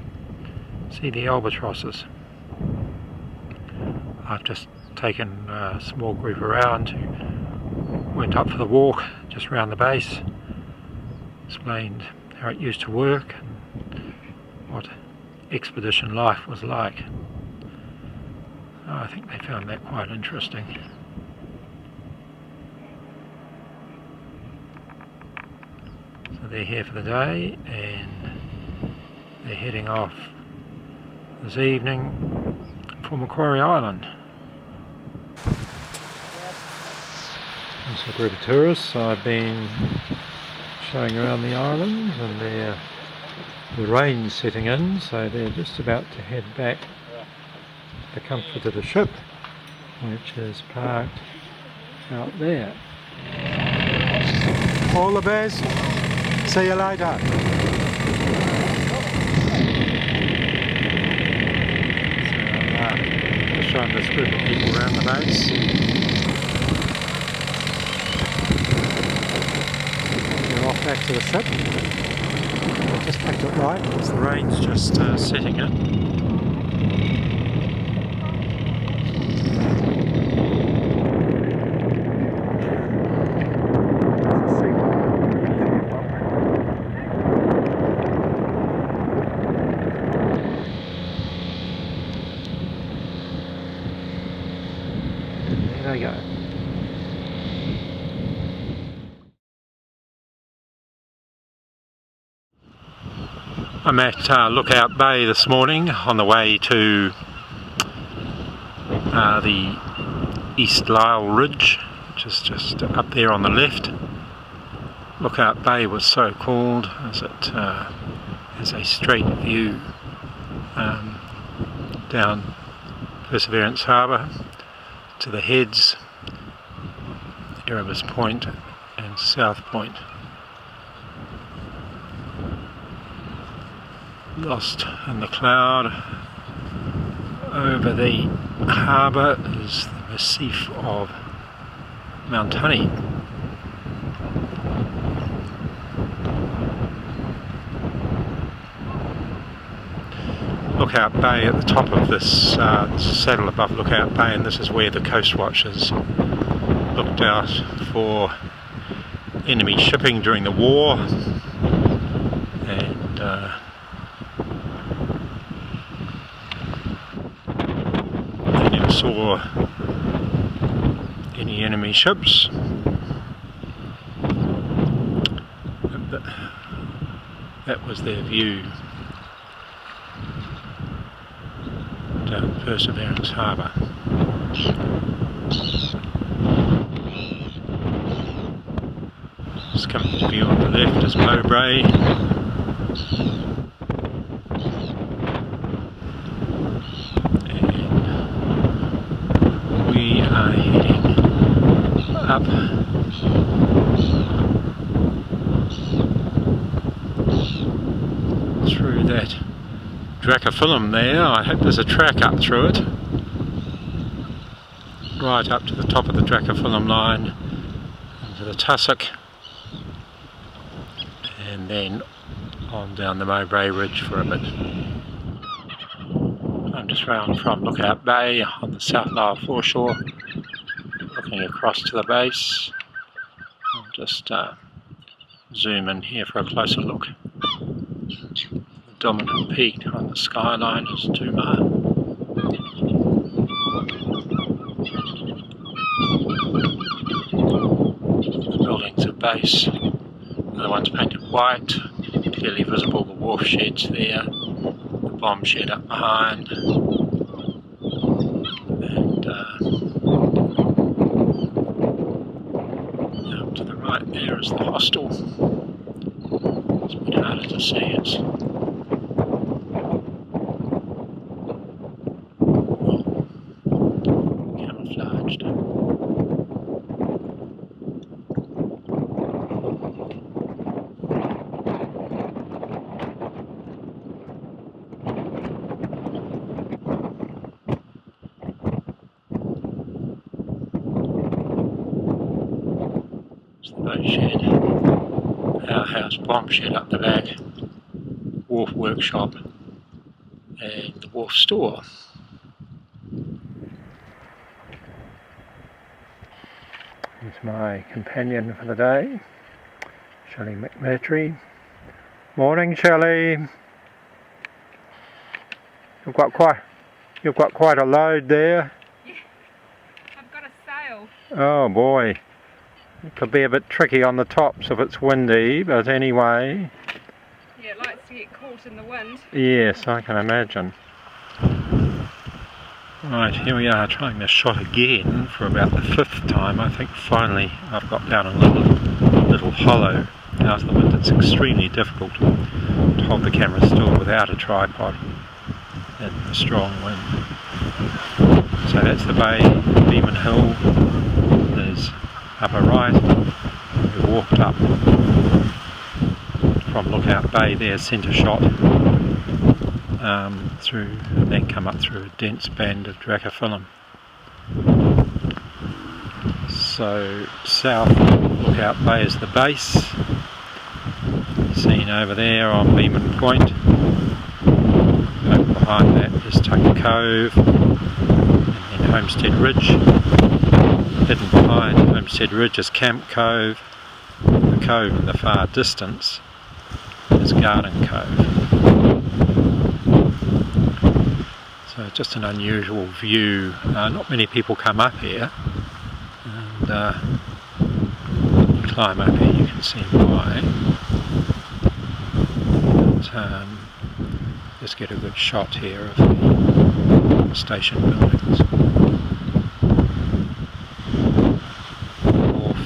see the albatrosses. I've just taken a small group around who went up for the walk just around the base, explained how it used to work and what expedition life was like. I think they found that quite interesting. So they're here for the day, and they're heading off this evening for Macquarie Island. There's a group of tourists I've been showing around the island, and the rain's setting in, so they're just about to head back to the comfort of the ship, which is parked out there. All the best. See you later. So just showing this group of people around the base. They're off back to the ship. Just packed it right because the rain's just setting in. There they go. I'm at Lookout Bay this morning on the way to the East Lyell Ridge, which is just up there on the left. Lookout Bay was so called as it has a straight view down Perseverance Harbour to the heads, Erebus Point and South Point. Lost in the cloud over the harbour is the massif of Mount Honey. Lookout Bay at the top of this saddle above Lookout Bay, and this is where the coast watchers looked out for enemy shipping during the war, and they never saw any enemy ships. That was their view down Perseverance Harbour. Just coming to view on the left is Mowbray. And we are heading up through that Dracophyllum there. I hope there's a track up through it. Right up to the top of the Dracophyllum line, into the tussock, and then on down the Mowbray Ridge for a bit. I'm just round from Lookout Bay on the South Lyell foreshore, looking across to the base. I'll just zoom in here for a closer look. The dominant peak on the skyline is Tumar. The buildings at base are the ones painted white, clearly visible the wharf sheds there, the bomb shed up behind, and up to the right there is the hostel. It's a bit harder to see, it's camouflaged. It's the boat shed, powerhouse bomb shed up the back, wharf workshop, and the wharf store. Here's my companion for the day, Shelley McMurtry. Morning, Shelley. You've got quite a load there. Yeah, I've got a sail. Oh boy, it could be a bit tricky on the tops if it's windy, but anyway. Yeah, it likes to get caught in the wind. Yes, I can imagine. Right, here we are trying this shot again for about the 5th time. I think finally I've got down a little hollow out of the wind. It's extremely difficult to hold the camera still without a tripod in the strong wind. So that's the bay, Beeman Hill is upper right. We walked up from Lookout Bay there, centre shot, through, and then come up through a dense band of Dracophyllum. So south Lookout Bay is the base, seen over there on Beeman Point. Over behind that is Tucker Cove, and then Homestead Ridge. Hidden behind Homestead Ridge is Camp Cove. The cove in the far distance is Garden Cove. So just an unusual view. Not many people come up here, and you climb up here, you can see why. But, just get a good shot here of the station buildings. Wharf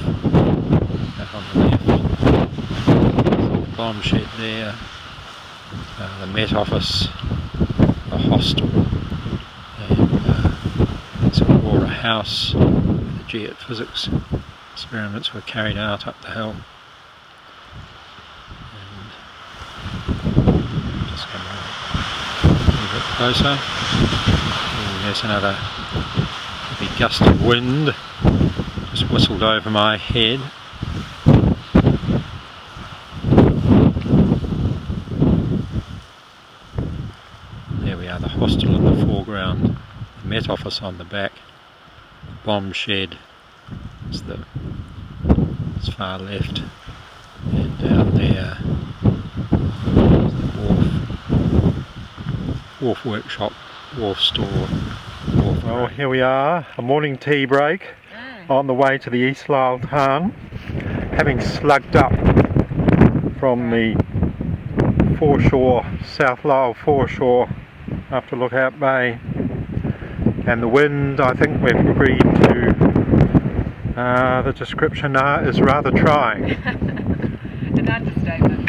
out on the left. The bomb shed there. The Met Office, the hostel, and it's Aurora House where the geophysics experiments were carried out up the hill. And just come a little bit closer. And there's another heavy gust of wind just whistled over my head. There we are, the hostel in the foreground, the Met Office on the back, the bomb shed is it's far left, and down there the wharf workshop, wharf store. Well, here we are, a morning tea break on the way to the East Lyell Tarn, having slugged up from the foreshore, South Lyell foreshore after Lookout Bay, and the wind, I think we've agreed to, the description is rather trying. An understatement.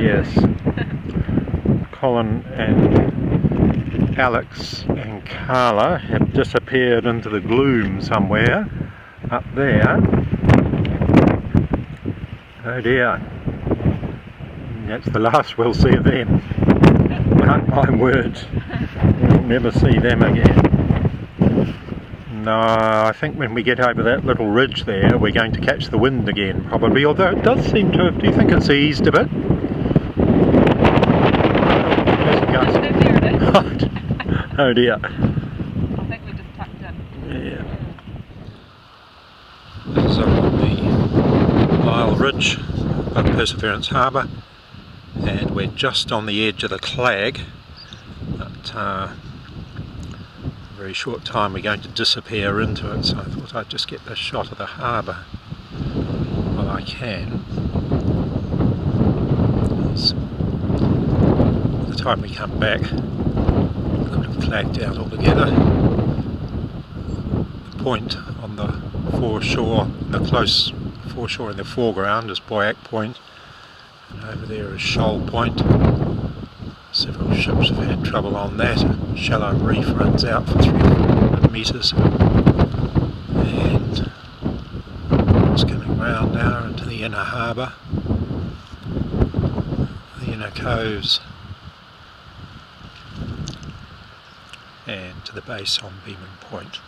Yes. Colin and Alex and Carla have disappeared into the gloom somewhere up there. Oh dear. That's the last we'll see of them. Mark my words. We'll never see them again. No, I think when we get over that little ridge there, we're going to catch the wind again, probably. Although it does seem to have. Do you think it's eased a bit? There's a gust. Oh dear. I think we just tucked in. Yeah. This is up on the Lyell Ridge of Perseverance Harbour, and we're just on the edge of the Clag, but a very short time we're going to disappear into it, so I thought I'd just get this shot of the harbour while I can. So, by the time we come back, we'll have clagged out altogether. The point on the foreshore, the close foreshore in the foreground is Boyack Point, and over there is Shoal Point. Several ships have had trouble on that. A shallow reef runs out for 300 metres, and it's coming round now into the inner harbour, the inner coves, and to the base on Beeman Point.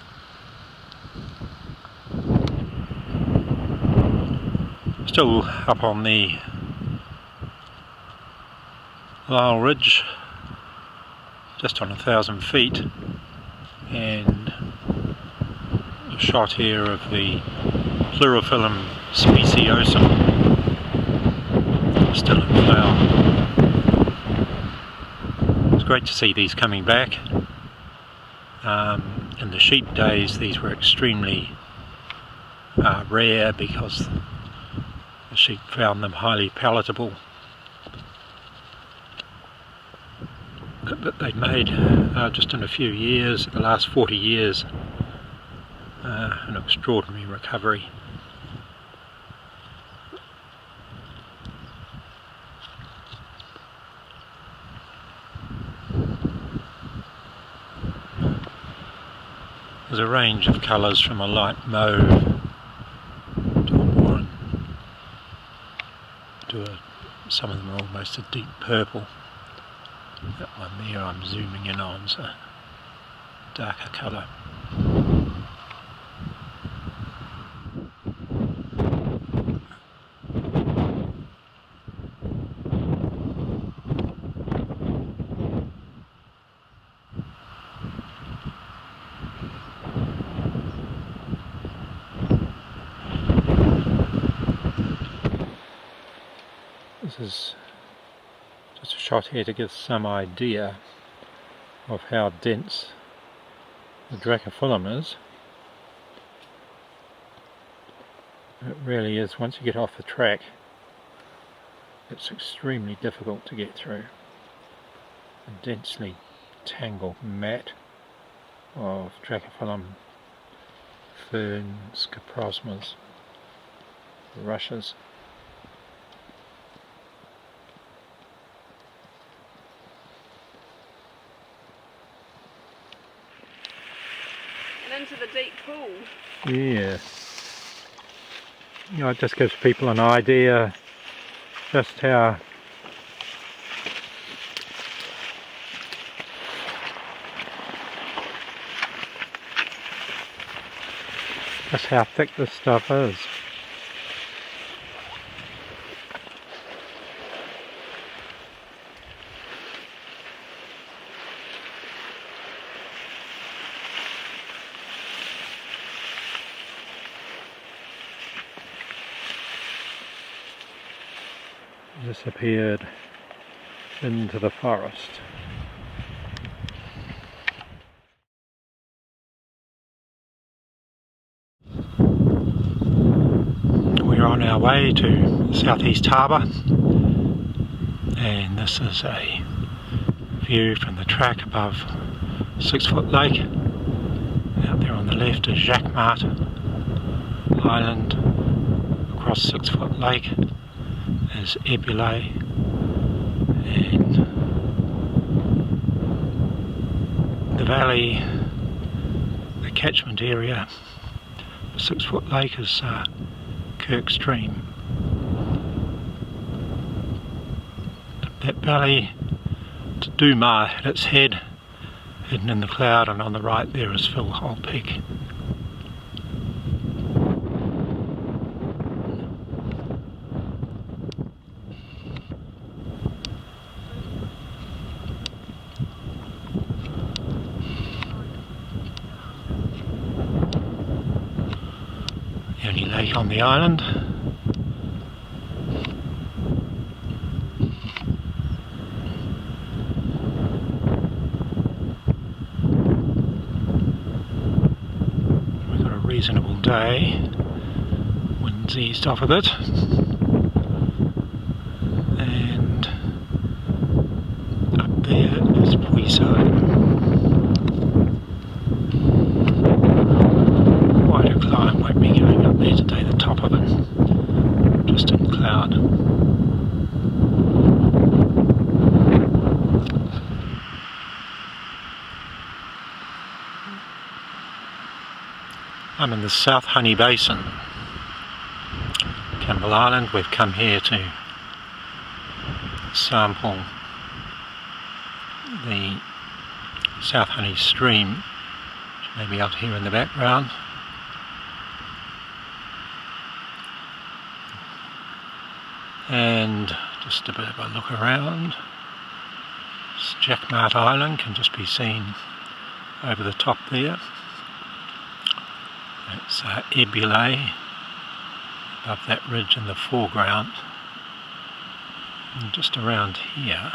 Still up on the Lyell Ridge, just on 1,000 feet, and a shot here of the Pleurophyllum speciosum, still in flower. It's great to see these coming back. In the sheep days these were extremely rare because the sheep found them highly palatable. But they've made, just in a few years, the last 40 years, an extraordinary recovery. There's a range of colours from a light mauve to a more, some of them are almost a deep purple. That one there I'm zooming in on, is a darker colour. This is just a shot here to give some idea of how dense the Dracophyllum is. It really is, once you get off the track, it's extremely difficult to get through. A densely tangled mat of Dracophyllum, ferns, coprosmas, rushes. Into the deep pool. Yeah. You know, it just gives people an idea just how That's how thick this stuff is. Disappeared into the forest. We're on our way to Southeast Harbour, and this is a view from the track above 6 Foot Lake. Out there on the left is Campbell Island. Across 6 Foot Lake is Ebulé, and the valley, the catchment area for 6 Foot Lake is Kirk Stream. That valley to Dumar at its head, hidden in the cloud, and on the right there is Phil Hole Peak. The only lake on the island. We've got a reasonable day. Wind's eased off a bit. And up there is Puiso. Quite a climb, won't be going up there today, the top of it, just in cloud. I'm in the South Honey Basin, Campbell Island. We've come here to sample the South Honey stream, which may be out here in the background. And just a bit of a look around. Campbell Island can just be seen over the top there. It's Ebulé above that ridge in the foreground. And just around here,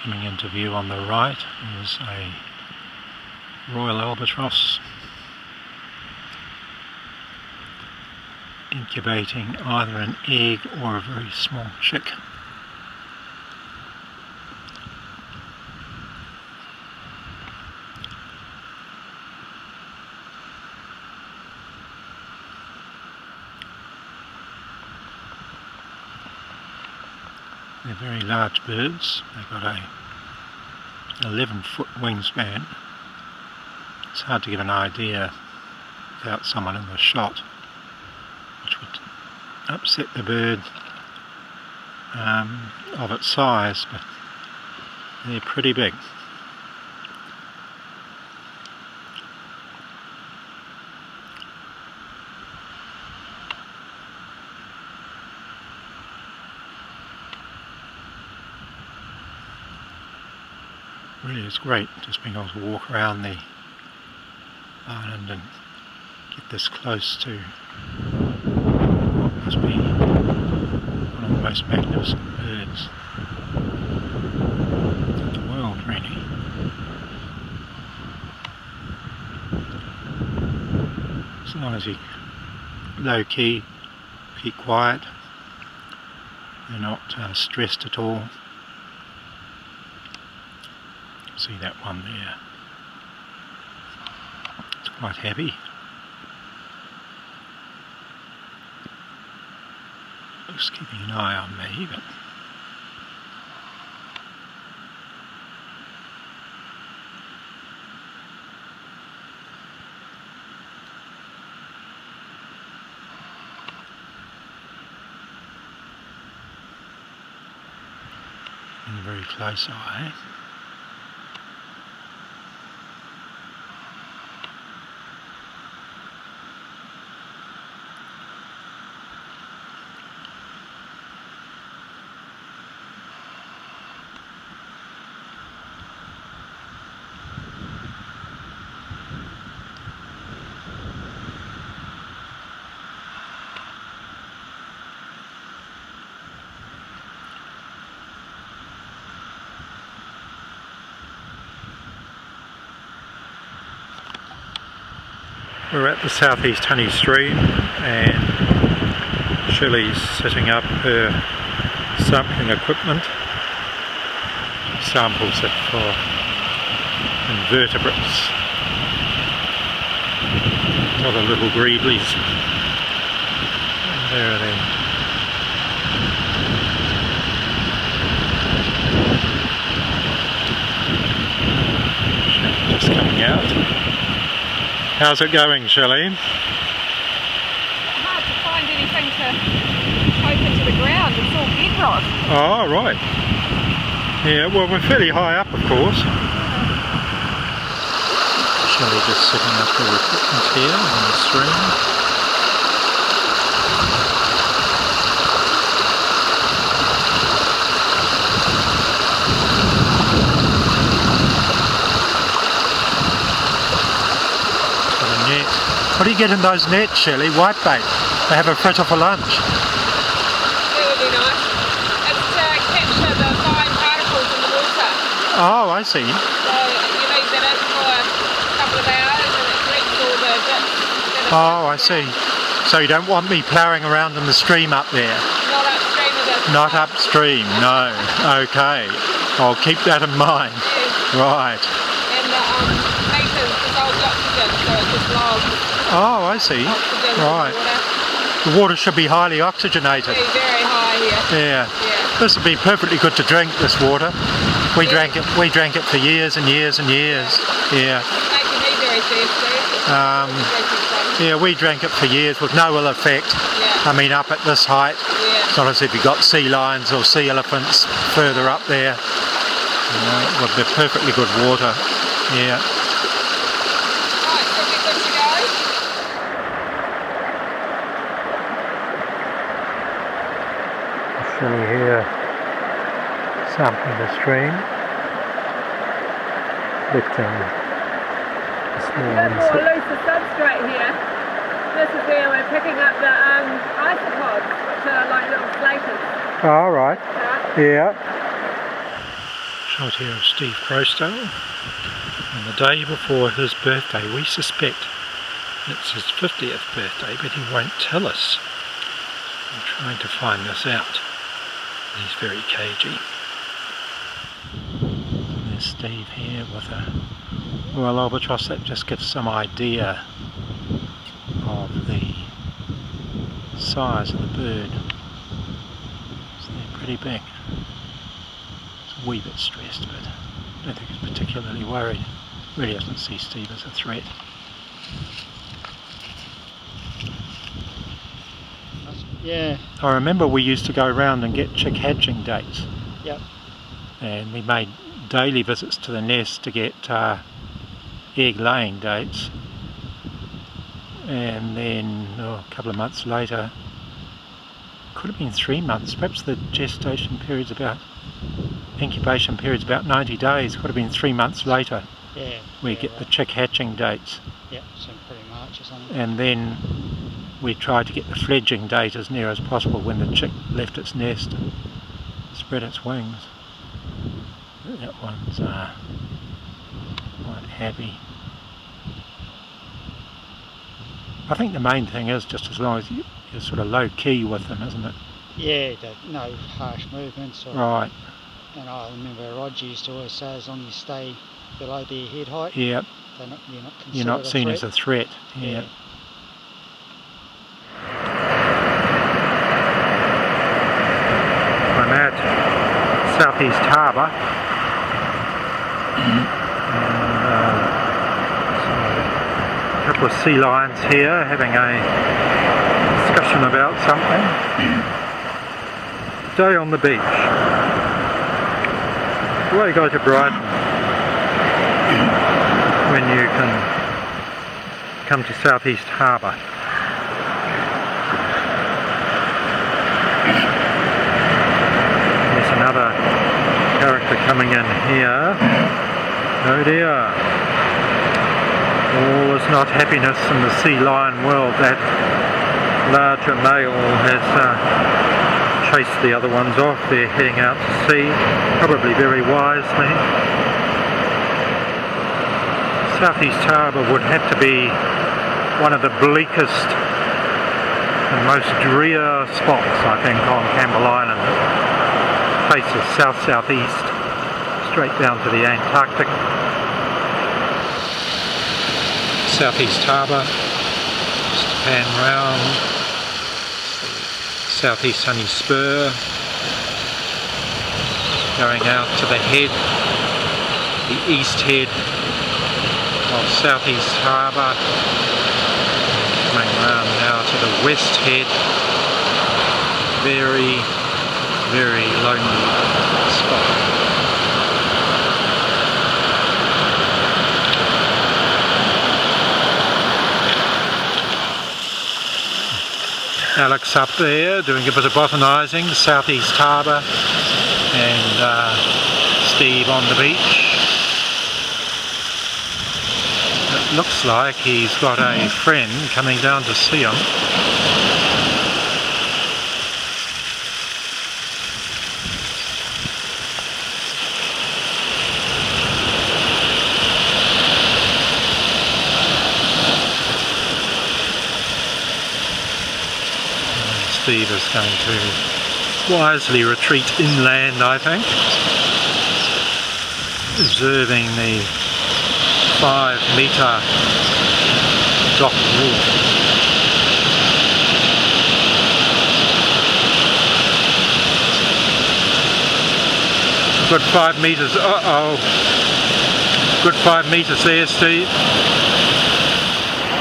coming into view on the right, is a royal albatross incubating either an egg or a very small chick. They're very large birds. They've got a 11-foot wingspan. It's hard to give an idea without someone in the shot, which would upset the bird of its size, but they're pretty big. Really, it's great just being able to walk around the island and get this close to what must be one of the most magnificent birds in the world, really. As long as you low key, keep quiet, you're not stressed at all. See that one there? It's quite happy. Looks keeping an eye on me, but in a very close eye. We're at the Southeast Honey Stream and Shelley's setting up her sampling equipment. Samples it for invertebrates. A lot of little greedlies. And there are they. Just coming out. How's it going, Shelley? Hard to find anything to poke into the ground. It's all bedrock. Oh, right. Yeah, well, we're fairly high up, of course. Shelley just setting up her equipment here on the stream. Got a net. What do you get in those nets, Shelley? Whitebait. They have a fritter for lunch. That would be nice. It's to capture the fine particles in the water. Oh, I see. So you leave that in for a couple of hours and it collects all the bits. Oh, I see. So you don't want me ploughing around in the stream up there? Not upstream of it. Not upstream, no. Okay. I'll keep that in mind. Yes. Right. And the meters dissolved oxygen, so it just logs Oh, I see. oxygen Right. in the water. The water should be highly oxygenated. Very, very high here. Yeah. Yeah. This would be perfectly good to drink, this water. We drank it for years and years and years. Yeah. It's making me very thirsty. Yeah, we drank it for years with no ill effect. Yeah. I mean, up at this height. Yeah. It's not as if you've got sea lions or sea elephants further up there. You know, it would be perfectly good water. Yeah. Right, so we're good to go. Shelley here sampling the stream, collecting the small A bit more insects. looser substrate here. This is where we're picking up the isopods, which are like little flaters. All right. Yeah. Yeah. Shot here of Steve Crowsdale on the day before his birthday. We suspect it's his 50th birthday, but he won't tell us. I'm trying to find this out. He's very cagey. There's Steve here with a royal albatross. That just gives some idea of the size of the bird. So they're pretty big. It's a wee bit stressed, but I don't think he's particularly worried. Really doesn't see Steve as a threat. Yeah. I remember we used to go around and get chick hatching dates. Yep. And we made daily visits to the nest to get egg laying dates. And then a couple of months later, could have been 3 months, perhaps the gestation period's about, incubation period's about 90 days, could have been 3 months later. Yeah. We get the chick hatching dates. Yep, so pretty March or something. And then we tried to get the fledging date as near as possible when the chick left its nest and spread its wings. That one's quite happy. I think the main thing is just as long as you're sort of low key with them, isn't it? Yeah, no harsh movements. Or, Right. And I remember Roger used to always say as long as you stay below their head height, Yep. you're not seen as a threat. Yeah. I'm at Southeast Harbour. A couple of sea lions here having a discussion about something. Day on the beach. Why you go to Brighton when you can come to Southeast Harbour? There's another character coming in here. Oh dear. All is not happiness in the sea lion world. That larger male has chased the other ones off. They're heading out to sea, probably very wisely. Southeast Harbour would have to be one of the bleakest and most drear spots, I think, on Campbell Island. Faces south-southeast, straight down to the Antarctic. Southeast Harbour, just pan round, southeast sunny spur, going out to the head, the east head of Southeast Harbour, coming round now to the west head. Very, very lonely spot. Alex up there doing a bit of botanising, Southeast Harbour, and Steve on the beach. It looks like he's got a friend coming down to see him. Steve is going to wisely retreat inland, I think, observing the 5-metre dock wall. Good 5 metres, good 5 metres there, Steve.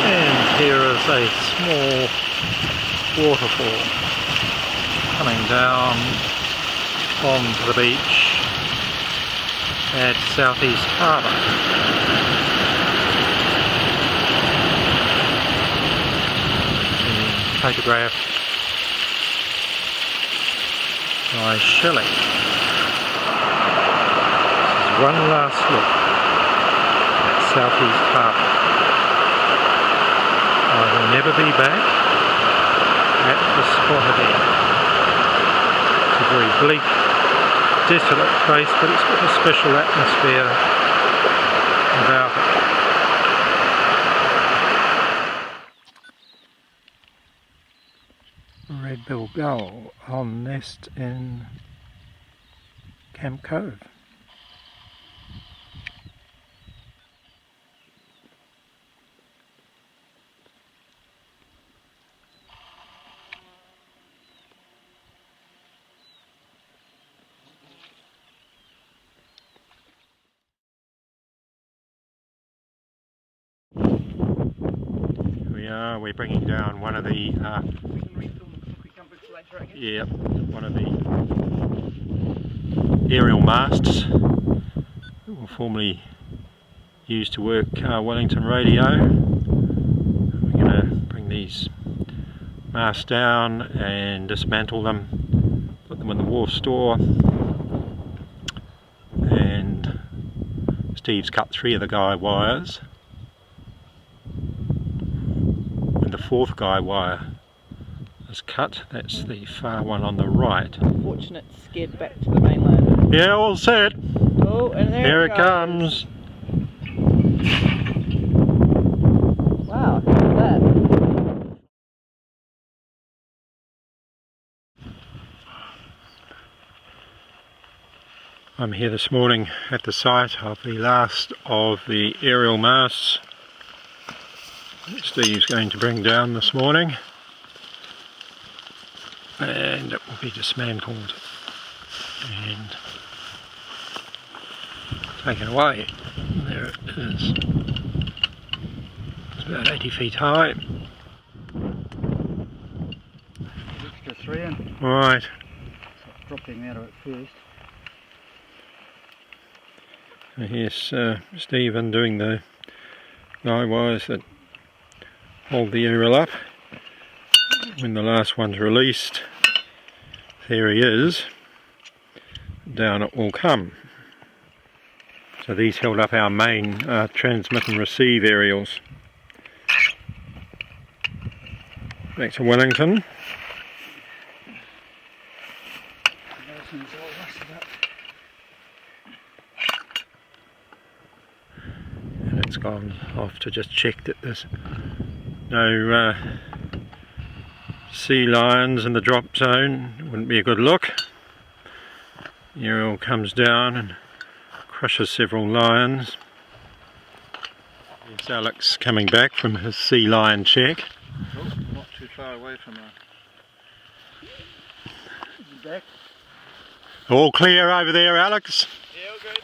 And here is a small waterfall coming down onto the beach at Southeast Harbour. Photographed by Shelley. This is one last look at Southeast Harbour. I will never be back at the spot again. It's a very bleak, desolate place, but it's got a special atmosphere about it. Red-billed gull on nest in Camp Cove. We're bringing down one of the one of the aerial masts that were formerly used to work Wellington radio. We're going to bring these masts down and dismantle them, put them in the wharf store, and Steve's cut 3 of the guy wires. The 4th guy wire is cut. That's the far one on the right. Unfortunate, scared back to the mainland. Yeah, all set. Oh, and there it comes. Wow, look at that. I'm here this morning at the site of the last of the aerial masts Steve's going to bring down this morning, and it will be dismantled and taken away. There it is. It's about 80 feet high. Extra 3 in. Right. Dropping out of it first. So here's Steve undoing the guy wires that hold the aerial up. When the last one's released, there he is, down it will come. So these held up our main transmit and receive aerials. Back to Wellington. And it's gone off to just check that there's No sea lions in the drop zone, wouldn't be a good look. Ariel comes down and crushes several lions. There's Alex coming back from his sea lion check. Oh, not too far away from her. Back. All clear over there, Alex? Yeah, all good.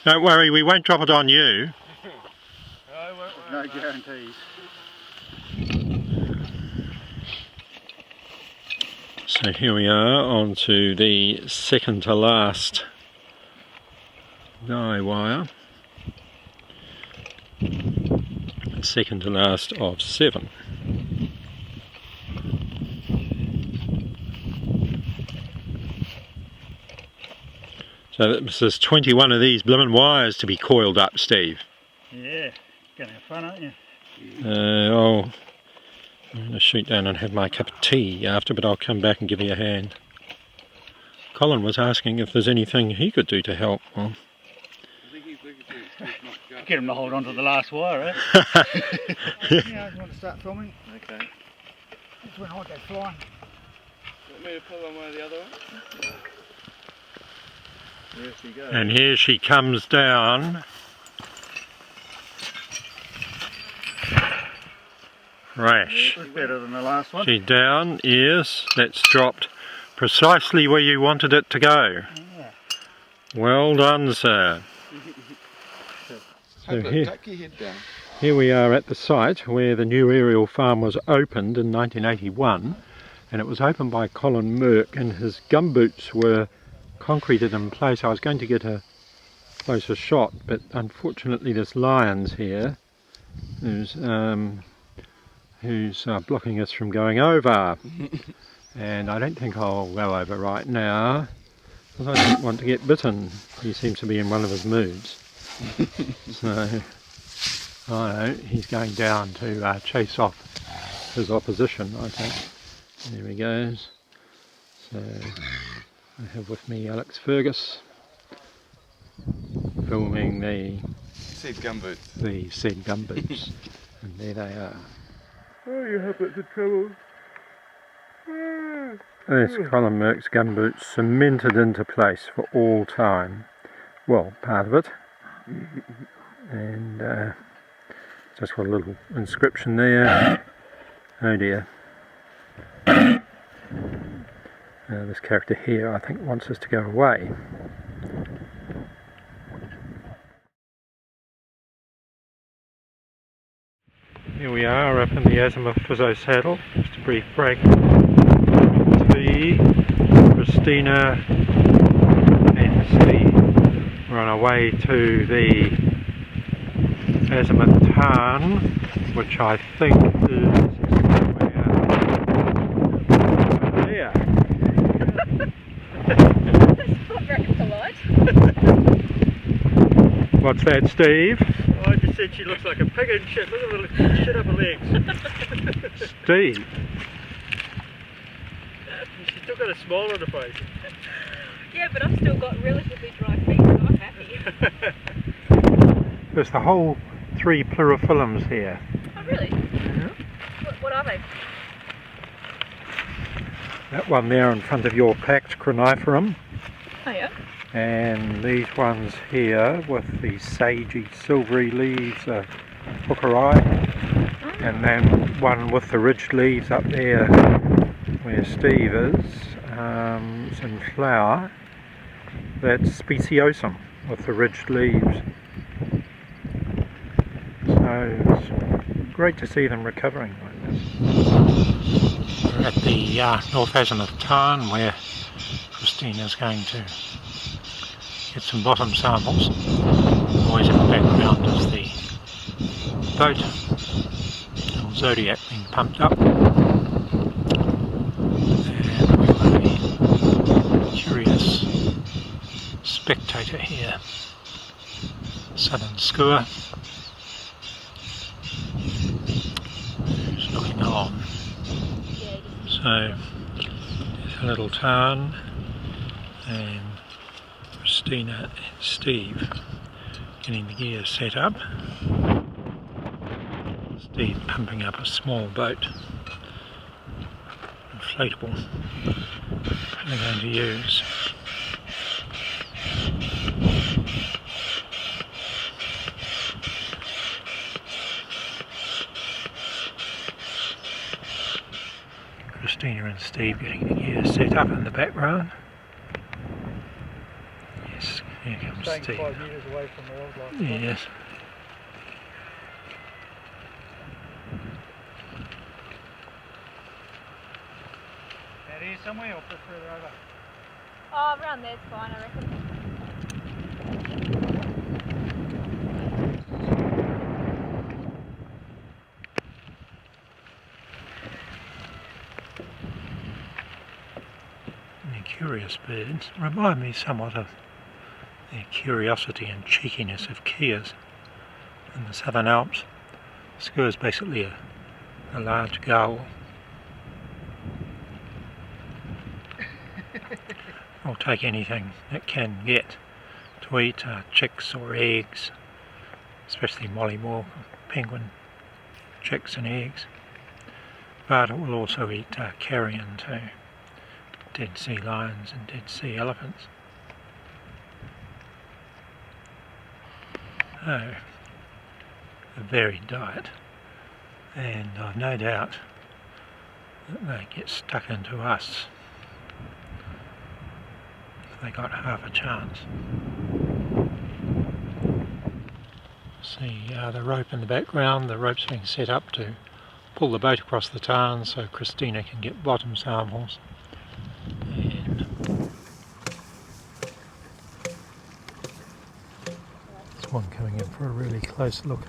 Don't worry, we won't drop it on you. No guarantees. So here we are on to the second to last guy wire. Second to last of 7. So this is 21 of these bloomin' wires to be coiled up, Steve. Yeah, gonna have fun, aren't you? I'm going to shoot down and have my cup of tea after, but I'll come back and give you a hand. Colin was asking if there's anything he could do to help. Well, get him to hold on to the last wire, eh? Yeah, you want to start filming? Okay. That's when I go flying. Want me to pull on one of the other ones? There she goes. and here she comes down. Crash. It was better than the last one. She's down, yes, that's dropped precisely where you wanted it to go. Yeah. Well done, sir. So here we are at the site where the new aerial farm was opened in 1981, and it was opened by Colin Merck, and his gumboots were concreted in place. I was going to get a closer shot, but unfortunately there's lions here who's blocking us from going over. And I don't think I'll go over right now because I don't want to get bitten. He seems to be in one of his moods. So I know he's going down to chase off his opposition, I think. There he goes. So I have with me Alex Fergus filming the said gumboots. The said gumboots. And there they are. Oh, you have lots of trouble. There's Colin Merck's gumboots cemented into place for all time. Well, part of it. And just got a little inscription there. Oh dear. This character here, I think, wants us to go away. Here we are up in the Azimuth Fizzo saddle. Just a brief break. Christina and Steve. We're on our way to the Azimuth Tarn, which I think is over there. That's not very polite. What's that, Steve? I just said she looks like a pig in shit. Look at the shit up her legs. Steve. She's still got a smile on her face. Yeah, but I've still got relatively dry feet, so I'm happy. There's the whole 3 pleurophyllums here. Oh, really? Yeah. What are they? That one there in front of your packed craniferum. Oh, yeah. And these ones here with the sagey silvery leaves are hookeri, and then one with the ridged leaves up there where Steve is, it's in flower. That's speciosum with the ridged leaves. So it's great to see them recovering like this. We're at the North Azimuth Tarn where Christina's going to get some bottom samples. Always in the background is the boat, little Zodiac being pumped up, and we've got a curious spectator here, southern skua, who's looking on. So there's a little tarn, and Christina and Steve getting the gear set up. be pumping up a small boat, inflatable, they're going to use. Christina and Steve getting the gear set up in the background. Yes, here comes Steve. 5 metres away from the wildlife. Yes. Out here somewhere or a bit further over? Oh, around there's fine, I reckon. Curious birds remind me somewhat of the curiosity and cheekiness of keas in the Southern Alps. Skua is basically a large gull. I'll take anything it can get to eat, chicks or eggs, especially mollymawk, penguin chicks and eggs, but it will also eat carrion too. Dead sea lions and dead sea elephants. Oh, a varied diet, and I've no doubt that they get stuck into us if they got half a chance. See the rope in the background, the rope's being set up to pull the boat across the tarn so Christina can get bottom samples. And there's one coming in for a really close look.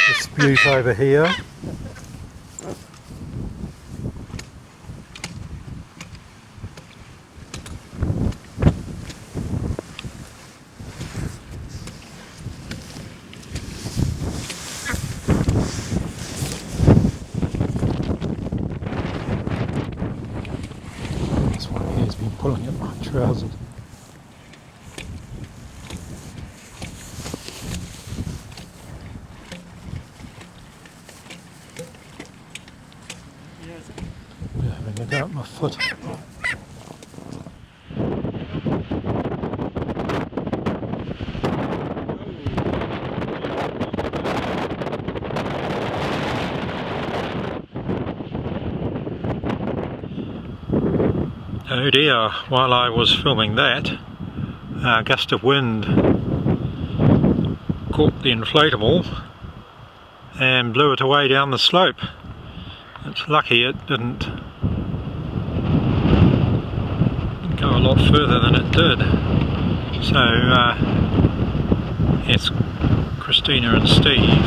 Dispute over here. This one here has been pulling at my trousers. Having a go at my foot. Oh dear, while I was filming that, a gust of wind caught the inflatable and blew it away down the slope. It's lucky it didn't go a lot further than it did. So it's Christina and Steve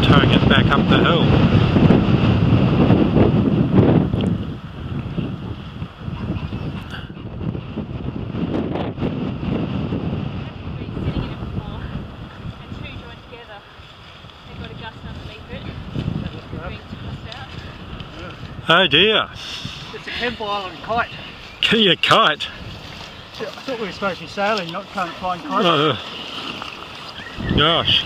towing it back up the hill. Oh dear. It's a Campbell Island kite. Your kite? I thought we were supposed to be sailing, not flying kites. Oh, gosh.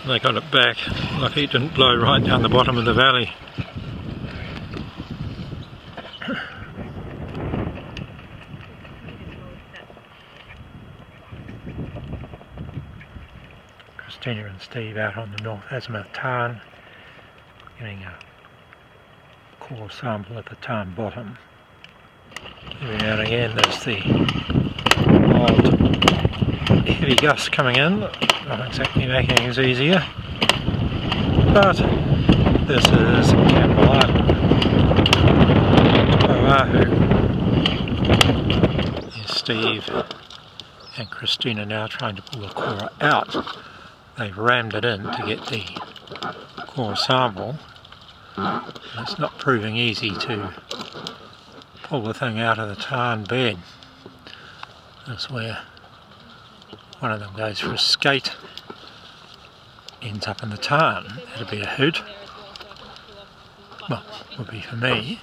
They got it back. Lucky it didn't blow right down the bottom of the valley. Christina and Steve out on the North Azimuth tarn, getting a core sample at the tarn bottom. Every now and again there's the odd heavy gust coming in, not exactly making things easier, but this is Campbell Island. Oahu. There's Steve and Christina now trying to pull the core out. They've rammed it in to get the core sample. And it's not proving easy to pull the thing out of the tarn bed. That's where one of them goes for a skate, ends up in the tarn. That'd be a hoot. Well, would be for me.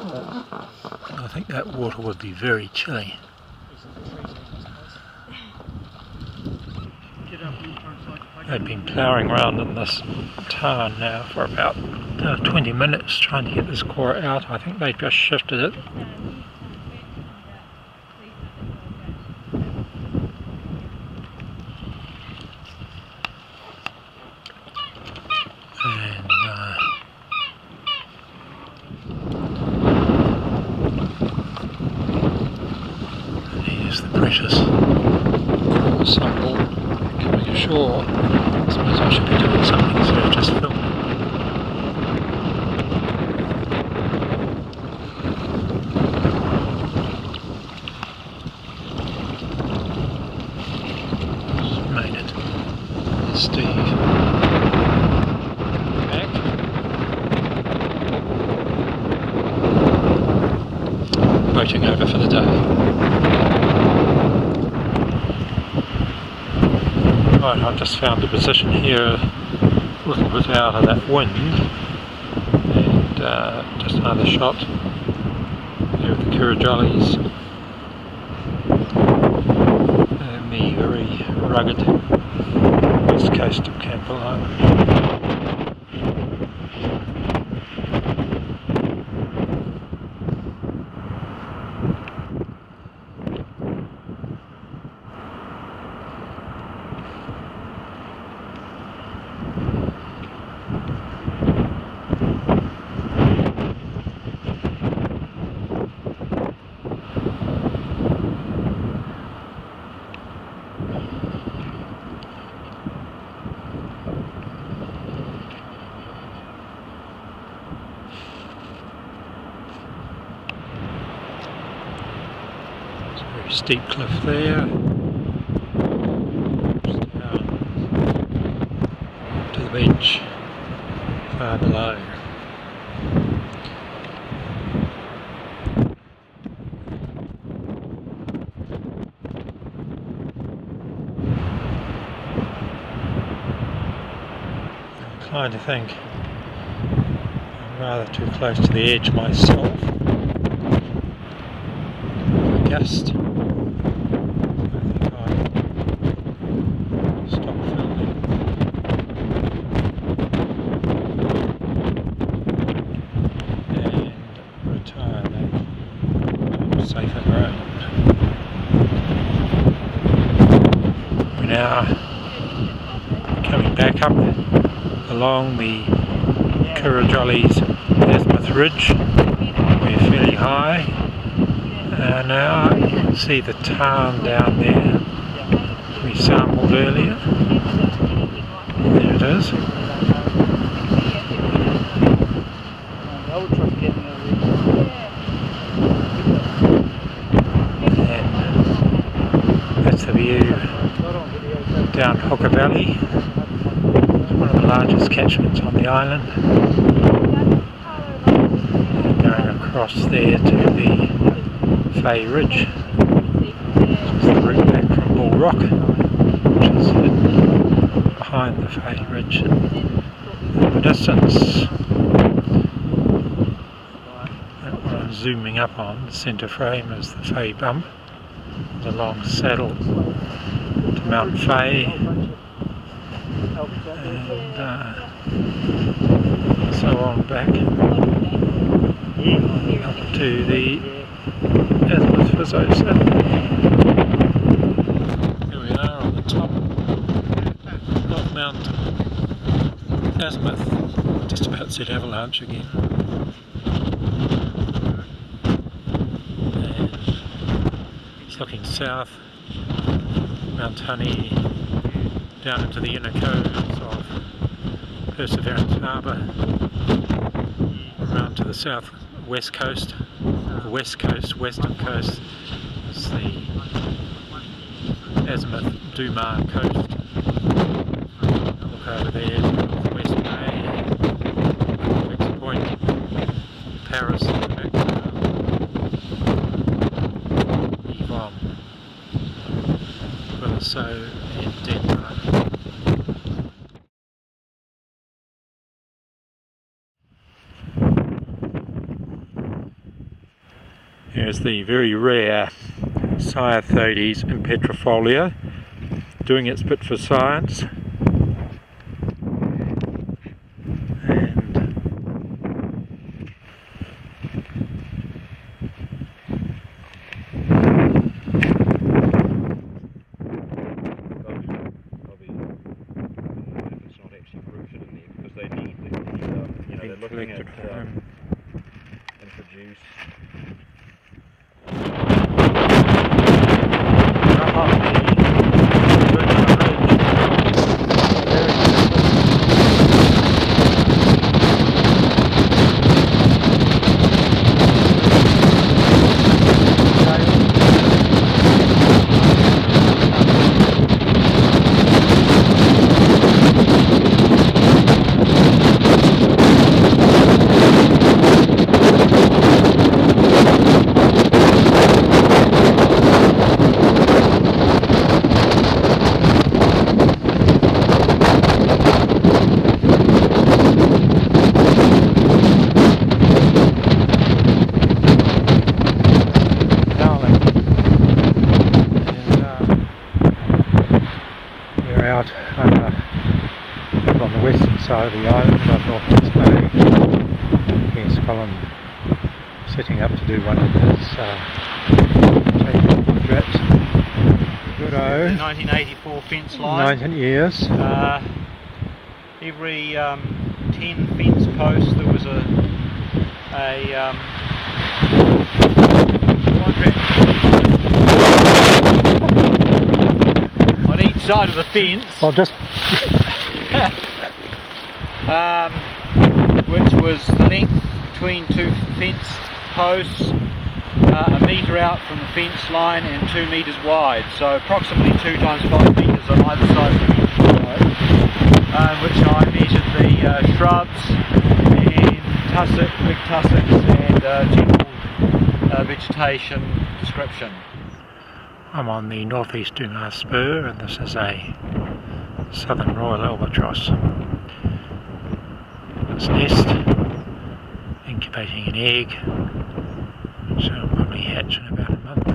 I think that water would be very chilly. They've been ploughing around in this tarn now for about 20 minutes trying to get this core out. I think they've just shifted it. Here's the precious core sample coming ashore. I suppose I should be doing something instead of just filming. Just made it. There's Steve. Back. Boating over for the day. Right, I've just found a position here a little bit out of that wind, and just another shot there of the Kurrajollies and the very rugged west coast of Campbell Island. Very steep cliff there. Just down to the beach far below. I'm inclined to think I'm rather too close to the edge myself. Gust. I think I'll stop filming and retire back to safer ground. We're now coming back up along the Kurrajollies Azimuth Ridge. We're fairly high. Now you can see the tarn down there we sampled earlier. There it is. And that's the view down Hooker Valley. It's one of the largest catchments on the island. And going across there to the Fay Ridge, which is the route back from Bull Rock, which is behind the Fay Ridge. In the distance, what I'm zooming up on, the centre frame, is the Fay Bump, the long saddle to Mount Fay, and so on back up to the Azimuth Fizzosa. Here we are on the top of Mount Azimuth, just about said Avalanche again. And it's looking south, Mount Honey, down into the inner coves of Perseverance Harbour, around to the south west coast, western coast. It's the Azimuth-Dumas coast. Look over there, Northwest Bay, Beeman Point, Paris, Yvonne, Williso and Denver. Here's the very rare Cyathodes impetrifolia doing its bit for science. On the western side of the island, on Northwest Bay. Here's Colin setting up to do one of his taking portraits. Good-o. The 1984 fence line. 19 years. Every 10 fence posts there was a on each side of the fence. I'll just which was the length between two fence posts, a metre out from the fence line and 2 metres wide, so approximately 2 times 5 metres on either side of the fence line, which I measured the shrubs and big tussocks and general vegetation description. I'm on the northeast Dumas spur, and this is a southern royal albatross. Its nest, incubating an egg, so it'll probably hatch in about a month.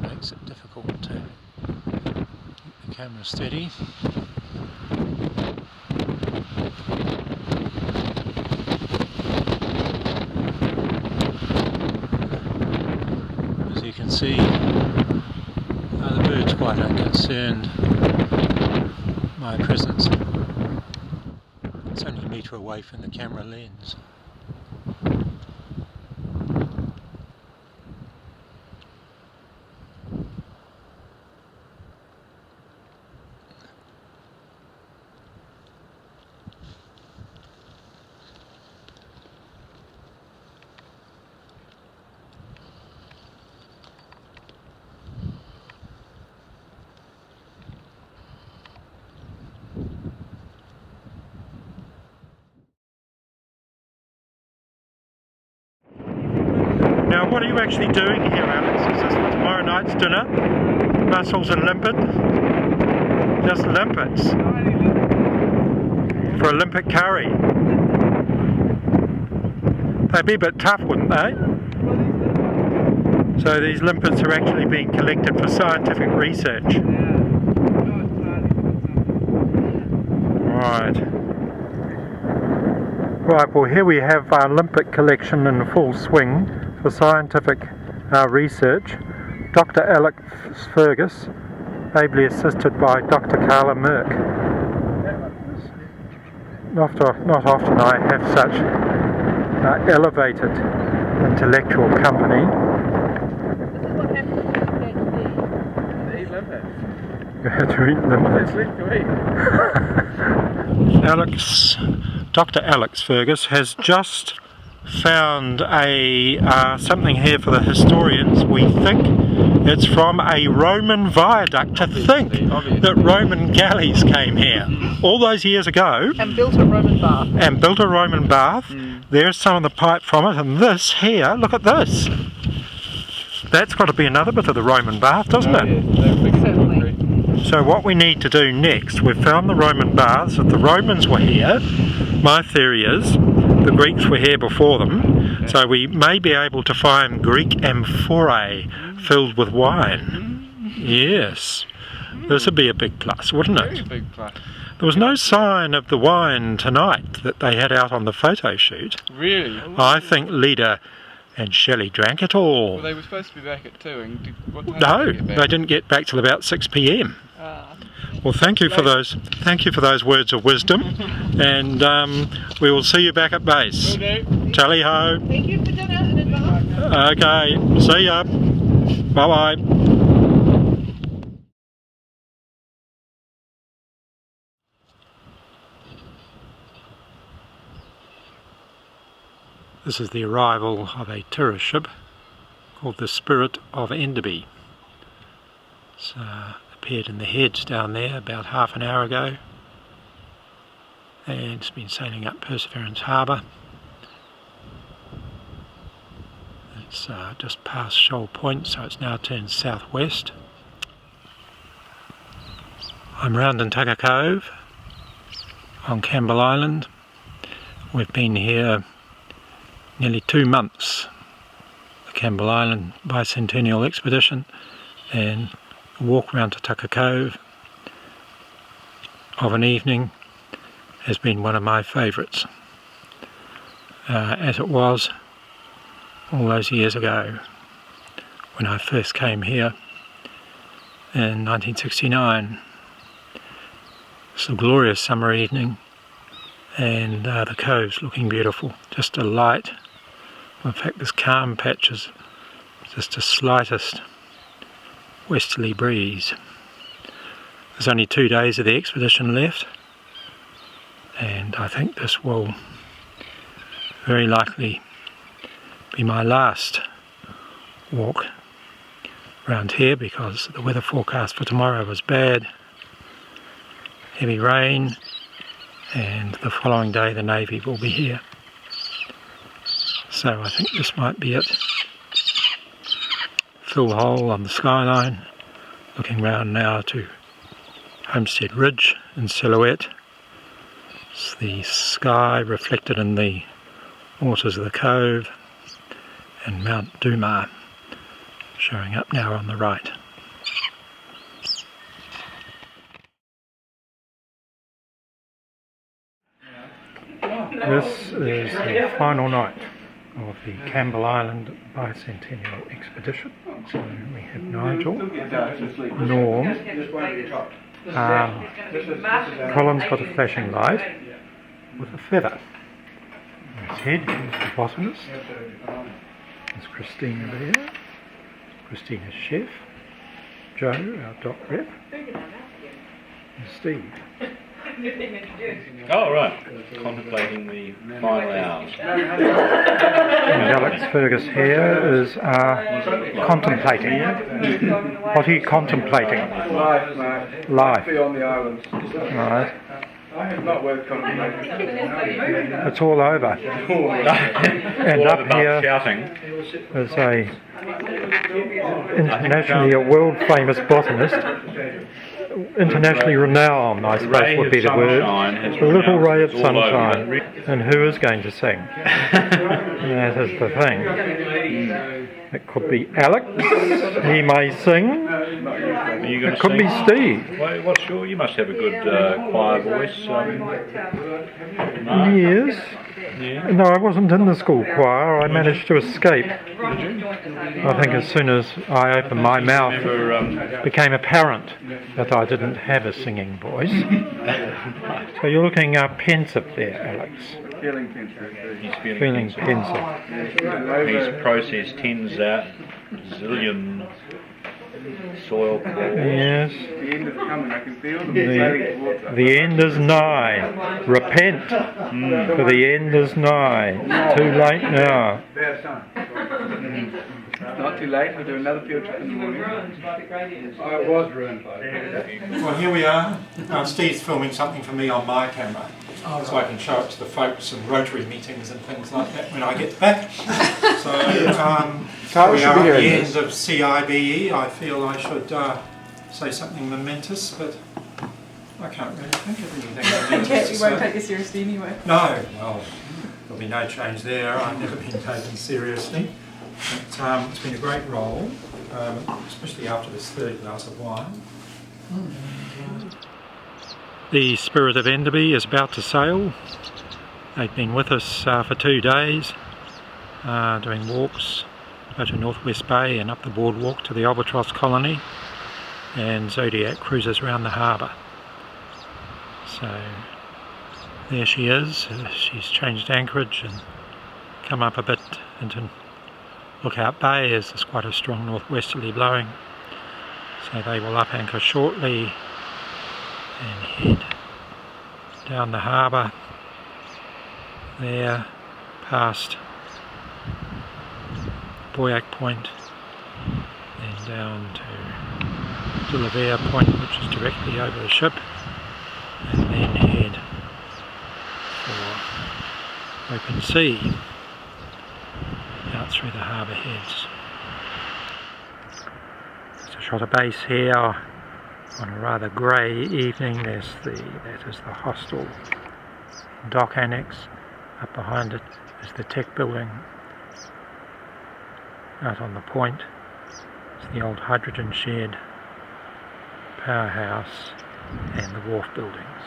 Makes it difficult to keep the camera steady. As you can see, the bird's quite unconcerned. My presence. It's only a metre away from the camera lens. Now, what are you actually doing here, Alex? Is this for tomorrow night's dinner? Mussels and limpet? Just limpets? For a limpet curry? They'd be a bit tough, wouldn't they? So these limpets are actually being collected for scientific research. Right. Right, well here we have our limpet collection in full swing for scientific research. Dr. Alex Fergus, ably assisted by Dr. Carla Merck. Not often I have such elevated intellectual company. limpets. You had to eat limpets. Alex, Dr. Alex Fergus has just found a something here for the historians. We think it's from a Roman viaduct. To think that Roman galleys came here all those years ago And built a Roman bath. There's some of the pipe from it, and this here, look at this. That's got to be another bit of the Roman bath, doesn't it? Certainly. So what we need to do next, we've found the Roman baths. If the Romans were here, my theory is the Greeks were here before them, so we may be able to find Greek amphorae filled with wine. Yes, this would be a big plus, wouldn't it? Very big plus. There was no sign of the wine tonight that they had out on the photo shoot. Really? I think Leda and Shelley drank it all. Well, they were supposed to be back at 2, and what time No, did they get back? they didn't get back till about 6 p.m. Well, thank you for those words of wisdom, and we will see you back at base. Tally ho. Thank you for dinner in advance. Okay, see ya. Bye bye. This is the arrival of a tourist ship called the Spirit of Enderby. It's appeared in the heads down there about half an hour ago, and it's been sailing up Perseverance Harbour. It's just past Shoal Point, so it's now turned southwest. I'm round in Cove on Campbell Island. We've been here nearly 2 months, the Campbell Island Bicentennial expedition, and a walk round to Cove of an evening has been one of my favourites, as it was all those years ago when I first came here in 1969. It's a glorious summer evening, and the cove's looking beautiful, just a light. In fact, there's calm patches, just the slightest westerly breeze. There's only 2 days of the expedition left, and I think this will very likely be my last walk around here, because the weather forecast for tomorrow was bad, heavy rain, and the following day the Navy will be here. So I think this might be it. Full hole on the skyline, looking round now to Homestead Ridge in silhouette. It's the sky reflected in the waters of the Cove, and Mount Dumar showing up now on the right. This is the final night of the Campbell Island Bicentennial expedition. So we have Nigel, Norm, Colin's got a flashing light with a feather. His head is the botanist. There's Christina there, Christina's chef, Joe, our doc rep, and Steve. Oh, right. Contemplating the final hours. And Alex Fergus here is contemplating. What are you contemplating? Life, mate. Life. Be on the islands. Right. Not worth contemplating. It's all over. And All up about here shouting. is a world famous botanist. Internationally renowned, I suppose would be the word. A little ray of sunshine. And who is going to sing? That is the thing. It could be Alex, he may sing. It could be Steve. Well, what's your? You must have a good choir voice. Yes. Yeah. No, I wasn't in the school choir. I managed to escape. I think as soon as I opened my mouth, it became apparent that I didn't have a singing voice. So you're looking pensive there, Alex. Feeling pensive. He's Feeling pensive. He's processed tens out, zillion soil core. Yes. The end is coming, I can feel them sailing towards us. The end is nigh. Repent, for the end is nigh. Too late now. There's some. It's not too late, we'll do another field trip in the morning. Oh, it was ruined by it. Well, here we are. Steve's filming something for me on my camera, so I can show it to the folks and Rotary meetings and things like that when I get back. So we are at the end of CIBE. I feel I should say something momentous, but I can't really think of anything momentous. You won't take it seriously anyway. No, well, there'll be no change there. I've never been taken seriously. But, it's been a great role, especially after this third glass of wine. The Spirit of Enderby is about to sail. They've been with us for 2 days, doing walks, go to Northwest Bay and up the boardwalk to the Albatross colony, and Zodiac cruises around the harbour. So there she is. She's changed anchorage and come up a bit into Lookout Bay as there's quite a strong northwesterly blowing. So they will up anchor shortly and head down the harbour there past Boyac Point, then down to Delaver Point, which is directly over the ship, and then head for open sea out through the harbour heads. There's a shot of base here on a rather grey evening. That is the hostel dock annex. Up behind it is the tech building. Out on the point is the old hydrogen shed, powerhouse and the wharf buildings.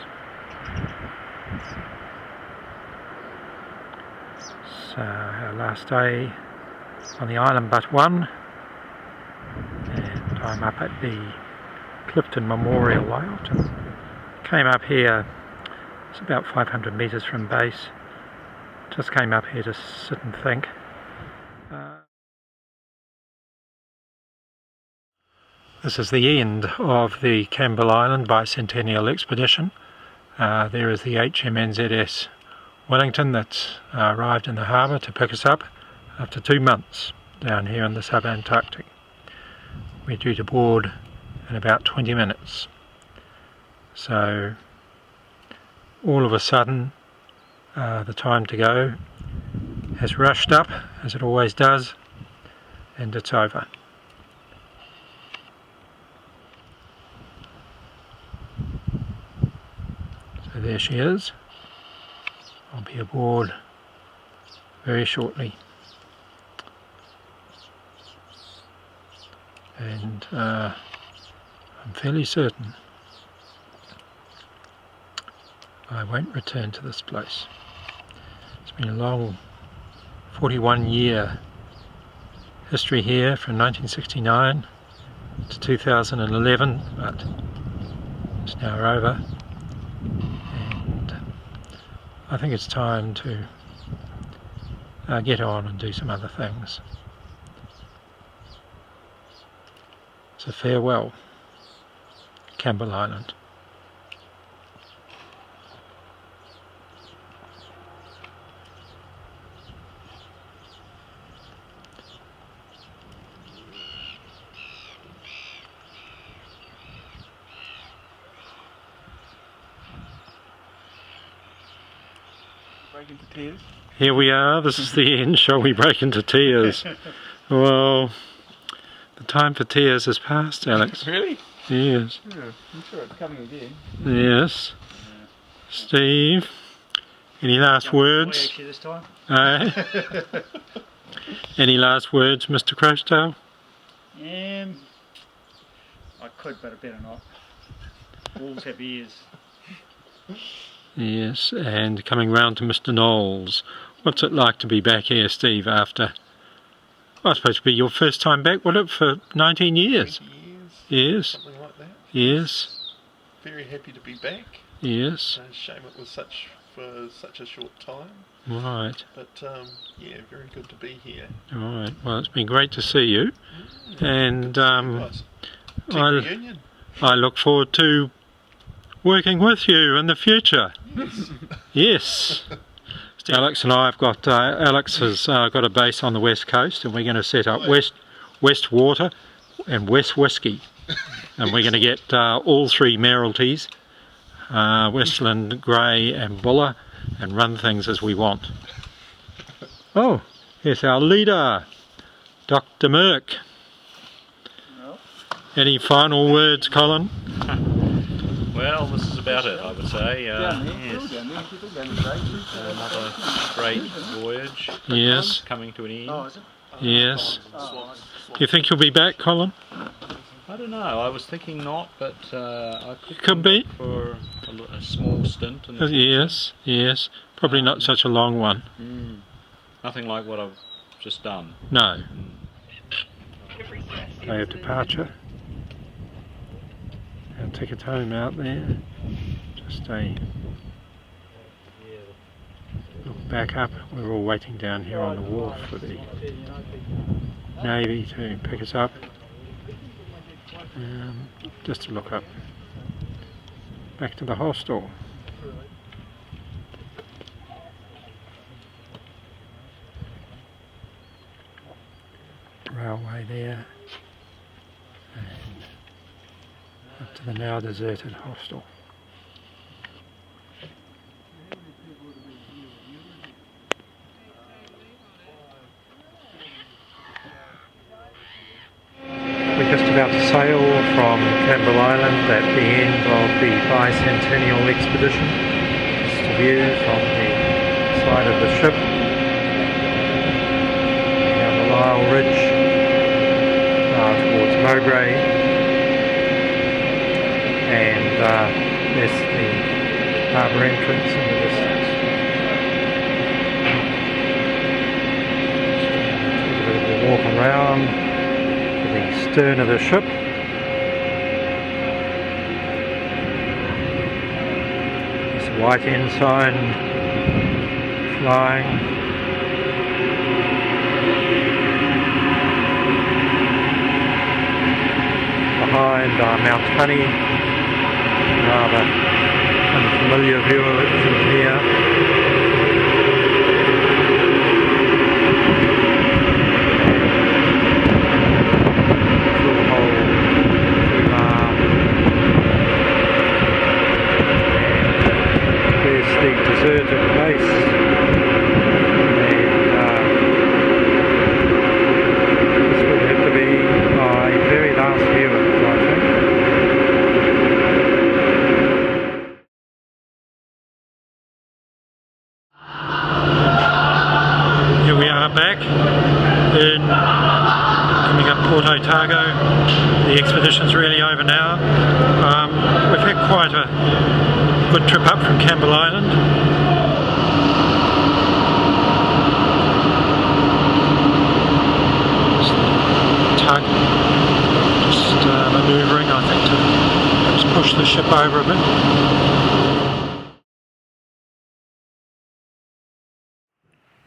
So our last day on the island but one, and I'm up at the Clifton Memorial. I often came up here, it's about 500 metres from base, just came up here to sit and think. This is the end of the Campbell Island Bicentennial expedition. There is the HMNZS Wellington that's arrived in the harbour to pick us up after 2 months down here in the sub-Antarctic. We're due to board in about 20 minutes. So all of a sudden the time to go has rushed up, as it always does, and it's over. So there she is. I'll be aboard very shortly, and I'm fairly certain I won't return to this place. It's been a long 41-year history here from 1969 to 2011, but it's now over. I think it's time to get on and do some other things. So farewell, Campbell Island. Break into tears. Here we are, this is the end. Shall we break into tears? Well, the time for tears has passed, Alex. Really? Yes. Yeah, I'm sure it's coming again. Yes. Steve, any last words? This time. Any last words, Mr. Crosdale? I could, but I better not. Wolves have ears. Yes, and coming round to Mr. Knowles. What's it like to be back here, Steve, after, I suppose it'd be your first time back, would it, for 19 years? 20 years. Yes. Something like that. Yes. Very happy to be back. Yes. Shame it was for such a short time. Right. But yeah, very good to be here. Alright, well it's been great to see you. And reunion. I look forward to working with you in the future. Yes. Yes. Alex and I have got, Alex has got a base on the west coast, and we're going to set up West Water and West Whisky. And we're going to get all three mayoralties, Westland, Grey and Buller, and run things as we want. Oh, here's our leader, Dr. Merck. Any final words, Colin? Well, this is about it, I would say. Yes. Another great voyage. Yes. Coming to an end. Oh, is it? Yes. Do you think you'll be back, Colin? I don't know. I was thinking not, but I could be for a small stint. In the yes, yes. Probably not such a long one. Nothing like what I've just done. No. Day of departure. Our ticket home out there. Just a look back up. We're all waiting down here on the wharf for the Navy to pick us up. Just to look up. Back to the hostel. Railway there. And up to the now deserted hostel. We're just about to sail from Campbell Island at the end of the Bicentenary expedition. Just the views on the side of the ship. Down the Lyell Ridge towards Mowbray. And there's the harbour entrance in the distance. Just a bit of a walk around the stern of the ship. There's a white ensign flying. Behind Mount Honey, rather unfamiliar view of it from here. Deserted base, and this would have to be my very last view of it, I think. Here we are back in coming up Port Otago. The expedition's really over now. We've had quite a good trip up from Campbell Island. Tug just manoeuvring, I think, to perhaps push the ship over a bit.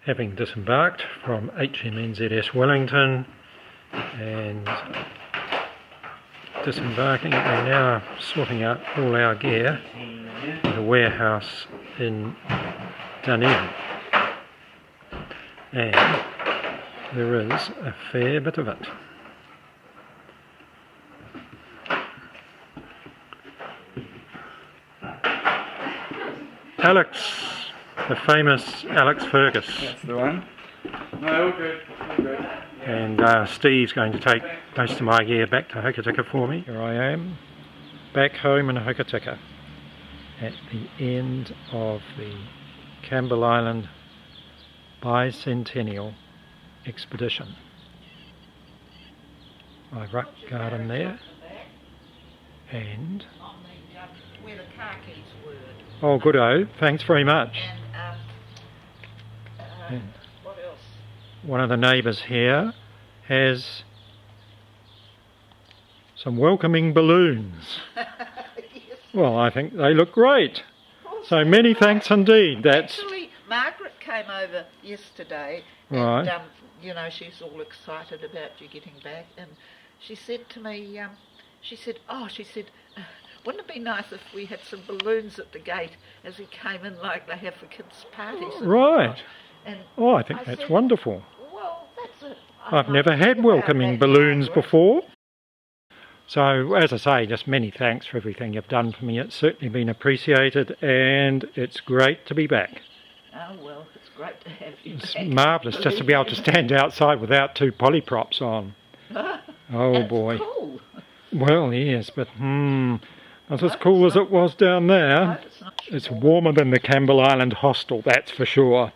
Having disembarked from HMNZS Wellington and disembarking, we're now sorting out all our gear in a warehouse in Dunedin, and there is a fair bit of it. Alex, the famous Alex Fergus. That's the one. No, all good, all good. And Steve's going to take most of my gear back to Hokitika for me. Here I am, back home in Hokitika at the end of the Campbell Island Bicentennial expedition. My rock garden there, and where the car keys were. oh, good-o, thanks very much. And what else? One of the neighbours here has some welcoming balloons. Yes. Well, I think they look great. So many thanks indeed. That's Actually, Margaret came over yesterday, Right. and you know, she's all excited about you getting back, and she said to me, she said, wouldn't it be nice if we had some balloons at the gate as we came in, like they have for kids' parties? And Right. whatnot?" And Oh, I think that's said, wonderful. Well, that's it. I've never had welcoming balloons before. So, as I say, just many thanks for everything you've done for me. It's certainly been appreciated, and it's great to be back. Oh, well, it's great to have you It's back. marvellous just to be able to stand outside without 2 polyprops on. Oh That's boy. cool. Well, yes, but not as cool as it was down there. It's warmer than the Campbell Island hostel, that's for sure.